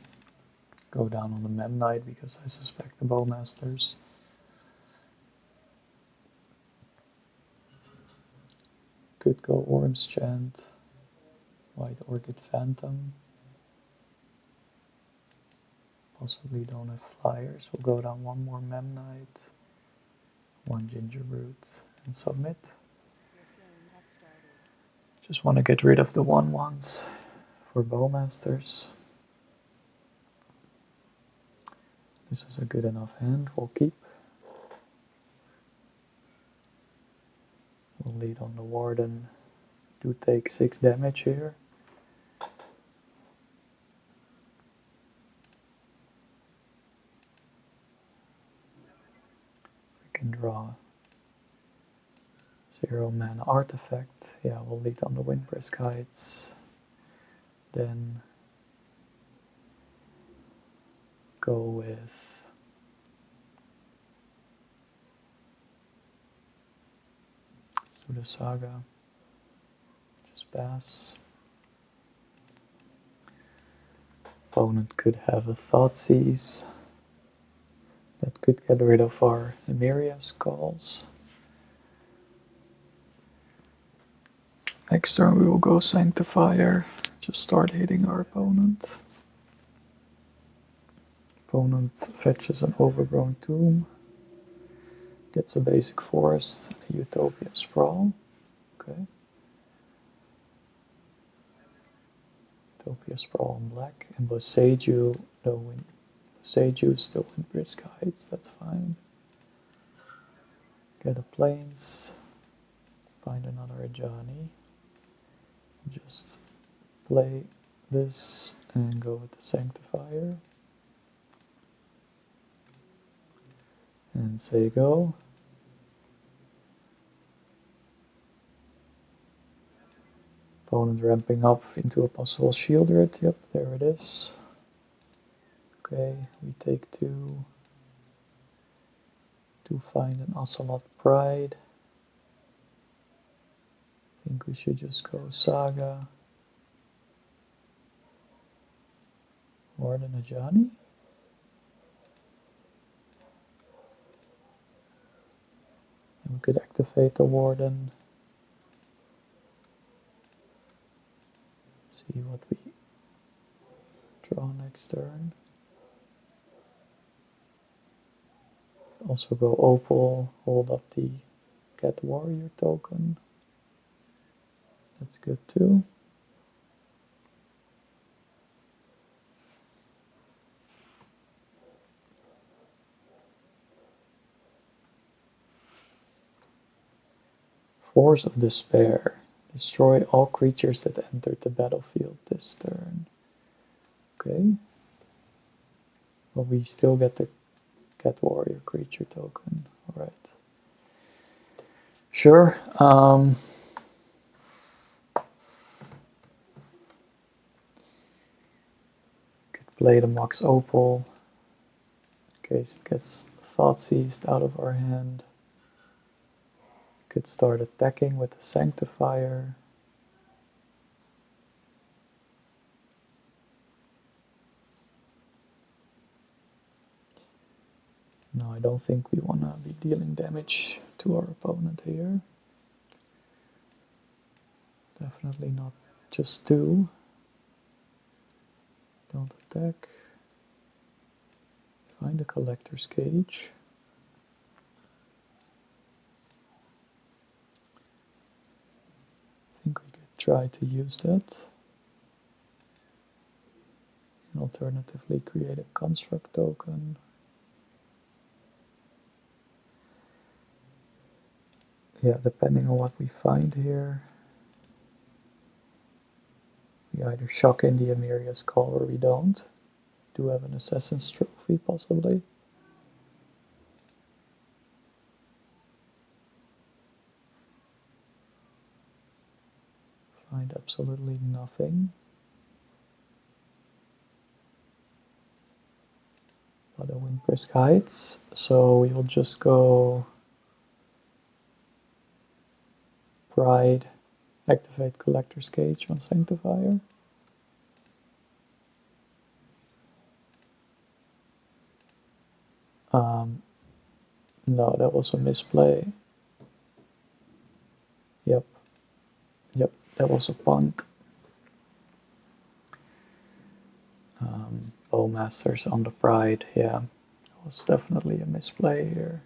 Go down on the Mem Knight because I suspect the Bowmasters. Could go Worm's Chant. White Orchid Phantom. Possibly don't have flyers. We'll go down 1 more Mem Knight. 1 Ginger Root and submit. Your game has started. Just want to get rid of the 1/1s for Bowmasters. This is a good enough hand, we'll keep. We'll lead on the Warden. Do take 6 damage here. We can draw 0 mana artifact. Yeah, we'll lead on the Windbrisk Heights. Then go with the Saga. Just pass. Opponent could have a Thoughtseize that could get rid of our Emeria's calls. Next turn we will go Sanctifier, just start hitting our opponent. Opponent fetches an Overgrown Tomb, gets a basic forest, a Utopia Sprawl. Okay. Utopia Sprawl on black, and Boseiju, Boseiju still Windbrisk Heights, that's fine. Get a Plains, find another Ajani, just play this and go with the Sanctifier. And say go. Opponent ramping up into a possible Shieldred, yep, there it is. Okay, we take 2 to find an Ocelot Pride. I think we should just go Saga. Warden Ajani. And we could activate the Warden. See what we draw next turn. Also go Opal, hold up the Cat Warrior token. That's good too. Force of Despair. Destroy all creatures that entered the battlefield this turn. Okay. But we still get the Cat Warrior creature token. Alright. Sure. Could play the Mox Opal in case it gets Thoughtseized out of our hand. Could start attacking with the Sanctifier. No, I don't think we want to be dealing damage to our opponent here. Definitely not just 2. Don't attack. Find a Collector's Cage. I think we could try to use that. And alternatively create a Construct token. Yeah, depending on what we find here. We either shock in the Emeria's Call or we don't. Do have an Assassin's Trophy, possibly. Find absolutely nothing. But a Windbrisk Heights, so we will just go Pride, activate Collector's Cage on Sanctifier. No, that was a misplay. Yep, that was a punt. Bowmasters on the Pride, yeah, that was definitely a misplay here.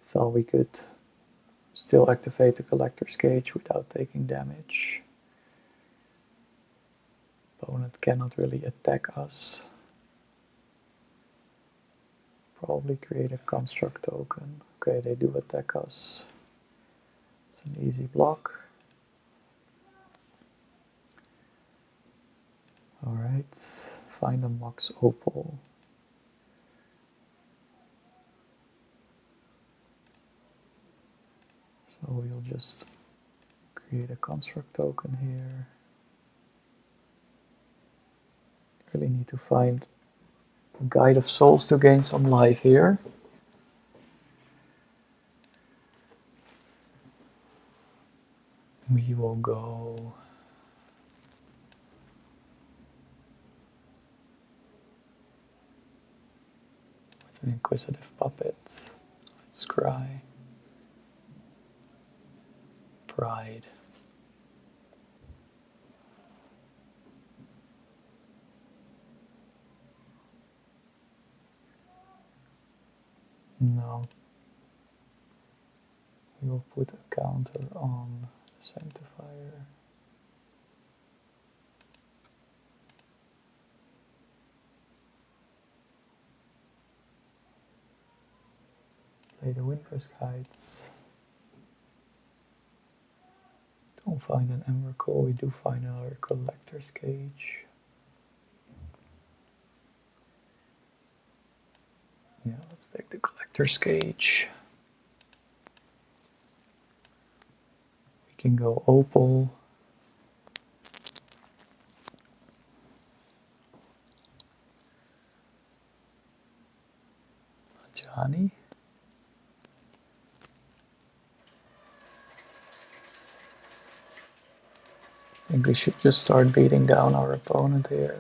Thought we could still activate the Collector's Cage without taking damage. Opponent cannot really attack us. Probably create a Construct token. Okay, they do attack us. It's an easy block. Alright, find a Mox Opal. So we'll just create a Construct token here. Really need to find a Guide of Souls to gain some life here. We will go Inquisitive puppet. Let's cry. Pride. No. We will put a counter on the Sanctifier. Play the Windbrisk Heights. Don't find an Emrakul, we do find another Collector's Cage. Yeah, let's take the Collector's Cage. We can go Opal. Johnny. I think we should just start beating down our opponent here.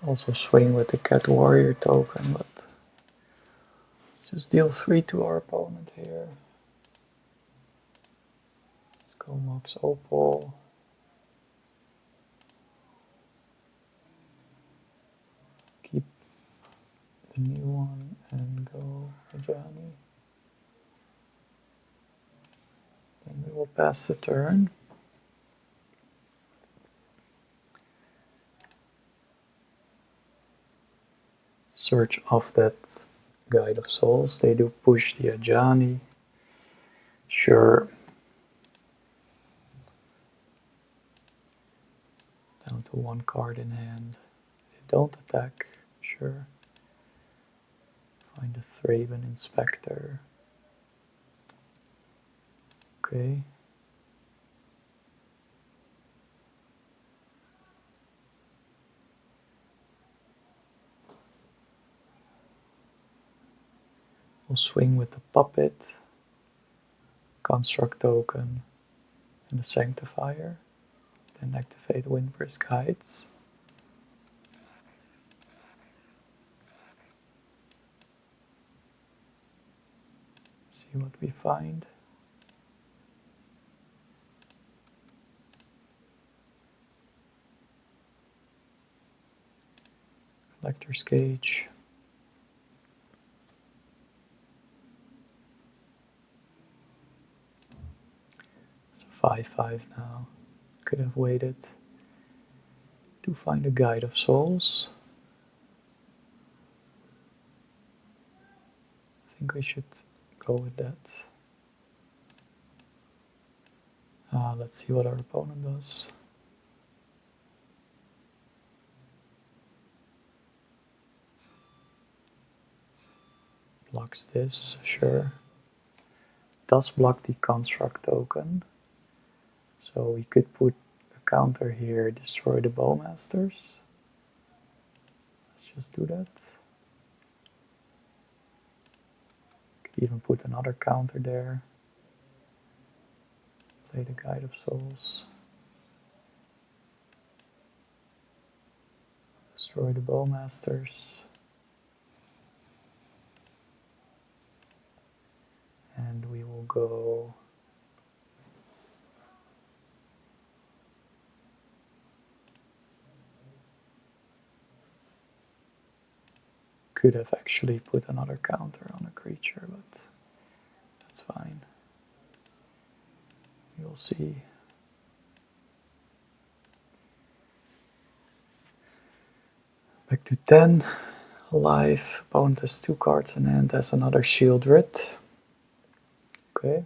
Also swing with the Cat Warrior token, but just deal 3 to our opponent here. Let's go Mox Opal. Keep the new one and go Ajani. Then we will pass the turn. Search off that Guide of Souls. They do push the Ajani. Sure. Down to 1 card in hand. They don't attack. Sure. Find a Thraben Inspector. Okay. We'll swing with the Puppet, Construct token, and the Sanctifier. Then activate Windbrisk Heights. See what we find. Collector's Cage. It's a 5/5 now. Could have waited to find a Guide of Souls. I think we should go with that. Let's see what our opponent does. Blocks this, sure. Does block the Construct token. So we could put a counter here, destroy the Bowmasters. Let's just do that. Could even put another counter there. Play the Guide of Souls. Destroy the Bowmasters. And we will go could have actually put another counter on a creature, but that's fine. We'll see. Back to 10. Alive. Opponent has 2 cards in hand, has another Shieldred. Okay.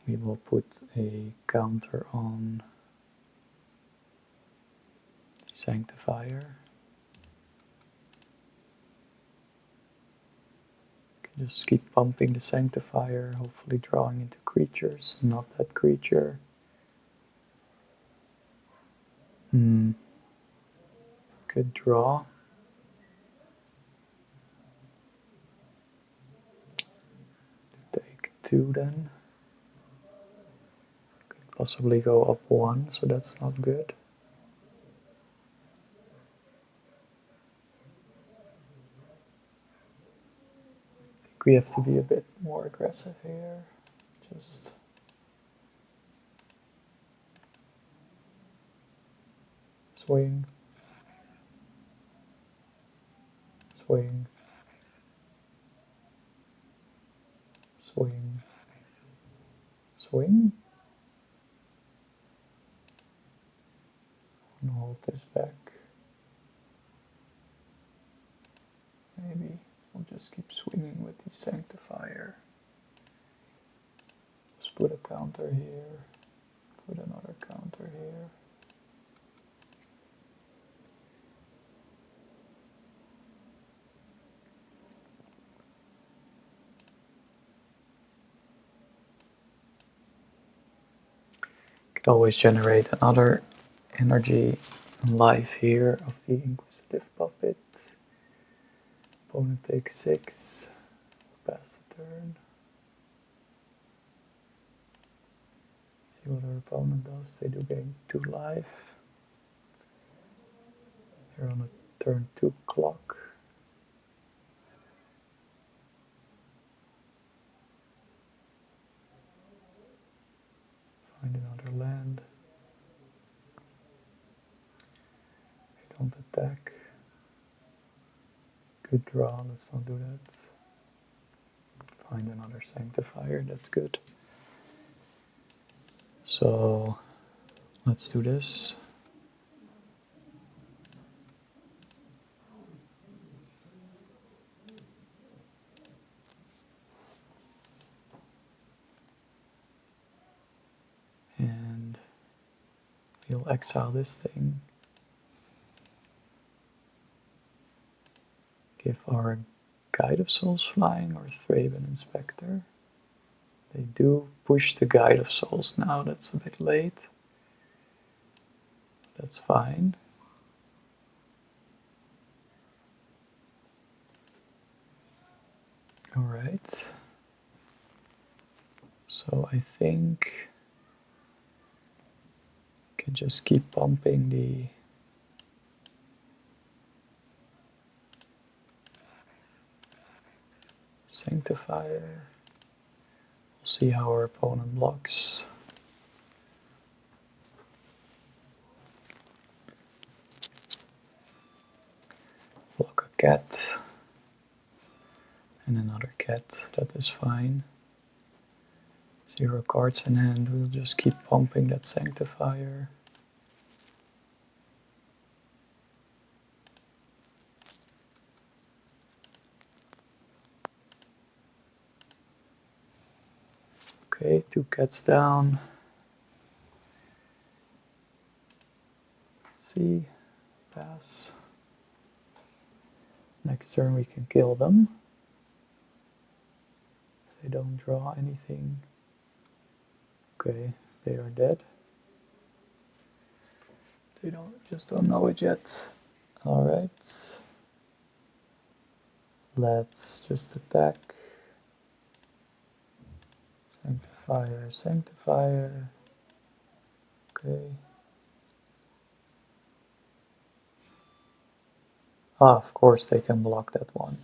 We will put a counter on Sanctifier. Can just keep pumping the Sanctifier, hopefully drawing into creatures, not that creature. Could draw. Take 2 then. Could possibly go up 1, so that's not good. We have to be a bit more aggressive here. Just swing, swing, swing, swing. And hold this back. Maybe we'll just keep swinging with the Sanctifier. Just put a counter here, put another counter here. Could always generate another energy life here of the Inquisitive Puppet. Opponent takes 6, pass the turn. See what our opponent does. They do gain 2 life. They're on a turn 2 clock. Find another land. They don't attack. Good draw, let's not do that. Find another Sanctifier, that's good. So let's do this. And we'll exile this thing. Give our Guide of Souls Flying or Thraben Inspector. They do push the Guide of Souls now, that's a bit late. That's fine. Alright. So I think I can just keep pumping the Sanctifier. We'll see how our opponent blocks. Block a cat. And another cat, that is fine. 0 cards in hand, we'll just keep pumping that Sanctifier. Okay, 2 cats down. Let's see, pass. Next turn we can kill them. If they don't draw anything. Okay, they are dead. They just don't know it yet. Alright. Let's just attack. Sanctifier, Sanctifier. Okay. Ah, of course they can block that one.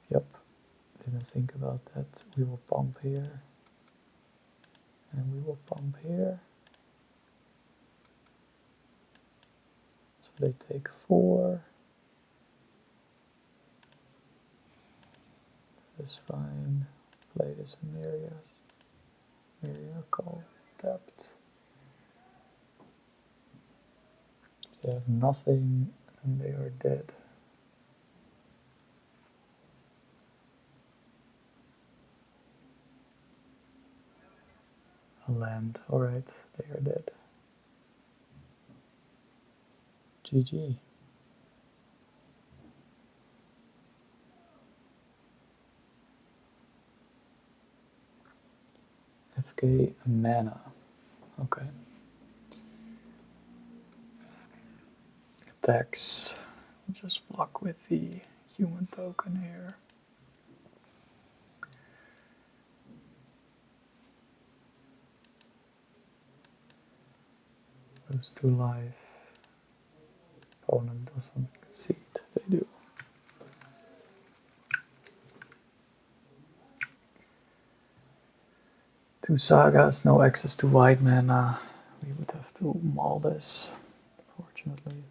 Yep. Didn't think about that. We will pump here. And we will pump here. So they take 4. That's fine. Play this Miracle. Tapped. They have nothing and they are dead. A land. Alright, they are dead. GG. FK mana. Okay. Attacks. Just block with the human token here. Lose 2 life. Opponent doesn't concede. They do. 2 sagas, no access to white mana. We would have to maul this, fortunately.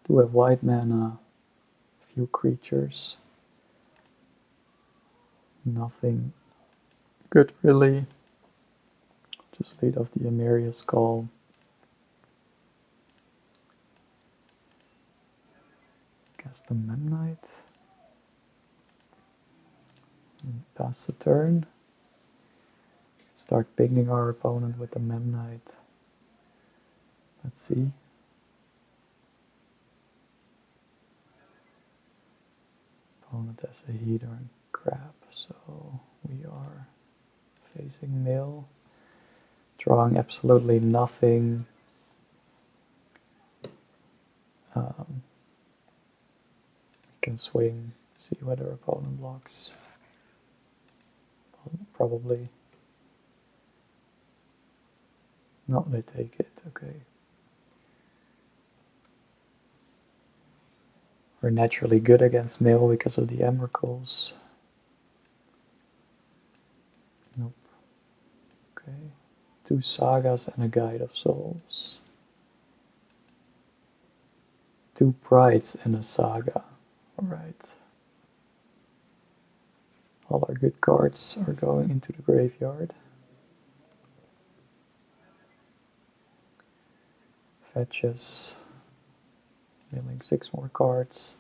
Do have white mana, few creatures. Nothing good really. Just lead off the Emeria's Call. Cast the Memnite. And pass the turn. Start pinging our opponent with the Memnite. Let's see. Opponent has a heater and crab, so we are facing mill. Drawing absolutely nothing. We can swing, see whether opponent blocks. Probably. No, they take it, okay. We're naturally good against mill because of the Emrakuls. Nope. Okay. 2 sagas and a Guide of Souls. 2 prides and a saga. Alright. All our good cards are going into the graveyard. Fetches. Milling 6 more cards.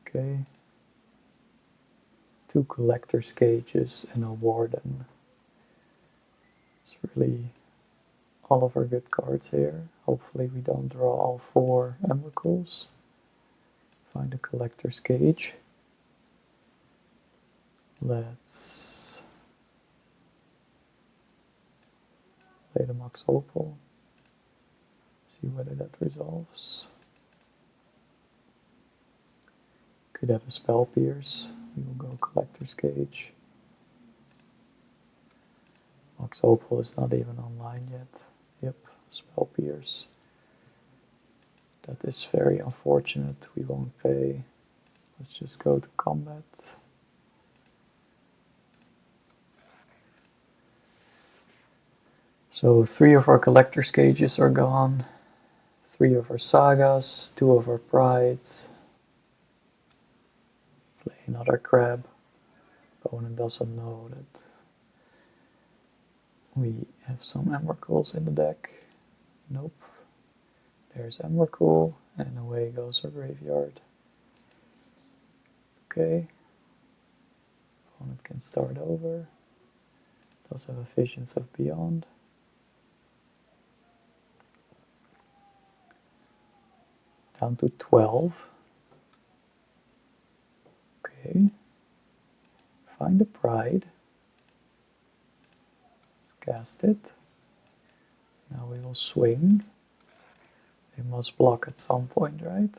Okay. 2 collector's cages and a warden. It's really all of our good cards here. Hopefully we don't draw all 4 Emrakuls. Find a collector's cage. Let's play the Mox Opal. See whether that resolves. Could have a Spell Pierce. We will go Collector's Cage. Mox Opal is not even online yet. Yep, Spell Pierce. That is very unfortunate. We won't pay. Let's just go to combat. So 3 of our Collector's Cages are gone. 3 of our Sagas. 2 of our Prides. Play another crab. Opponent doesn't know that we have some Emrakuls in the deck. Nope. There's Emrakul, and away goes our graveyard. Okay. Opponent can start over. Does have a Visions of Beyond. Down to 12. Okay. Find a Pride. Let's cast it. Now we will swing. They must block at some point, right?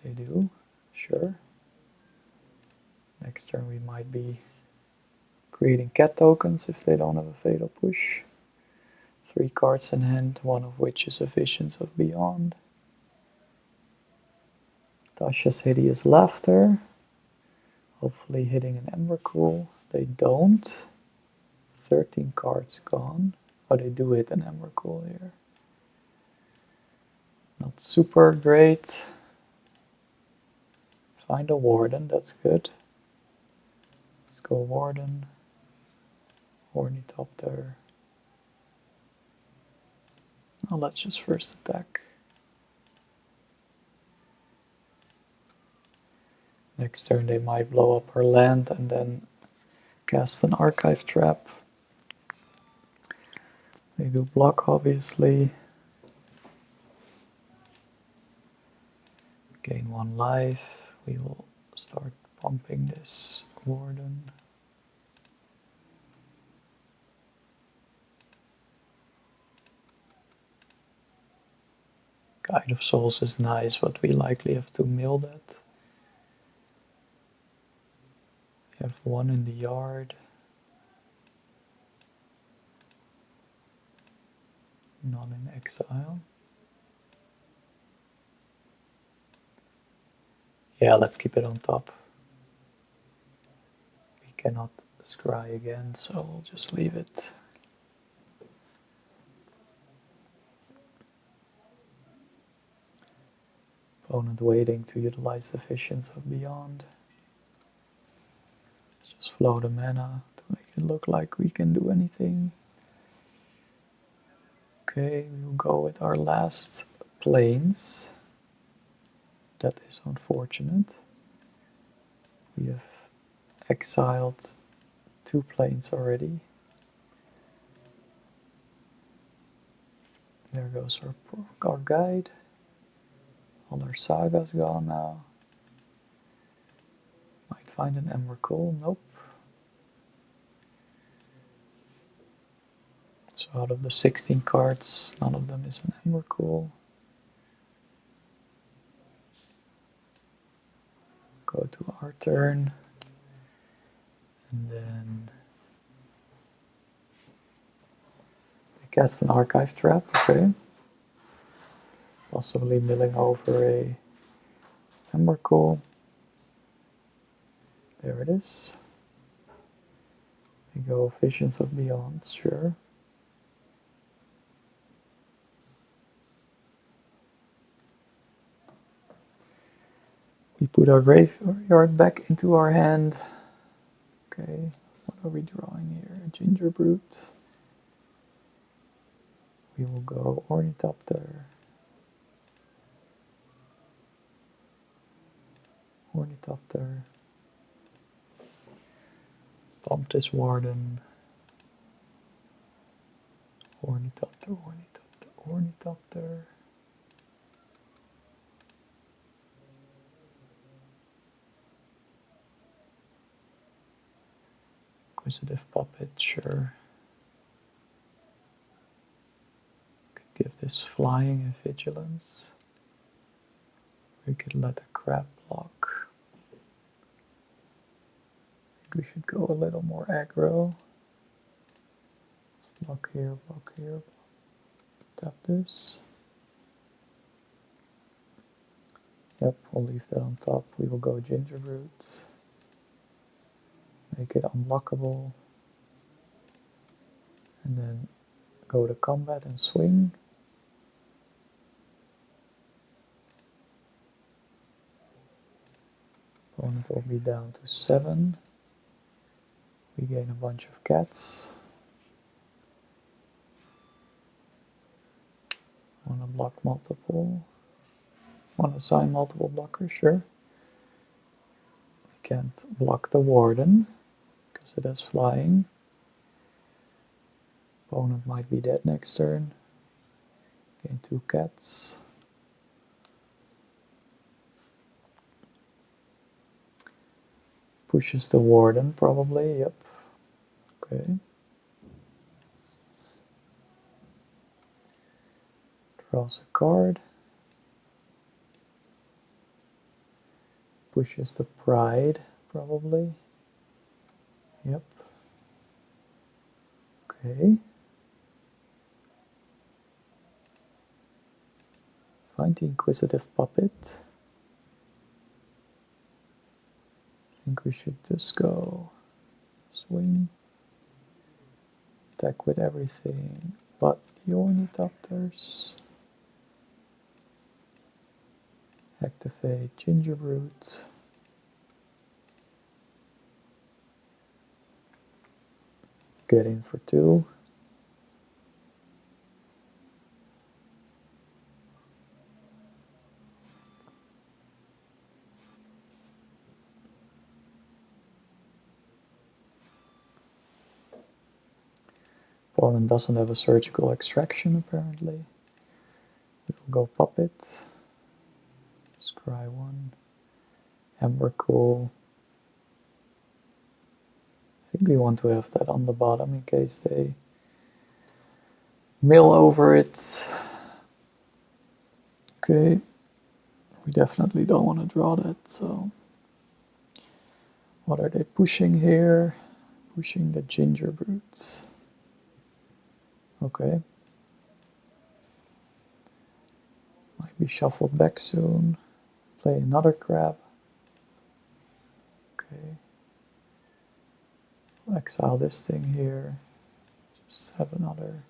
They do. Sure. Next turn we might be creating cat tokens if they don't have a Fatal Push. 3 cards in hand, one of which is a Visions of Beyond. Tasha's Hideous Laughter. Hopefully hitting an Emrakul. They don't. 13 cards gone. Oh, they do hit an Emrakul here. Not super great. Find a Warden, that's good. Let's go Warden. Ornithopter. Now let's just first attack. Next turn they might blow up her land and then cast an Archive Trap. They do block, obviously. Gain 1 life. We will start pumping this Warden. Guide of Souls is nice, but we likely have to mill that. We have 1 in the yard. None in exile. Yeah, let's keep it on top. Cannot scry again, so we'll just leave it. Opponent waiting to utilize the visions of Beyond. Let's just flow the mana to make it look like we can do anything. Okay, we'll go with our last planes. That is unfortunate. We have exiled 2 planes already. There goes our guide. All our sagas gone now. Might find an Emrakul. Nope. So out of the 16 cards, none of them is an Emrakul. Go to our turn. And then we cast an Archive Trap, okay. Possibly milling over a Emrakul. There it is. We go Visions of Beyond, sure. We put our graveyard back into our hand. Okay, what are we drawing here? Ginger Brute. We will go Ornithopter. Ornithopter. Bump this Warden. Ornithopter, Ornithopter, Ornithopter. Inquisitive Puppet, sure. Could give this flying and vigilance. We could let a crab block. I think we should go a little more aggro. Block here, block here. Tap this. Yep, we'll leave that on top. We will go Ginger Roots. Make it unblockable. And then go to combat and swing. Opponent will be down to 7. We gain a bunch of cats. Wanna block multiple? Wanna assign multiple blockers? Sure. We can't block the Warden because it has flying. Opponent might be dead next turn. Gain 2 cats. Pushes the Warden probably, yep. Okay. Draws a card. Pushes the Pride probably. Yep. Okay. Find the Inquisitive Puppet. I think we should just go swing. Attack with everything but the Ornithopters. Activate Ginger Root. Get in for 2. Opponent doesn't have a surgical extraction apparently. We will go Puppet. Scry 1. Emrakul. I think we want to have that on the bottom in case they mill over it. Okay. We definitely don't want to draw that, so what are they pushing here? Pushing the Ginger Brutes. Okay. Might be shuffled back soon. Play another crab. Okay. exile this thing here. Just have another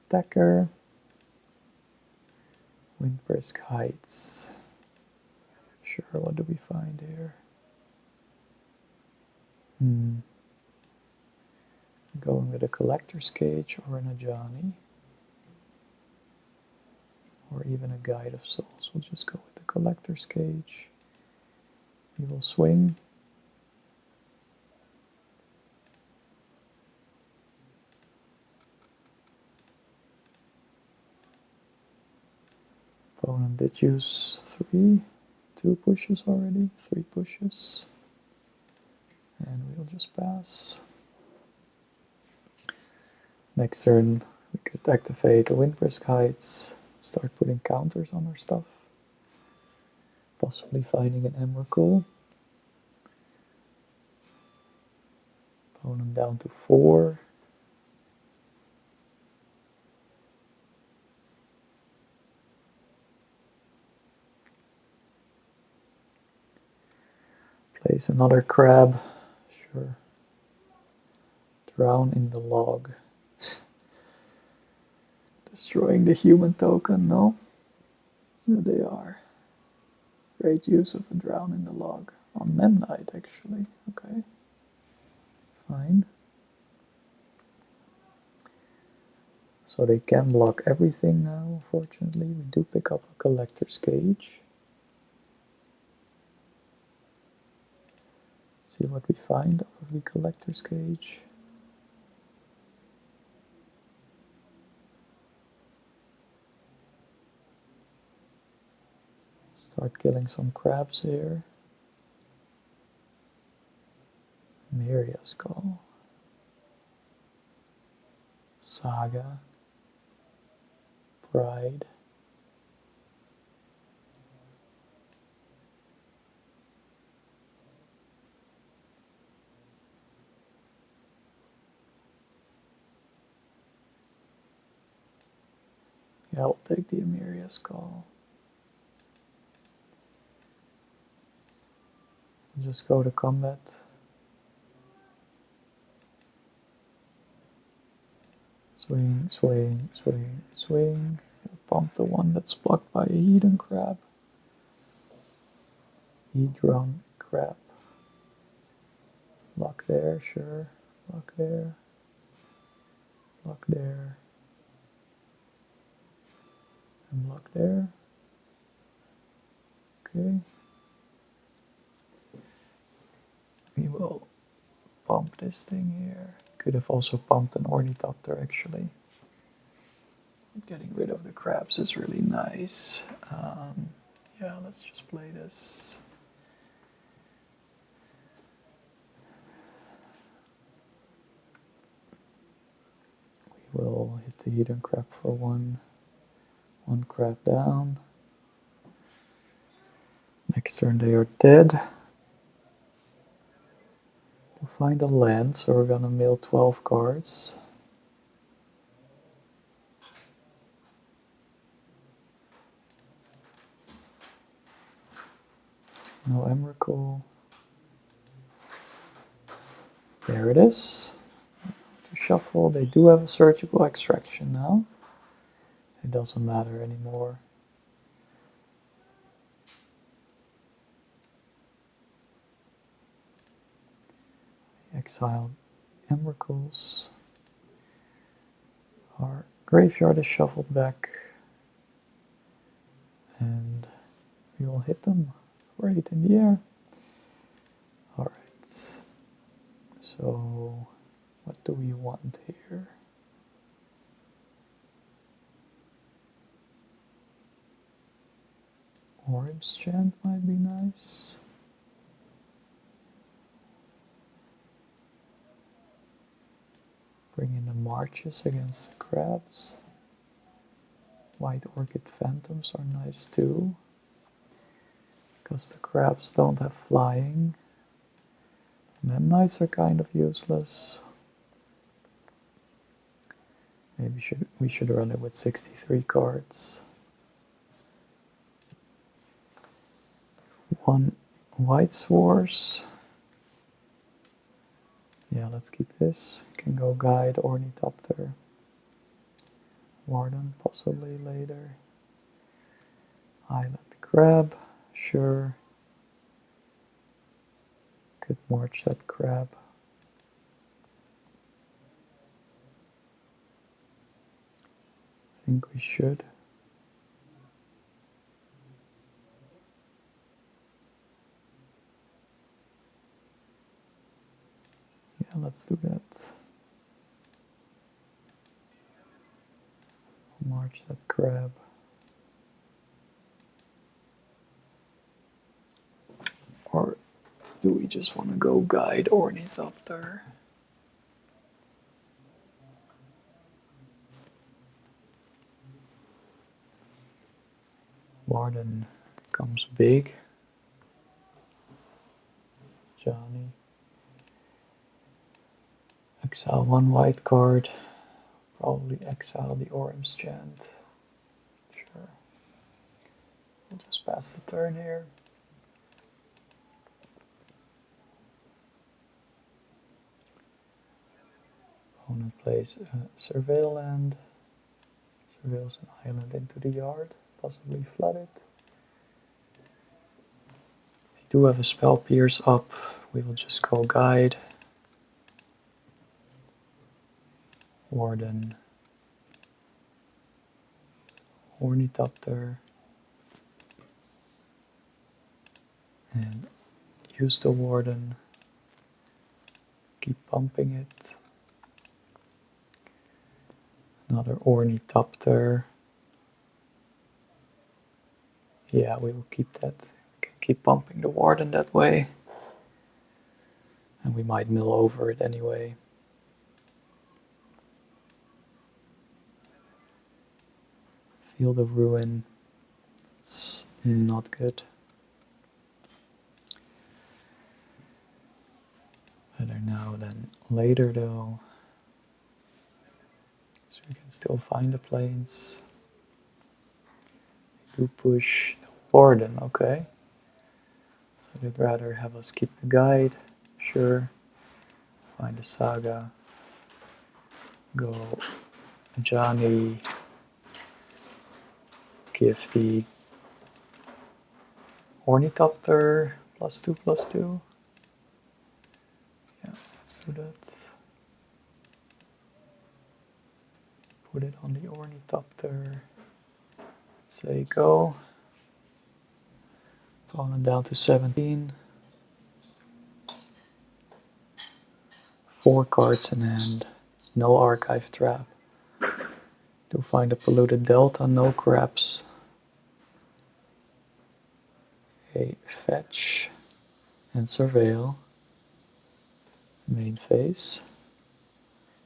attacker. Windbrisk Heights. Sure, what do we find here? Going with a Collector's Cage or an Ajani. Or even a Guide of Souls. We'll just go with the Collector's Cage. We will swing. Opponent did use 2 pushes already, 3 pushes. And we'll just pass. Next turn, we could activate the Windbrisk Heights, start putting counters on our stuff. Possibly finding an Emrakul. Opponent down to 4. Place another crab. Sure. Drown in the log. Destroying the human token, no? There they are. Great use of a drown in the log. On Memnite, actually. Okay. Fine. So they can block everything now, unfortunately. We do pick up a Collector's Cage. Let's see what we find off of the Collector's Cage. Start killing some crabs here. Myria Skull. Saga. Pride. Yeah, I'll take the Myria Skull. Just go to combat. Swing, swing, swing, swing. Pump the one that's blocked by a Hedron Crab. Hedron Crab. Block there, sure. Block there. Block there. And block there. Okay. We will pump this thing here. Could have also pumped an Ornithopter actually. Getting rid of the crabs is really nice. Yeah, let's just play this. We will hit the Hedron Crab for one crab down. Next turn they are dead. We'll find a land, so we're gonna mill 12 cards. No Emrakul. There it is. To shuffle, they do have a surgical extraction now. It doesn't matter anymore. Exiled Emrakuls. Our graveyard is shuffled back. And we will hit them for 8 in the air. Alright. So, what do we want here? Orbs Chant might be nice. Bring in the Marches against the crabs. White Orchid Phantoms are nice too, because the crabs don't have flying. Memnites are kind of useless. Maybe we should run it with 63 cards. One White Swords. Yeah, let's keep this. Can go Guide, Ornithopter, Warden, possibly later. Island Crab, sure. Could march that crab. I think we should. Yeah, let's do that. March that crab. Or do we just want to go Guide Ornithopter? Warden comes big. Johnny. Exile one white card. Probably exile the Orim's Chant. Sure. We'll just pass the turn here. Opponent plays a Surveil land. Surveils an island into the yard. Possibly flood it. They do have a spell Pierce up. We will just go Guide. Warden. Ornithopter. And use the Warden. Keep pumping it. Another Ornithopter. Yeah, we will keep that. We can keep pumping the Warden that way. And we might mill over it anyway. Field of Ruin. It's not good. Better now than later though. So we can still find the planes. Do push the Warden, okay. So they'd rather have us keep the Guide, sure. Find the Saga. Go Johnny. Give the Ornithopter +2/+2. Yeah, let's do that. Put it on the Ornithopter. Say go. Opponent down to 17. 4 cards in hand. No archive trap. Do find a polluted delta, no crabs. A fetch and surveil. Main phase.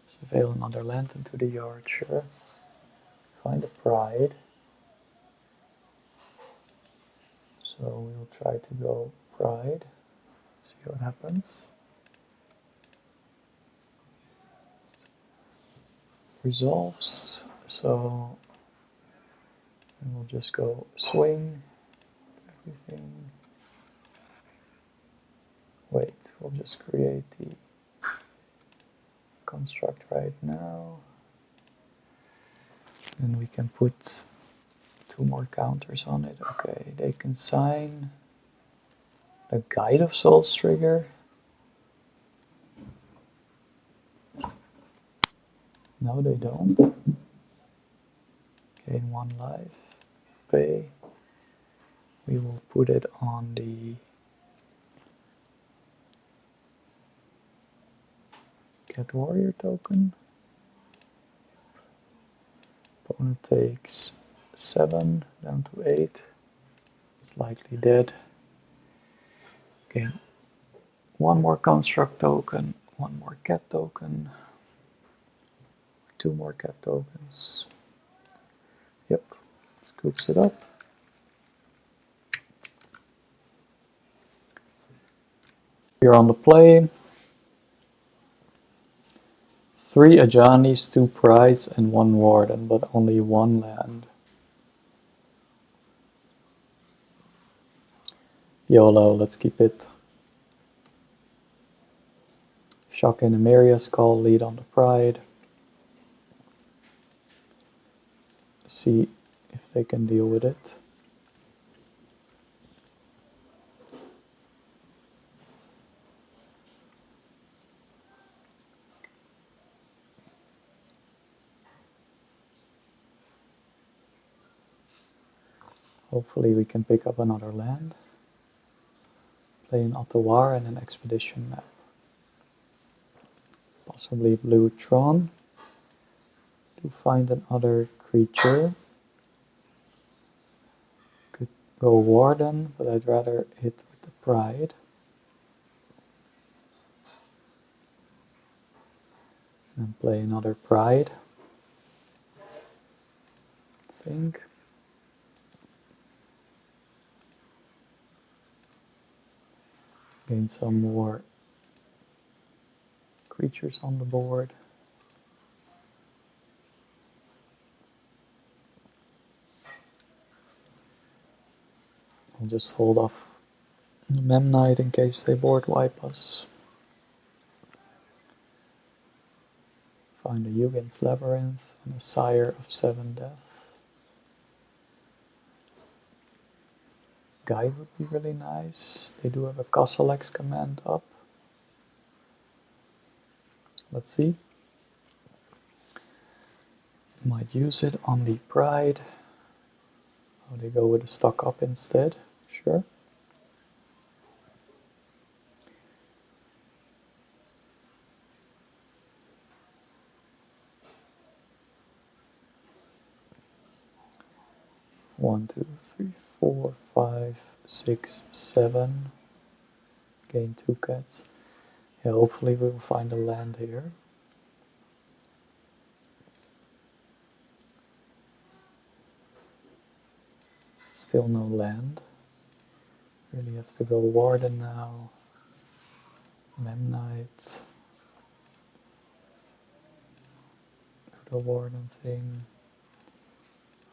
Surveil another land into the yard, sure. Find a pride. So we will try to go pride. See what happens. Resolves. So we will just go swing. Everything. Wait, we'll just create the construct right now. And we can put 2 more counters on it. Okay, they can sign a Guide of Souls trigger. No, they don't. Gain 1 life. Pay. We will put it on the Cat Warrior token. Opponent takes 7 down to 8. It's likely dead. Gain 1 more construct token, 1 more cat token, 2 more cat tokens. Yep, scoops it up. You're on the play. 3 Ajanis, 2 Prize, and 1 Warden, but only 1 land. YOLO, let's keep it. Shock in Emeria's Call, lead on the Pride. See if they can deal with it. Hopefully we can pick up another land. Play an Ottawa and an Expedition map. Possibly blue Tron. To find another creature. Could go Warden, but I'd rather hit with the Pride. And play another Pride. I think. Gain some more creatures on the board. I'll just hold off the Memnite in case they board wipe us. Find a Yugin's Labyrinth and a Sire of 7 Deaths. Guide would be really nice. They do have a Castlex command up. Let's see. Might use it on the Pride. Oh, they go with a stock up instead. Sure. One, two, three, 4, 5, 6, 7. Gain 2 cats. Yeah, hopefully we will find a land here. Still no land. Really have to go Warden now. Memnite. Do the Warden thing.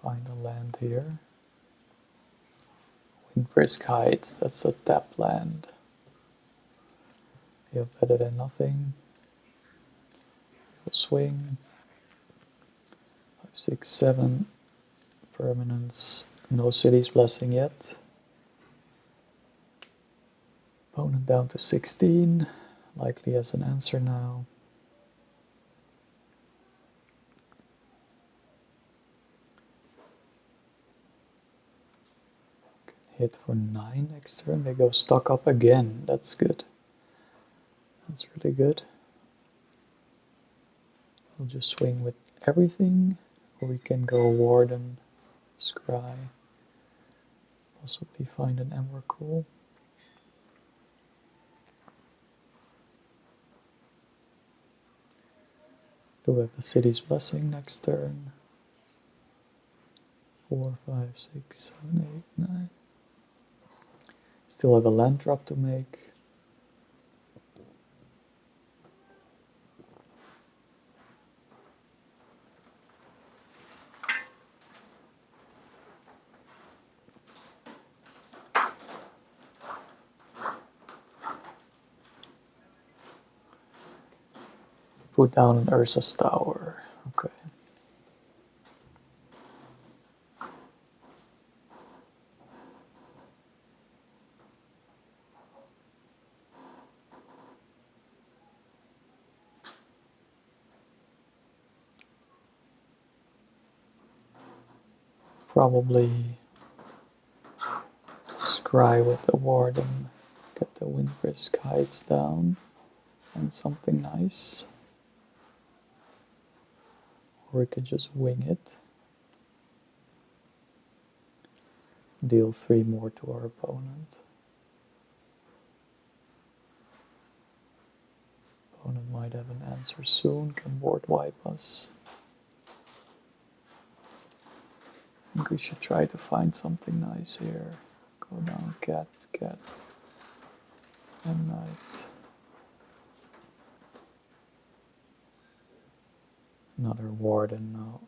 Find a land here. Windbrisk Heights, that's a tap land. Yeah, better than nothing. We'll swing. 5, 6, 7. Permanents. No City's Blessing yet. Opponent down to 16. Likely has an answer now. Hit for 9 next turn. They go stock up again. That's good. That's really good. We'll just swing with everything. Or we can go Warden, Scry. Possibly find an Emrakul. Do we have the City's Blessing next turn? 4, 5, 6, 7, 8, 9. Still have a land drop to make. Put down an Ursa's Tower. Okay. Probably scry with the Warden, get the Windbrisk Heights down, and something nice. Or we could just wing it. Deal 3 more to our opponent. Opponent might have an answer soon, can board wipe us. I think we should try to find something nice here. Go down, cat, and knight. Another Warden now.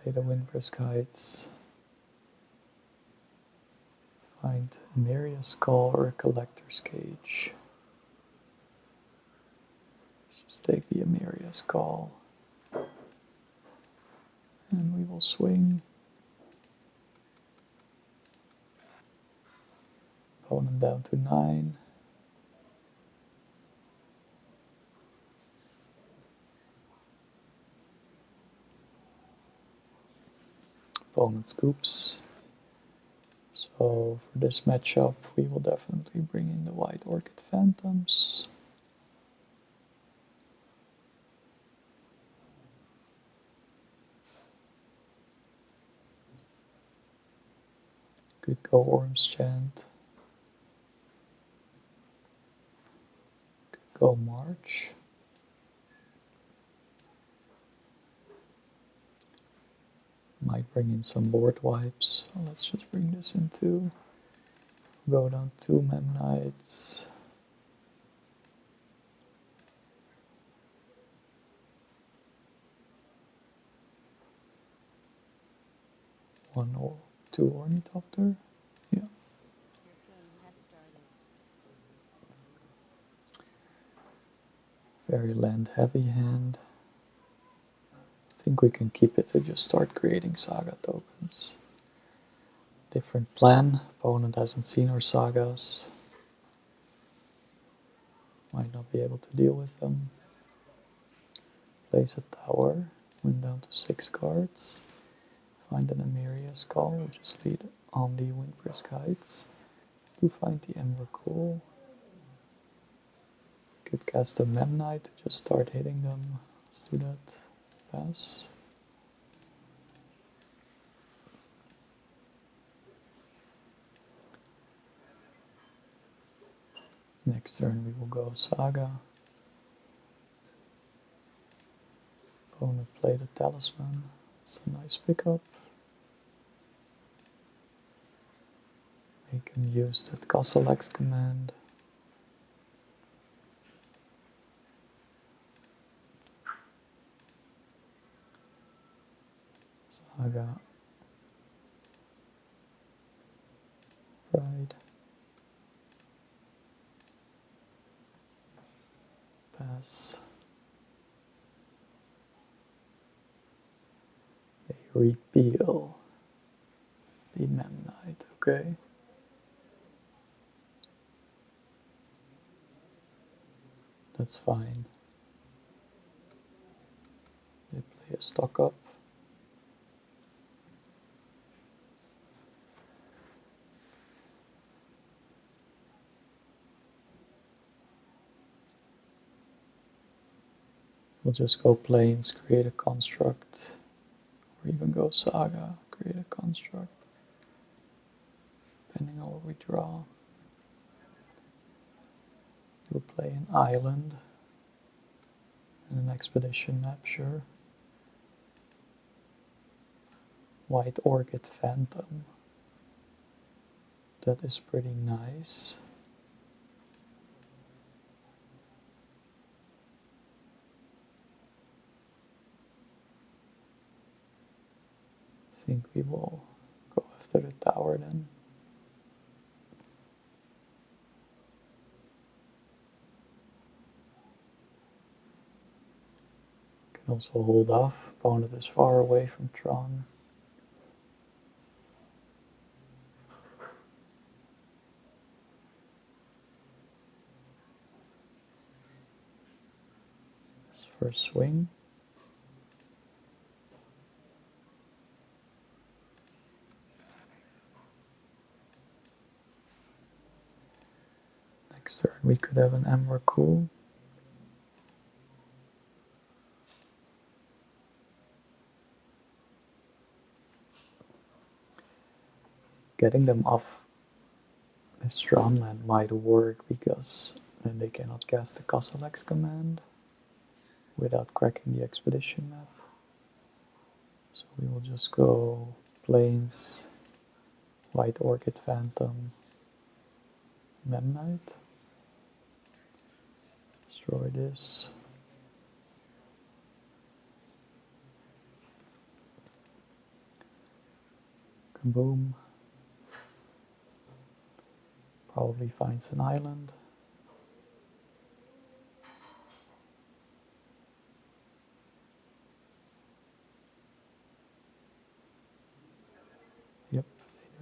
Play the Windbrisk Heights. Find Miria's Call or a Collector's Cage. Let's take the Emeria's Call. And we will swing. Opponent down to 9. Opponent scoops. So for this matchup, we will definitely bring in the White Orchid Phantoms. Could go Worm's Chant. Could go March. Might bring in some board wipes. So let's just bring this in 2. Go down 2 Memnites. 1 or 2 Ornithopter. Yeah. Your game has started. Very land heavy hand. I think we can keep it to just start creating Saga tokens. Different plan. Opponent hasn't seen our sagas. Might not be able to deal with them. Place a tower. Win down to 6 cards. Find an Emeria's Call, which is lead on the Windbrisk Heights. To find the Emrakul. Could cast a Memnite to just start hitting them. Let's do that. Pass. Next turn we will go Saga. Opponent played a Talisman. It's a nice pickup. Make him use that Castle X command. Saga. Pride. Pass. They repeal the Memnite, okay? That's fine. They play a stock up. We'll just go planes, create a construct, or even go Saga, create a construct, depending on what we draw. We'll play an island and an expedition map, sure. White Orchid Phantom. That is pretty nice. I think we will go after the tower then. Can also hold off. Opponent is far away from Tron. First swing. Next turn we could have an Emrakul. Getting them off this Tron land might work because then they cannot cast the Castle X command without cracking the expedition map. So we will just go plains, White Orchid Phantom, Memnite. Destroy this. Kaboom. Probably finds an island.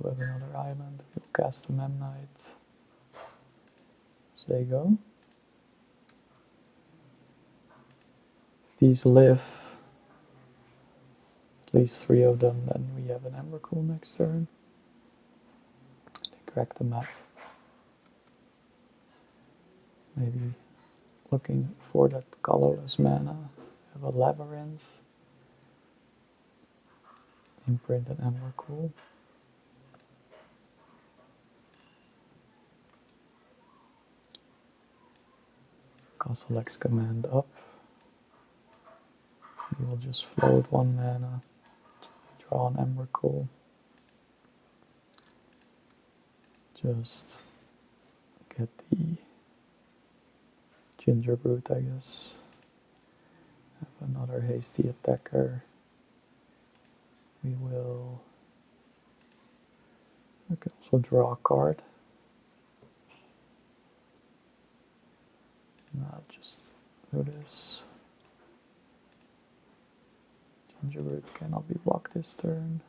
do have another island. We'll cast the Memnite. As they go. If these live, at least 3 of them, then we have an Emrakul next turn. They crack the map. Maybe looking for that colorless mana. We have a Labyrinth. Imprint and Emrakul. Castle X command up. We will just float 1 mana. Draw an Emrakul. Just get the Gingerbrute, I guess. Have another hasty attacker. We will. I can also draw a card. Now just do this. Gingerbrute cannot be blocked this turn.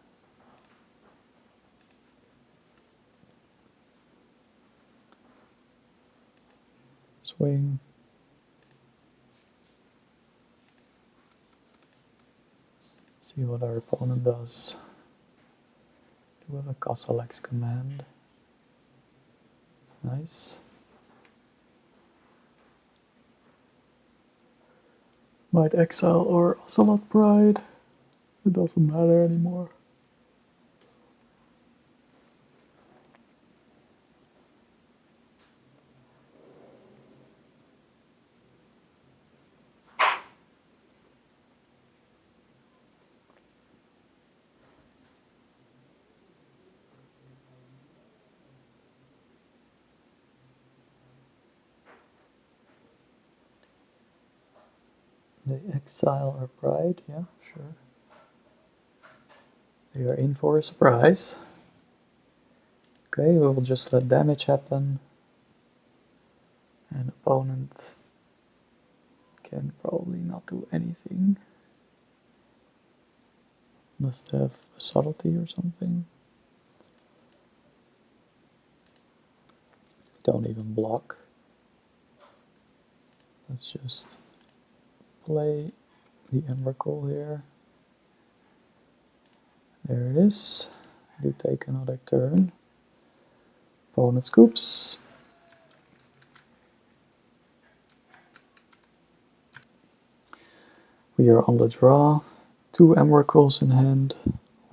Swing. See what our opponent does. Do we have a Castle X command? It's nice. Might exile or Ocelot Pride. It doesn't matter anymore. They exile our pride, yeah, sure. They are in for a surprise. Okay, we will just let damage happen. And opponent can probably not do anything. Must have a subtlety or something. Don't even block. Let's just play the Emrakul here. There it is. Do take another turn. Opponent scoops. We are on the draw. 2 Emrakuls in hand.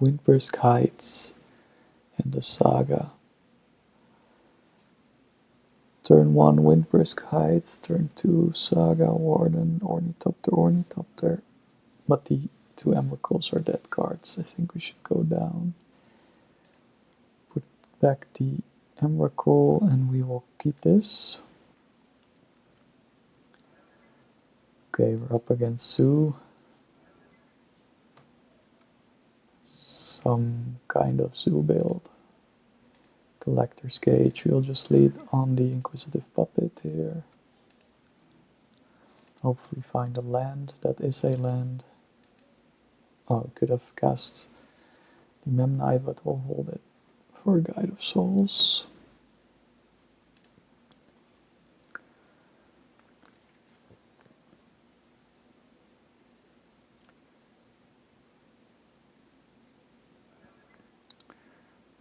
Windbrisk Heights and the Saga. Turn 1 Windbrisk Heights, turn 2 Saga, Warden, Ornithopter. But the 2 Emrakuls are dead cards. I think we should go down. Put back the Emrakul and we will keep this. Okay, we're up against Sue. Some kind of Sue build. Collector's Cage, we'll just lead on the Inquisitive Puppet here. Hopefully find a land. That is a land. Oh, could have cast the Memnite, but we'll hold it for Guide of Souls.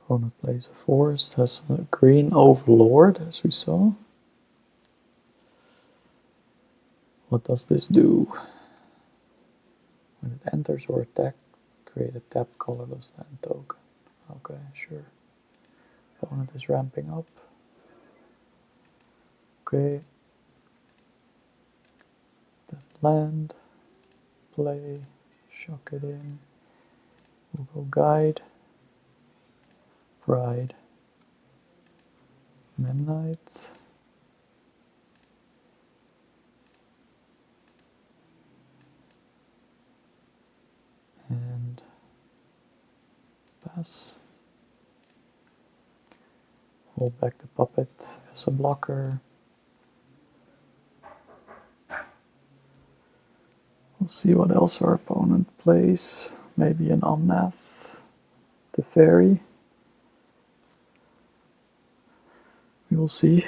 Opponent plays a forest, has a green Overlord, as we saw. What does this do? When it enters or attacks, create a tapped colorless land token. Okay, sure. Opponent is ramping up. Okay. Then land, play, shock it in. We'll go Guide, Pride, Memnite. And pass. Hold back the puppet as a blocker. We'll see what else our opponent plays. Maybe an Omnath, the fairy. We'll see.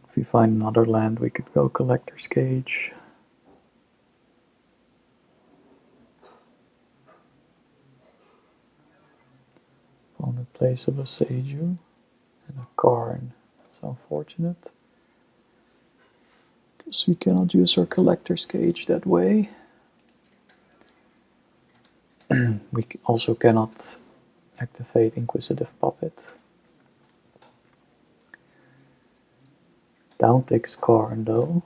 If we find another land, we could go Collector's Cage. Opponent plays a Boseiju and a Karn. That's unfortunate. Because we cannot use our Collector's Cage that way. We also cannot activate Inquisitive Puppet. Down takes Karn though.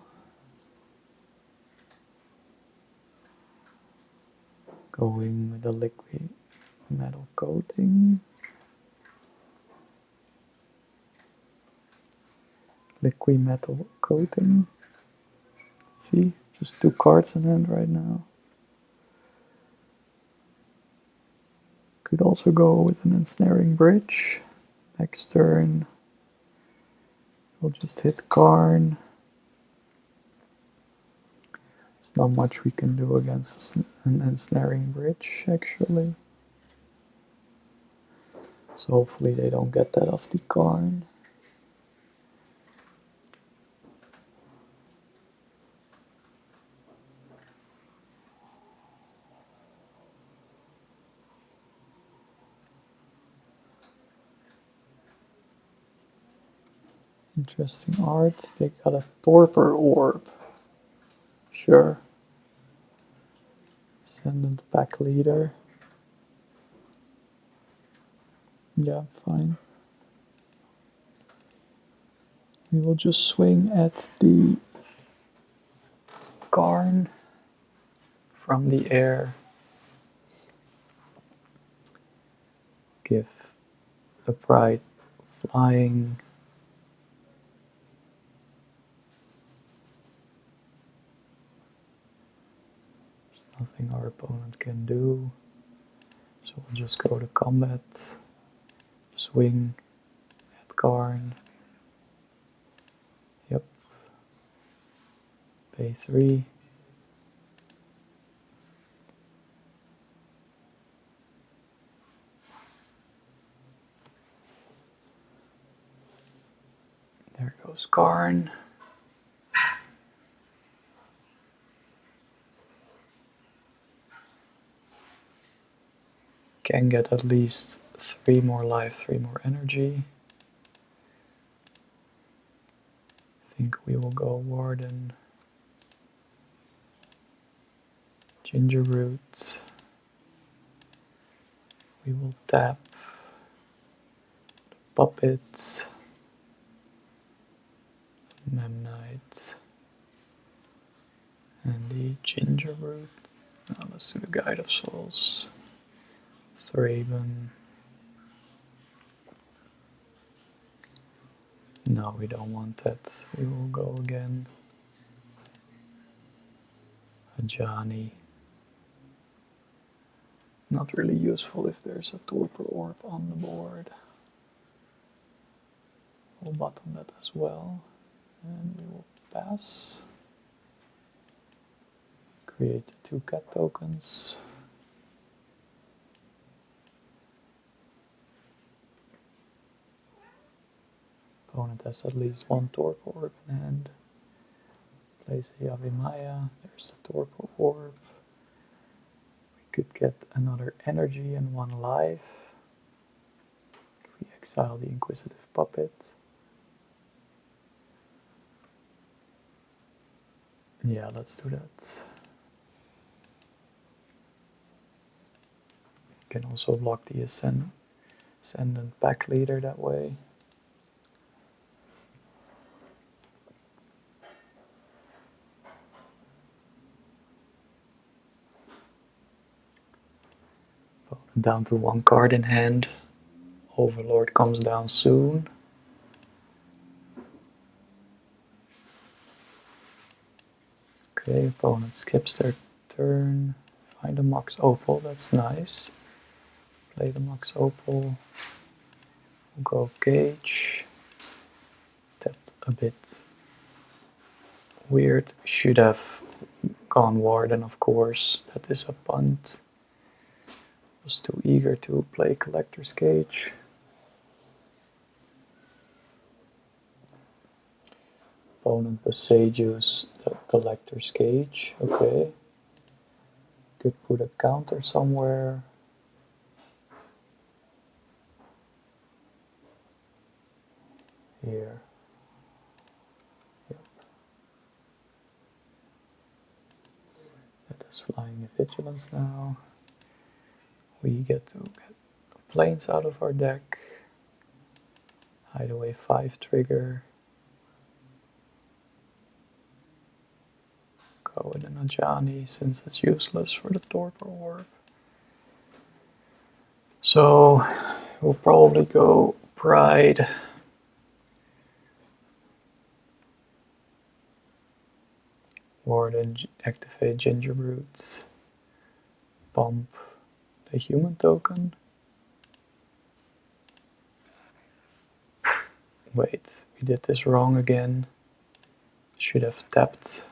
Going with the liquid metal coating. Liquid metal coating. Let's see, just 2 cards in hand right now. Could also go with an ensnaring bridge. Next turn, we'll just hit Karn. There's not much we can do against an ensnaring bridge, actually. So hopefully they don't get that off the Karn. Interesting art. They got a Torpor Orb. Sure. Ascendant Pack Leader. Yeah, fine. We will just swing at the Karn from the air. Give the Pride flying. There's nothing our opponent can do. So we'll just go to combat. Swing at Karn. Yep. Pay 3. There goes Karn. Can get at least 3 more life, 3 more energy. I think we will go Warden. Ginger Root. We will tap the Puppets. Memnite. And the Ginger Root. Now let's do the Guide of Souls. Thraben. No, we don't want that. We will go again. Ajani. Not really useful if there's a Torpor Orb on the board. We'll bottom that as well. And we will pass. Create 2 cat tokens. Opponent has at least 1 Torpor Orb in hand. Plays a Yavimaya. There's a Torpor Orb. We could get another energy and 1 life. If we exile the Inquisitive Puppet. Yeah, let's do that. Can also block the Ascendant Pack Leader that way. Down to 1 card in hand. Overlord comes down soon. Okay, opponent skips their turn. Find a Mox Opal, that's nice. Play the Mox Opal. We'll go Cage. Tapped a bit weird. Should have gone Warden, of course. That is a punt. Was too eager to play Collector's Cage. Opponent Besages the Collector's Cage. Okay. Could put a counter somewhere. Here. Yep. That is Flying Vigilance now. We get to get planes out of our deck. Hideaway 5 trigger. Go with an Ajani since it's useless for the Torpor Orb. So we'll probably go Pride. Or then activate Gingerbroots. Pump the human token. Wait, we did this wrong again. Should have tapped.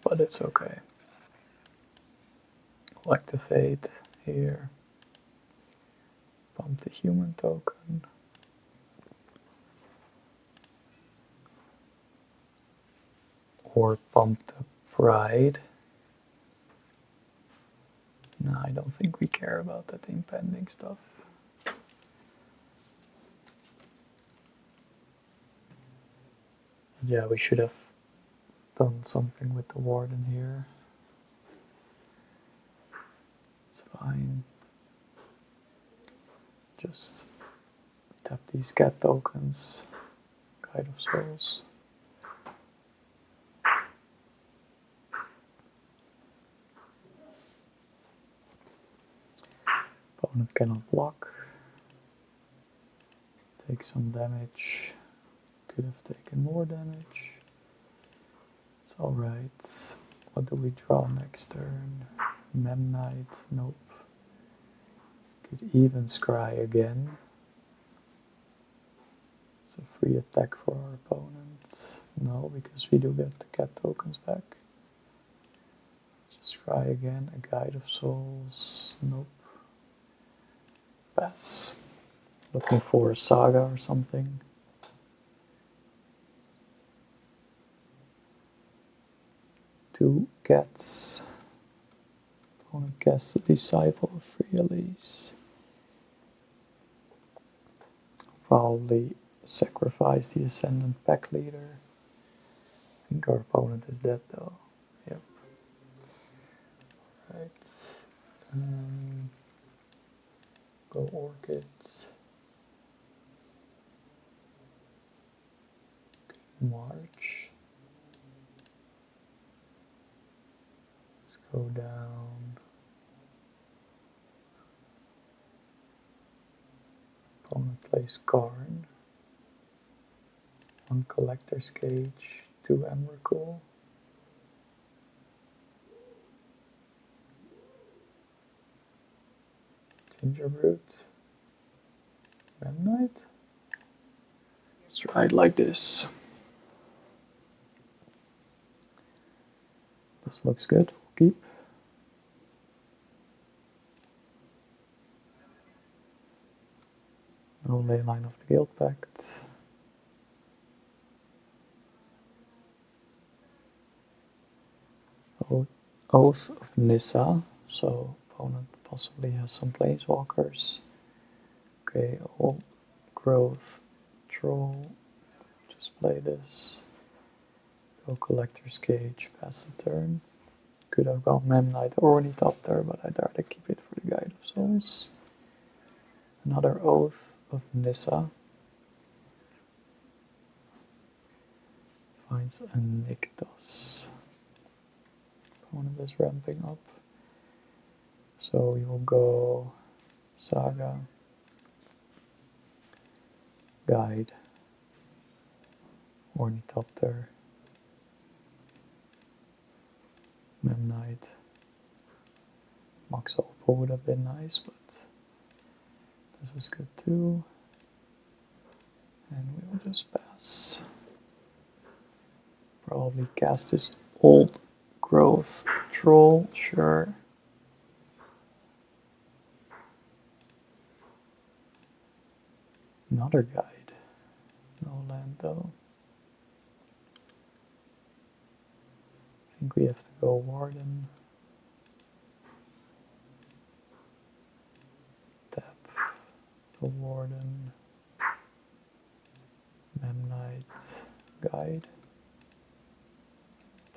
But it's okay. We'll activate here. Pump the human token. Or pump the Pride. No, I don't think we care about that impending stuff. Yeah, we should have done something with the Warden here. It's fine. Just tap these cat tokens. Guide of Souls. Opponent cannot block. Take some damage. Could have taken more damage. It's alright. What do we draw next turn? Memnite? Nope. Could even scry again. It's a free attack for our opponent. No, because we do get the cat tokens back. Let's scry again. A Guide of Souls. Nope. Pass. Looking for a Saga or something. Two cats. Opponent casts a Disciple of Free Elise. Probably sacrifice the Ascendant Pack Leader. I think our opponent is dead though. Yep. Right. Go Orchids. March. Let's go down. Opponent plays Karn. One Collector's Cage, two Emrakul. Gingerbrute. Memnite. Let's try it like this. This looks good. We'll keep. No Leyline of the Guild Pact. Oath of Nissa. So opponent possibly has some planeswalkers. Okay, Old Growth Troll. Just play this. Go Collector's Cage, pass the turn. Could have gone Memnite or Ornithopter, but I'd rather keep it for the Guide of Souls. Another Oath of Nissa. Finds a Nykthos. Opponent is ramping up. So we will go Saga, Guide, Ornithopter, Memnite. Max Opal would have been nice, but this is good too. And we will just pass. Probably cast this Old Growth Troll, sure. Another Guide. No land though. I think we have to go Warden. Tap the Warden. Memnite Guide.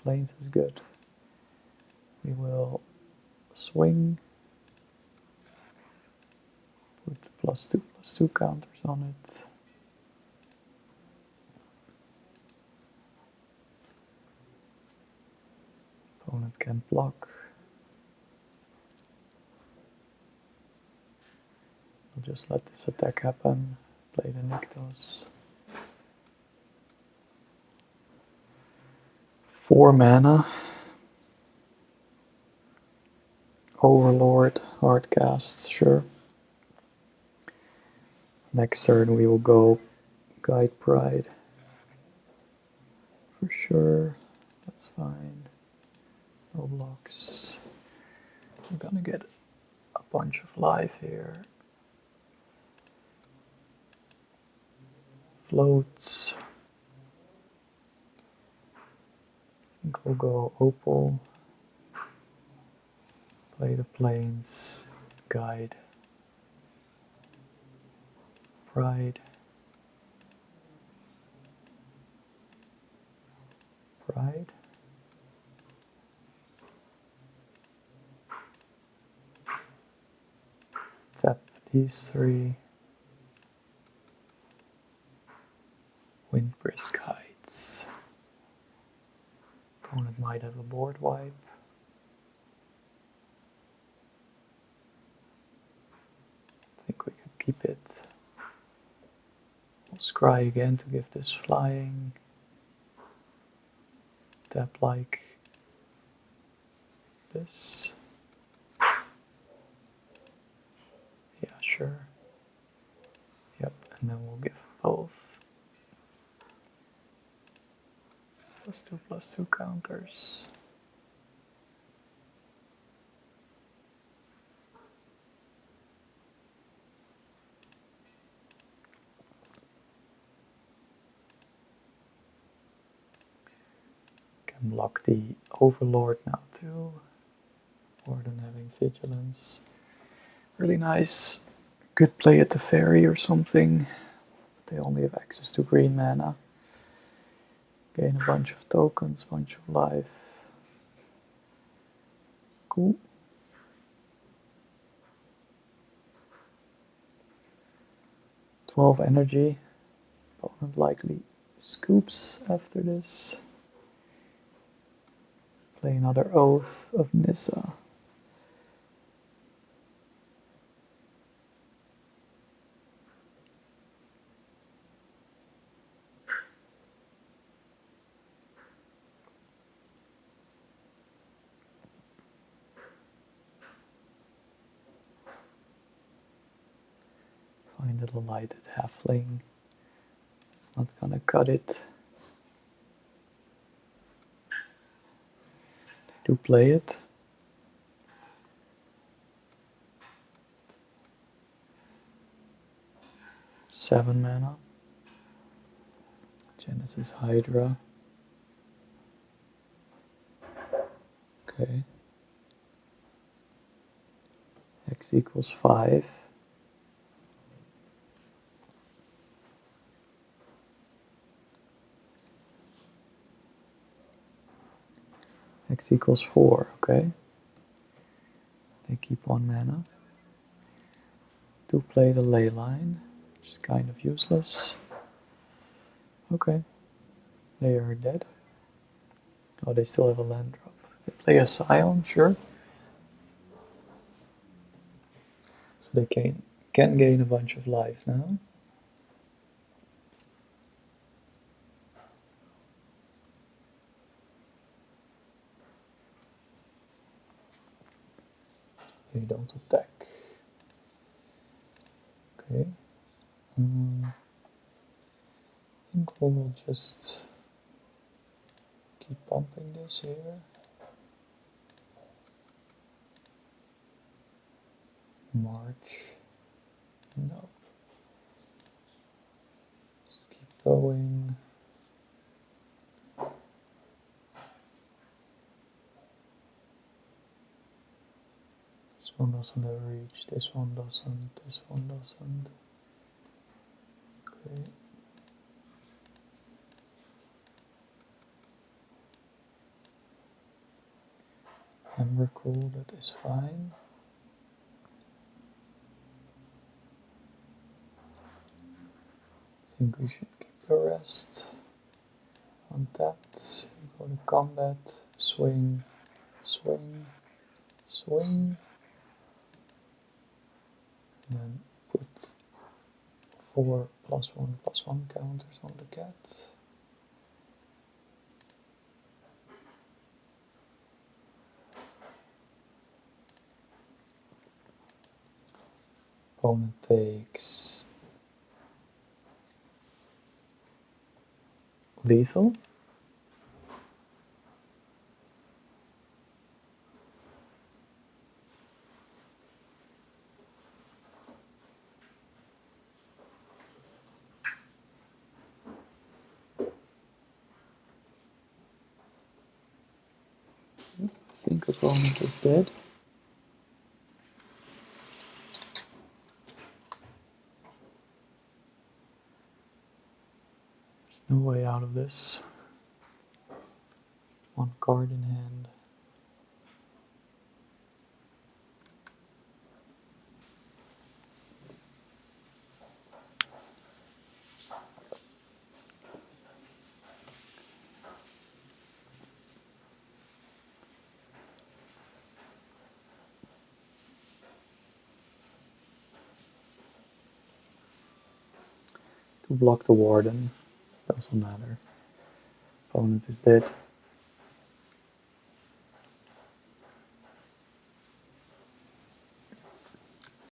Plains is good. We will swing. Put +2/+2 counters on it. Opponent can block. We'll just let this attack happen. Play the Nykthos. 4 mana. Overlord, Hardcast, sure. Next turn we will go Guide Pride. For sure, that's fine. No blocks. We're gonna get a bunch of life here. Floats. I think we'll go Opal. Play the Plains. Guide. Pride. Pride. Tap these 3. Windbrisk Heights. Opponent might have a board wipe. I think we could keep it. We'll scry again to give this flying. Tap like this. Yeah, sure. Yep, and then we'll give both. +2/+2 counters. Can block the Overlord now too. Warden having Vigilance. Really nice. Could play at the ferry or something. But they only have access to green mana. Gain a bunch of tokens, bunch of life. Cool. "12 energy. Opponent likely scoops after this. Play another Oath of Nissa. Find a lighted halfling. It's not gonna cut it. Do play it. Seven mana. Genesis Hydra. Okay. X equals 5. X equals 4, okay. They keep 1 mana. Do play the ley line, which is kind of useless. Okay. They are dead. Oh, they still have a land drop. They play a Scion, sure. So they can gain a bunch of life now. They don't attack. Okay. I think we will just keep pumping this here. March. No. Just keep going. This one doesn't have reach, this one doesn't, this one doesn't. Okay. Emrakul, that is fine. I think we should keep the rest on that. Go to combat, swing, swing, swing. And then put 4 +1/+1 counters on the cat. Opponent takes lethal. I think opponent is dead. There's no way out of this. 1 card in hand. To block the warden, doesn't matter. Opponent is dead.